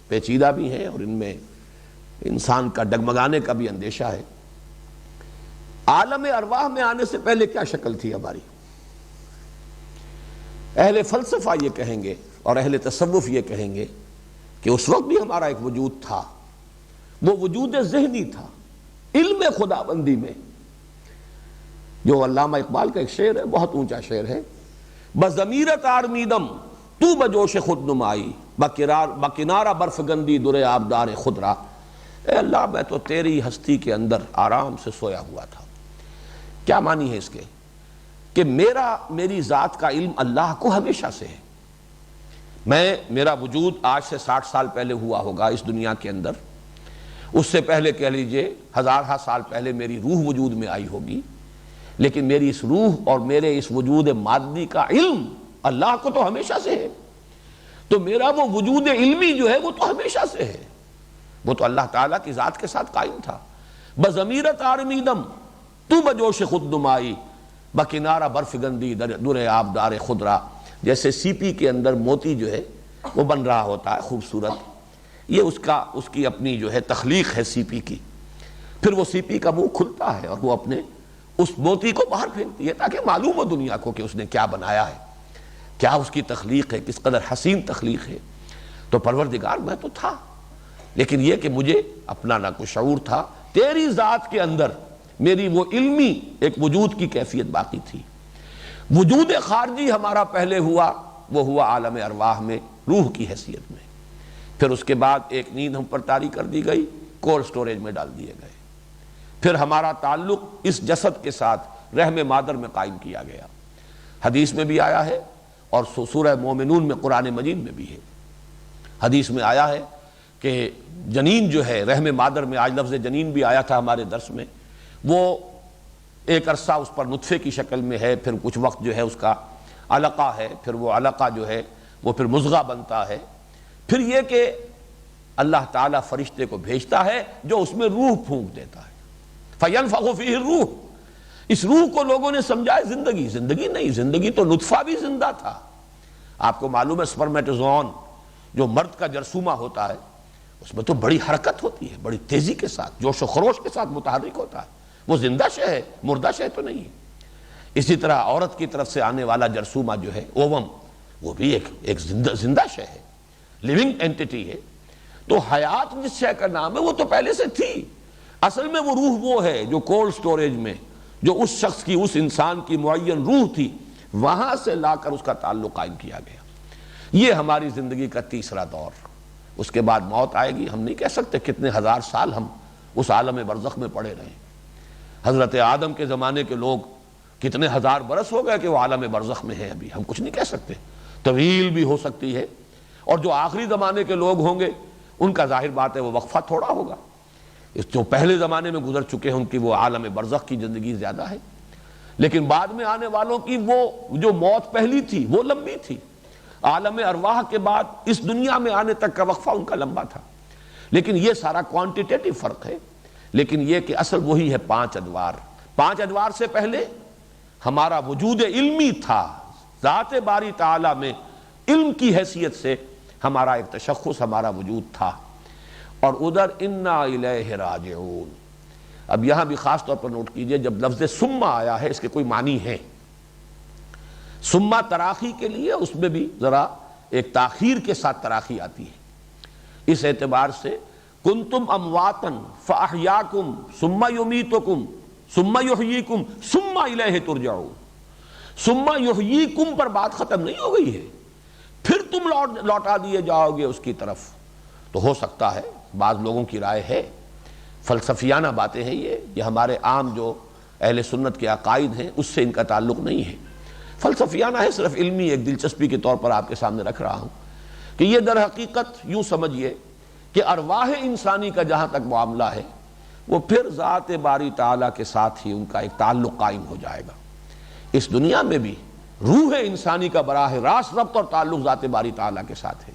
پیچیدہ بھی ہیں اور ان میں انسان کا ڈگمگانے کا بھی اندیشہ ہے۔ عالم ارواح میں آنے سے پہلے کیا شکل تھی ہماری؟ اہل فلسفہ یہ کہیں گے اور اہل تصوف یہ کہیں گے کہ اس وقت بھی ہمارا ایک وجود تھا، وہ وجود ذہنی تھا، علم خداوندی میں۔ جو علامہ اقبال کا ایک شعر ہے، بہت اونچا شعر ہے، بضمیرت آرمیدم تو بجوش خود نمائی، بکنارہ برف گندی در آبدار خدرا۔ اے اللہ، میں تو تیری ہستی کے اندر آرام سے سویا ہوا تھا۔ کیا معنی ہے اس کے؟ کہ میری ذات کا علم اللہ کو ہمیشہ سے ہے۔ میرا وجود آج سے 60 سال پہلے ہوا ہوگا اس دنیا کے اندر، اس سے پہلے کہہ لیجئے ہزارہ سال پہلے میری روح وجود میں آئی ہوگی، لیکن میری اس روح اور میرے اس وجود مادی کا علم اللہ کو تو ہمیشہ سے ہے۔ تو میرا وہ وجود علمی جو ہے وہ تو ہمیشہ سے ہے، وہ تو اللہ تعالیٰ کی ذات کے ساتھ قائم تھا۔ بضمیرت آرمیدم تو بجوش خود نمائی، بکنارہ برف گندی در آبدار خدرا۔ جیسے سی پی کے اندر موتی جو ہے وہ بن رہا ہوتا ہے خوبصورت، یہ اس کی اپنی جو ہے تخلیق ہے سی پی کی، پھر وہ سی پی کا منہ کھلتا ہے اور وہ اپنے اس موتی کو باہر پھینکتی ہے تاکہ معلوم ہو دنیا کو کہ اس نے کیا بنایا ہے، کیا اس کی تخلیق ہے، کس قدر حسین تخلیق ہے۔ تو پروردگار میں تو تھا، لیکن یہ کہ مجھے اپنا نہ کوئی شعور تھا، تیری ذات کے اندر میری وہ علمی ایک وجود کی کیفیت باقی تھی۔ وجود خارجی ہمارا پہلے ہوا، وہ ہوا عالم ارواح میں روح کی حیثیت میں، پھر اس کے بعد ایک نیند ہم پر طاری کر دی گئی، کولڈ سٹوریج میں ڈال دیے گئے، پھر ہمارا تعلق اس جسد کے ساتھ رحم مادر میں قائم کیا گیا۔ حدیث میں بھی آیا ہے اور سورہ مومنون میں قرآن مجید میں بھی ہے۔ حدیث میں آیا ہے کہ جنین جو ہے رحم مادر میں، آج لفظ جنین بھی آیا تھا ہمارے درس میں، وہ ایک عرصہ اس پر نطفے کی شکل میں ہے، پھر کچھ وقت جو ہے اس کا علقہ ہے، پھر وہ علقہ جو ہے وہ پھر مضغہ بنتا ہے، پھر یہ کہ اللہ تعالیٰ فرشتے کو بھیجتا ہے جو اس میں روح پھونک دیتا ہے، فَيَنْفَخُ فِيهِ الرُّوحُ۔ اس روح کو لوگوں نے سمجھا ہے زندگی، زندگی نہیں، زندگی تو نطفہ بھی زندہ تھا۔ آپ کو معلوم ہے سپرمیٹوزوئن جو مرد کا جرثومہ ہوتا ہے اس میں تو بڑی حرکت ہوتی ہے، بڑی تیزی کے ساتھ، جوش و خروش کے ساتھ متحرک ہوتا ہے، وہ زندہ شے ہے، مردہ شے تو نہیں ہے۔ اسی طرح عورت کی طرف سے آنے والا جرثومہ جو ہے اووم، وہ بھی ایک زندہ شے ہے، لیونگ اینٹیٹی ہے۔ تو حیات جس شے کا نام ہے وہ تو پہلے سے تھی، اصل میں وہ روح وہ ہے جو کولڈ سٹوریج میں، جو اس شخص کی، اس انسان کی معین روح تھی، وہاں سے لا کر اس کا تعلق قائم کیا گیا۔ یہ ہماری زندگی کا تیسرا دور۔ اس کے بعد موت آئے گی، ہم نہیں کہہ سکتے کتنے ہزار سال ہم اس عالم برزخ میں پڑے رہے۔ حضرت آدم کے زمانے کے لوگ کتنے ہزار برس ہو گئے کہ وہ عالم برزخ میں ہیں، ابھی ہم کچھ نہیں کہہ سکتے، طویل بھی ہو سکتی ہے۔ اور جو آخری زمانے کے لوگ ہوں گے ان کا ظاہر بات ہے وہ وقفہ تھوڑا ہوگا، اس جو پہلے زمانے میں گزر چکے ہیں ان کی وہ عالم برزخ کی زندگی زیادہ ہے، لیکن بعد میں آنے والوں کی وہ جو موت پہلی تھی وہ لمبی تھی۔ عالم ارواح کے بعد اس دنیا میں آنے تک کا وقفہ ان کا لمبا تھا، لیکن یہ سارا کوانٹیٹیٹو فرق ہے۔ لیکن یہ کہ اصل وہی ہے 5 ادوار۔ 5 ادوار سے پہلے ہمارا وجود علمی تھا، ذات باری تعالیٰ میں علم کی حیثیت سے ہمارا ایک تشخص، ہمارا وجود تھا۔ اور ادھر انا الیہ راجعون۔ اب یہاں بھی خاص طور پر نوٹ کیجئے، جب لفظ ثم آیا ہے اس کے کوئی معنی ہے۔ ثم تراخی کے لیے اس میں بھی ذرا ایک تاخیر کے ساتھ تراخی آتی ہے، اس اعتبار سے کنتم امواتا فاحیاکم ثم یمیتکم ثم یحییکم ثم الیہ ترجعون۔ ثم یحییکم پر بات ختم نہیں ہو گئی ہے، پھر تم لوٹا دیے جاؤ گے اس کی طرف۔ تو ہو سکتا ہے، بعض لوگوں کی رائے ہے، فلسفیانہ باتیں ہیں یہ ہمارے عام جو اہل سنت کے عقائد ہیں اس سے ان کا تعلق نہیں ہے، فلسفیانہ ہے، صرف علمی ایک دلچسپی کے طور پر آپ کے سامنے رکھ رہا ہوں کہ یہ در حقیقت یوں سمجھیے کہ ارواح انسانی کا جہاں تک معاملہ ہے وہ پھر ذات باری تعالیٰ کے ساتھ ہی ان کا ایک تعلق قائم ہو جائے گا۔ اس دنیا میں بھی روح انسانی کا براہ راست ربط اور تعلق ذات باری تعالیٰ کے ساتھ ہے،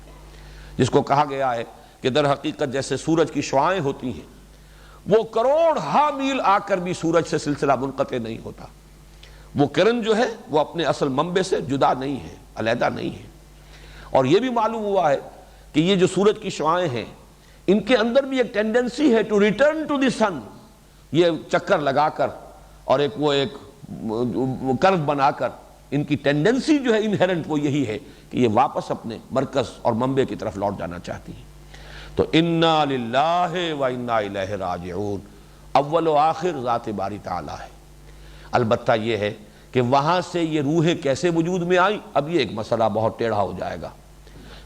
جس کو کہا گیا ہے کہ در حقیقت جیسے سورج کی شعاعیں ہوتی ہیں وہ کروڑ ہا میل آ کر بھی سورج سے سلسلہ منقطع نہیں ہوتا، وہ کرن جو ہے وہ اپنے اصل منبع سے جدا نہیں ہے، علیحدہ نہیں ہے۔ اور یہ بھی معلوم ہوا ہے کہ یہ جو سورج کی شعاعیں ہیں ان کے اندر بھی ایک ٹینڈنسی ہے ٹو ریٹرن ٹو دی سن، یہ چکر لگا کر اور ایک کرو بنا کر ان کی ٹینڈنسی جو ہے انہیرنٹ وہ یہی ہے کہ یہ واپس اپنے مرکز اور منبع کی طرف لوٹ جانا چاہتی ہیں۔ تو انا للہ و انا الیہ راجعون، اول و آخر ذات باری تعالیٰ ہے۔ البتہ یہ ہے کہ وہاں سے یہ روحیں کیسے وجود میں آئیں، اب یہ ایک مسئلہ بہت ٹیڑھا ہو جائے گا۔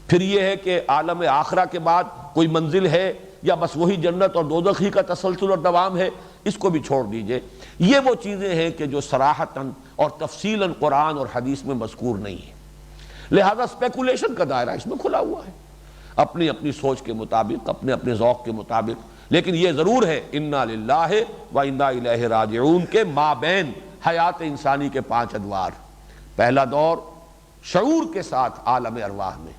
پھر یہ ہے کہ عالم آخرہ کے بعد کوئی منزل ہے یا بس وہی جنت اور دوزخ ہی کا تسلسل اور دوام ہے، اس کو بھی چھوڑ دیجئے۔ یہ وہ چیزیں ہیں کہ جو صراحتاً اور تفصیلاً قرآن اور حدیث میں مذکور نہیں ہیں، لہذا اسپیکولیشن کا دائرہ اس میں کھلا ہوا ہے، اپنی اپنی سوچ کے مطابق، اپنے اپنے ذوق کے مطابق۔ لیکن یہ ضرور ہے انا للہ و انا الیہ راجعون کے مابین حیات انسانی کے 5 ادوار۔ پہلا دور شعور کے ساتھ عالم ارواح میں،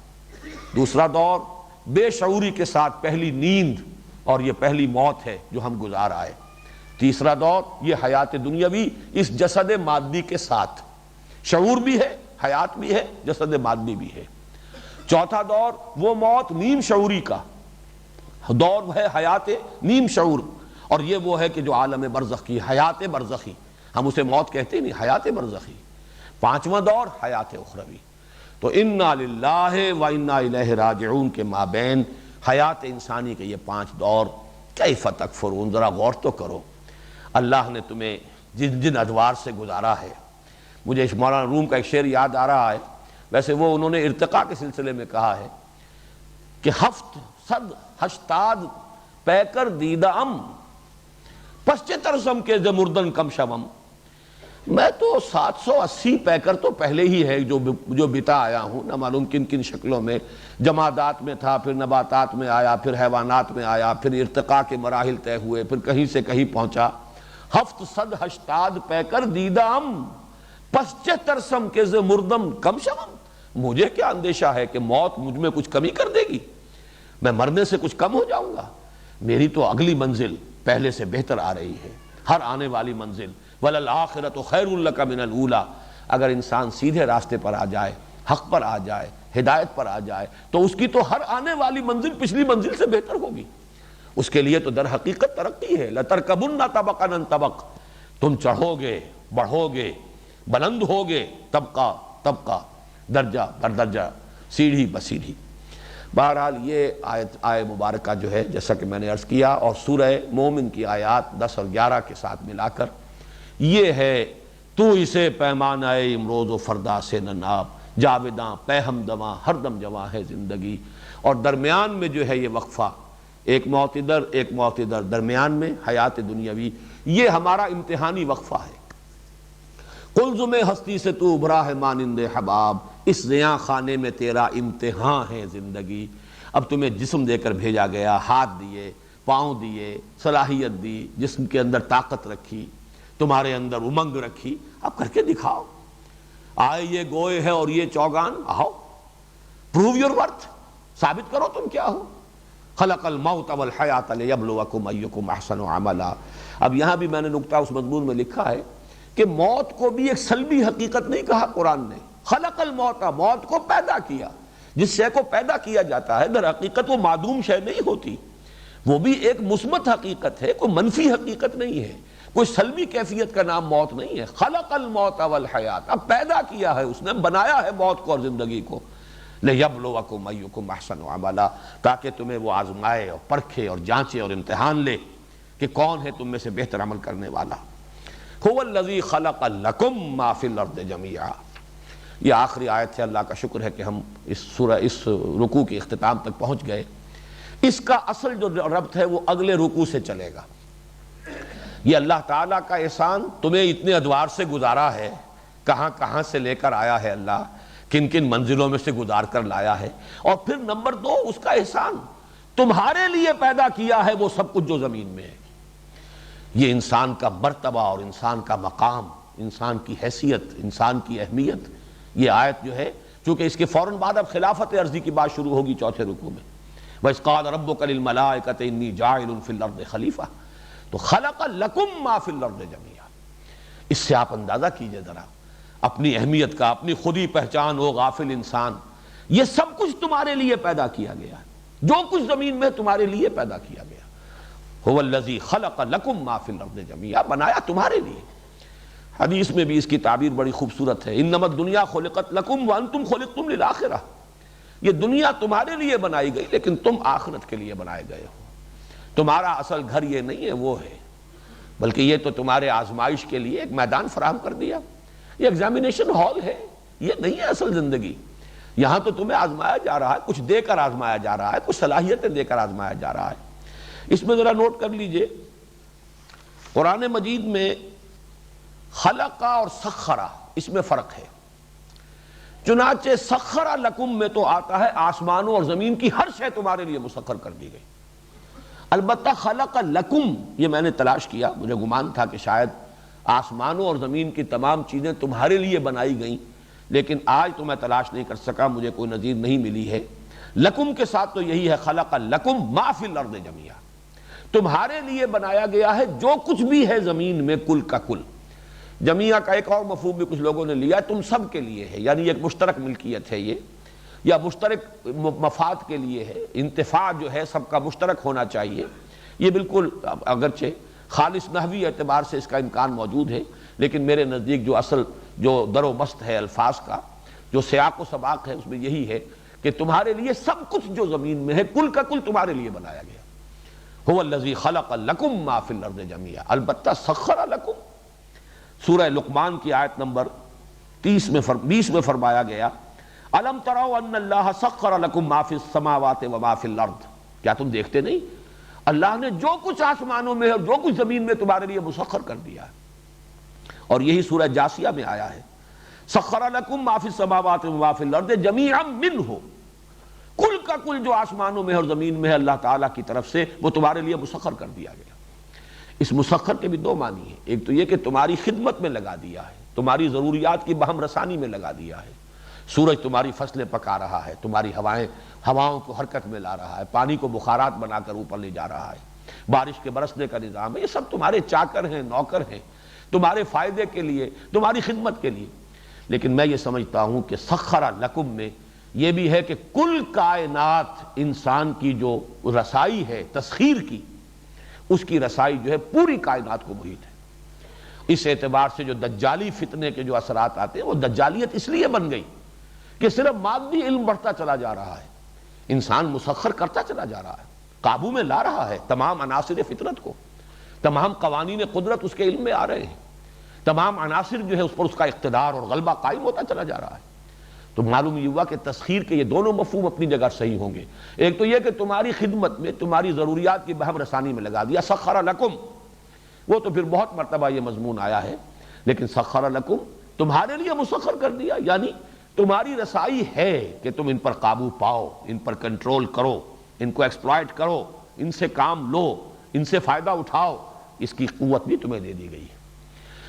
دوسرا دور بے شعوری کے ساتھ پہلی نیند اور یہ پہلی موت ہے جو ہم گزار آئے، تیسرا دور یہ حیات دنیاوی اس جسد مادی کے ساتھ، شعور بھی ہے، حیات بھی ہے، جسد مادی بھی ہے۔ چوتھا دور وہ موت نیم شعوری کا دور ہے، حیات نیم شعور، اور یہ وہ ہے کہ جو عالم برزخ کی حیات برزخی، ہم اسے موت کہتے نہیں، حیات برزخی۔ پانچواں دور حیات اخروی۔ تو انا للہ و انا الیہ راجعون کے مابین حیات انسانی کے یہ 5 دور، کیف تکفرون، ذرا غور تو کرو، اللہ نے تمہیں جن جن ادوار سے گزارا ہے۔ مجھے اس مولانا روم کا ایک شعر یاد آ رہا ہے، ویسے وہ انہوں نے ارتقاء کے سلسلے میں کہا ہے کہ 780 پے کر دیدہ ام پسچے ترسم کے زمردن کم شوم۔ میں تو 780 پے کر تو پہلے ہی ہے جو بتا آیا ہوں، نہ معلوم کن کن شکلوں میں، جمادات میں تھا، پھر نباتات میں آیا، پھر حیوانات میں آیا، پھر ارتقاء کے مراحل طے ہوئے، پھر کہیں سے کہیں پہنچا۔ 780 پے کر دیدہ ام پسچے ترسم کے زمردم کم شوم۔ مجھے کیا اندیشہ ہے کہ موت مجھ میں کچھ کمی کر دے گی، میں مرنے سے کچھ کم ہو جاؤں گا؟ میری تو اگلی منزل پہلے سے بہتر آ رہی ہے، ہر آنے والی منزل۔ وَلَلْآخِرَةُ خَيْرٌ لَكَ مِنَ الْأُولَىٰ، اگر انسان سیدھے راستے پر آ جائے، حق پر آ جائے، ہدایت پر آ جائے، تو اس کی تو ہر آنے والی منزل پچھلی منزل سے بہتر ہوگی۔ اس کے لیے تو در حقیقت ترقی ہے، لَتَرْكَبُنَّ طَبَقًا عَن طَبَقٍ، تم چڑھو گے، بڑھو گے، بلند ہوگے، طبقہ طبقہ، درجہ بر درجہ، سیڑھی بسیڑھی۔ بہرحال یہ آیت مبارکہ جو ہے جیسا کہ میں نے عرض کیا، اور سورہ مومن کی آیات 10 اور 11 کے ساتھ ملا کر یہ ہے تو اسے پیمانہ امروز و فردا سے نہ ناپ، جاوداں پہ ہم دواں ہر دم جواں ہے زندگی۔ اور درمیان میں جو ہے یہ وقفہ، ایک موت ادھر ایک موت ادھر، درمیان میں حیات دنیاوی، یہ ہمارا امتحانی وقفہ ہے۔ قلزم ہستی سے تو ابھرا ہے مانند حباب، اس زیاں خانے میں تیرا امتحان ہے زندگی۔ اب تمہیں جسم دے کر بھیجا گیا، ہاتھ دیے، پاؤں دیے، صلاحیت دی، جسم کے اندر طاقت رکھی، تمہارے اندر امنگ رکھی، اب کر کے دکھاؤ۔ آئے یہ گوئے ہے اور یہ چوگان، آؤ پروو یور ورتھ، ثابت کرو تم کیا ہو۔ خلق الموت والحیات لیبلوکم ایکم احسن عملا۔ اب یہاں بھی میں نے نکتہ اس مضمون میں لکھا ہے کہ موت کو بھی ایک سلبی حقیقت نہیں کہا قرآن نے، خلق الموت، موت کو پیدا کیا۔ جس شے کو پیدا کیا جاتا ہے در حقیقت وہ معدوم شے نہیں ہوتی، وہ بھی ایک مثبت حقیقت ہے، کوئی منفی حقیقت نہیں ہے، کوئی سلبی کیفیت کا نام موت نہیں ہے۔ خلق الموت والحیات، اب پیدا کیا ہے اس نے، بنایا ہے موت کو اور زندگی کو، لِيَبْلُوَكُمْ أَيُّكُمْ أَحْسَنُ عَمَلًا، تاکہ تمہیں وہ آزمائے اور پرکھے اور جانچے اور امتحان لے کہ کون ہے تم میں سے بہتر عمل کرنے والا۔ هُوَ الَّذِي خَلَقَ لَكُمْ مَا فِي الْأَرْضِ جَمِيعًا، یہ آخری آیت ہے۔ اللہ کا شکر ہے کہ ہم اس رکوع کے اختتام تک پہنچ گئے۔ اس کا اصل جو ربط ہے وہ اگلے رکوع سے چلے گا۔ یہ اللہ تعالیٰ کا احسان تمہیں اتنے ادوار سے گزارا ہے، کہاں کہاں سے لے کر آیا ہے اللہ، کن کن منزلوں میں سے گزار کر لایا ہے، اور پھر نمبر 2 اس کا احسان تمہارے لیے پیدا کیا ہے وہ سب کچھ جو زمین میں ہے۔ یہ انسان کا مرتبہ اور انسان کا مقام، انسان کی حیثیت، انسان کی اہمیت، یہ آیت جو ہے چونکہ اس کے فوراً بعد اب خلافت عرضی کی بات شروع ہوگی چوتھے رکوع میں، وَإِذْ قَالَ رَبُّكَ لِلْمَلَائِكَةِ إِنِّي جَاعِلٌ فِي الْأَرْضِ خَلِيفَةً تو خلق لکم ما فی الارض جميعا۔ اس سے آپ اندازہ کیجئے ذرا اپنی اہمیت کا، اپنی خودی پہچان ہو غافل انسان، یہ سب کچھ تمہارے لیے پیدا کیا گیا ہے، جو کچھ زمین میں تمہارے لیے پیدا کیا گیا۔ هو الذی خلق لکم ما فی الارض جميعا، بنایا تمہارے لیے۔ حدیث میں بھی اس کی تعبیر بڑی خوبصورت ہے، انما الدنیا خلقت لکم وانتم خلقتم للآخرہ، یہ دنیا تمہارے لیے بنائی گئی لیکن تم آخرت کے لیے بنائے گئے ہو۔ تمہارا اصل گھر یہ نہیں ہے، وہ ہے، بلکہ یہ تو تمہارے آزمائش کے لیے ایک میدان فراہم کر دیا، یہ ایگزامینیشن ہال ہے، یہ نہیں ہے اصل زندگی۔ یہاں تو تمہیں آزمایا جا رہا ہے، کچھ دے کر آزمایا جا رہا ہے، کچھ صلاحیتیں دے کر آزمایا جا رہا ہے۔ اس میں ذرا نوٹ کر لیجئے، قرآن مجید میں خلقہ اور سخرہ اس میں فرق ہے۔ چنانچہ سخرہ لکم میں تو آتا ہے آسمانوں اور زمین کی ہر شے تمہارے لیے مسخر کر دی گئی۔ البتہ خلق لکم یہ میں نے تلاش کیا، مجھے گمان تھا کہ شاید آسمانوں اور زمین کی تمام چیزیں تمہارے لیے بنائی گئیں، لیکن آج تو میں تلاش نہیں کر سکا، مجھے کوئی نظیر نہیں ملی ہے۔ لکم کے ساتھ تو یہی ہے، خلق لکم ما فی الارض جميعا، تمہارے لیے بنایا گیا ہے جو کچھ بھی ہے زمین میں کل کا کل۔ جميعا کا ایک اور مفہوم بھی کچھ لوگوں نے لیا، تم سب کے لیے ہے، یعنی ایک مشترک ملکیت ہے یہ، یا مشترک مفاد کے لیے ہے، انتفاع جو ہے سب کا مشترک ہونا چاہیے۔ یہ بالکل اگرچہ خالص نحوی اعتبار سے اس کا امکان موجود ہے، لیکن میرے نزدیک جو اصل جو در و مست ہے الفاظ کا، جو سیاق و سباق ہے، اس میں یہی ہے کہ تمہارے لیے سب کچھ جو زمین میں ہے کل کا کل تمہارے لیے بنایا گیا۔ هو الذی خلق لکم ما فی الارض جميعا، البتہ سخر لکم، سورہ لقمان کی آیت نمبر 20 میں فرمایا گیا، الم تروا ان اللہ سخر لکم ما فی السماوات وما فی الارض، کیا تم دیکھتے نہیں اللہ نے جو کچھ آسمانوں میں ہے اور جو کچھ زمین میں تمہارے لیے مسخر کر دیا ہے۔ اور یہی سورہ جاسیہ میں آیا ہے، سخر لکم ما فی السماوات وما فی الارض جميعا منہ، کل کا کل جو آسمانوں میں اور زمین میں ہے اللہ تعالیٰ کی طرف سے وہ تمہارے لیے مسخر کر دیا گیا۔ اس مسخر کے بھی 2 معنی ہیں، ایک تو یہ کہ تمہاری خدمت میں لگا دیا ہے، تمہاری ضروریات کی بہم رسانی میں لگا دیا ہے۔ سورج تمہاری فصلیں پکا رہا ہے، تمہاری ہواؤں کو حرکت میں لا رہا ہے، پانی کو بخارات بنا کر اوپر لے جا رہا ہے، بارش کے برسنے کا نظام ہے، یہ سب تمہارے چاکر ہیں، نوکر ہیں، تمہارے فائدے کے لیے، تمہاری خدمت کے لیے۔ لیکن میں یہ سمجھتا ہوں کہ سخر لکم میں یہ بھی ہے کہ کل کائنات انسان کی جو رسائی ہے تسخیر کی، اس کی رسائی جو ہے پوری کائنات کو محیط ہے۔ اس اعتبار سے جو دجالی فتنے کے جو اثرات آتے ہیں وہ دجالیت اس لیے بن گئی کہ صرف مادی علم بڑھتا چلا جا رہا ہے، انسان مسخر کرتا چلا جا رہا ہے، قابو میں لا رہا ہے تمام عناصر فطرت کو، تمام قوانین قدرت اس کے علم میں آ رہے ہیں، تمام عناصر جو ہے اس پر اس کا اقتدار اور غلبہ قائم ہوتا چلا جا رہا ہے۔ تو معلوم یہ ہوا کہ تسخیر کے یہ دونوں مفہوم اپنی جگہ صحیح ہوں گے۔ ایک تو یہ کہ تمہاری خدمت میں، تمہاری ضروریات کی بہم رسانی میں لگا دیا، سخر لکم، وہ تو پھر بہت مرتبہ یہ مضمون آیا ہے، لیکن سخر لکم تمہارے لیے مسخر کر دیا، یعنی تمہاری رسائی ہے کہ تم ان پر قابو پاؤ، ان پر کنٹرول کرو، ان کو ایکسپلائٹ کرو، ان سے کام لو، ان سے فائدہ اٹھاؤ، اس کی قوت بھی تمہیں دے دی گئی ہے۔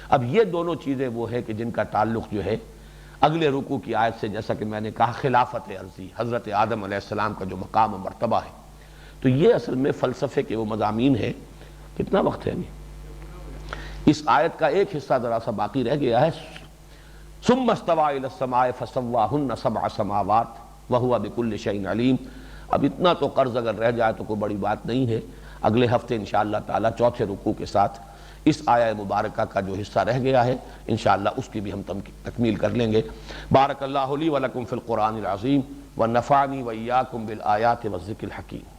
اب یہ دونوں چیزیں وہ ہے کہ جن کا تعلق جو ہے اگلے رکوع کی آیت سے، جیسا کہ میں نے کہا خلافت عرضی، حضرت آدم علیہ السلام کا جو مقام و مرتبہ ہے، تو یہ اصل میں فلسفے کے وہ مضامین ہیں۔ کتنا وقت ہے ابھی؟ اس آیت کا ایک حصہ ذرا سا باقی رہ گیا ہے، ثم استوى الى السماء فسواهن 7 سماوات وهو بكل شيء عليم۔ اب اتنا تو قرض اگر رہ جائے تو کوئی بڑی بات نہیں ہے، اگلے ہفتے انشاءاللہ تعالی چوتھے رکوع کے ساتھ اس آیہ مبارکہ کا جو حصہ رہ گیا ہے انشاءاللہ اس کی بھی ہم تکمیل کر لیں گے۔ بارک اللہ لی ولکم فی القرآن العظیم ونفعنی وإیاکم بالآیات والذکر الحکیم۔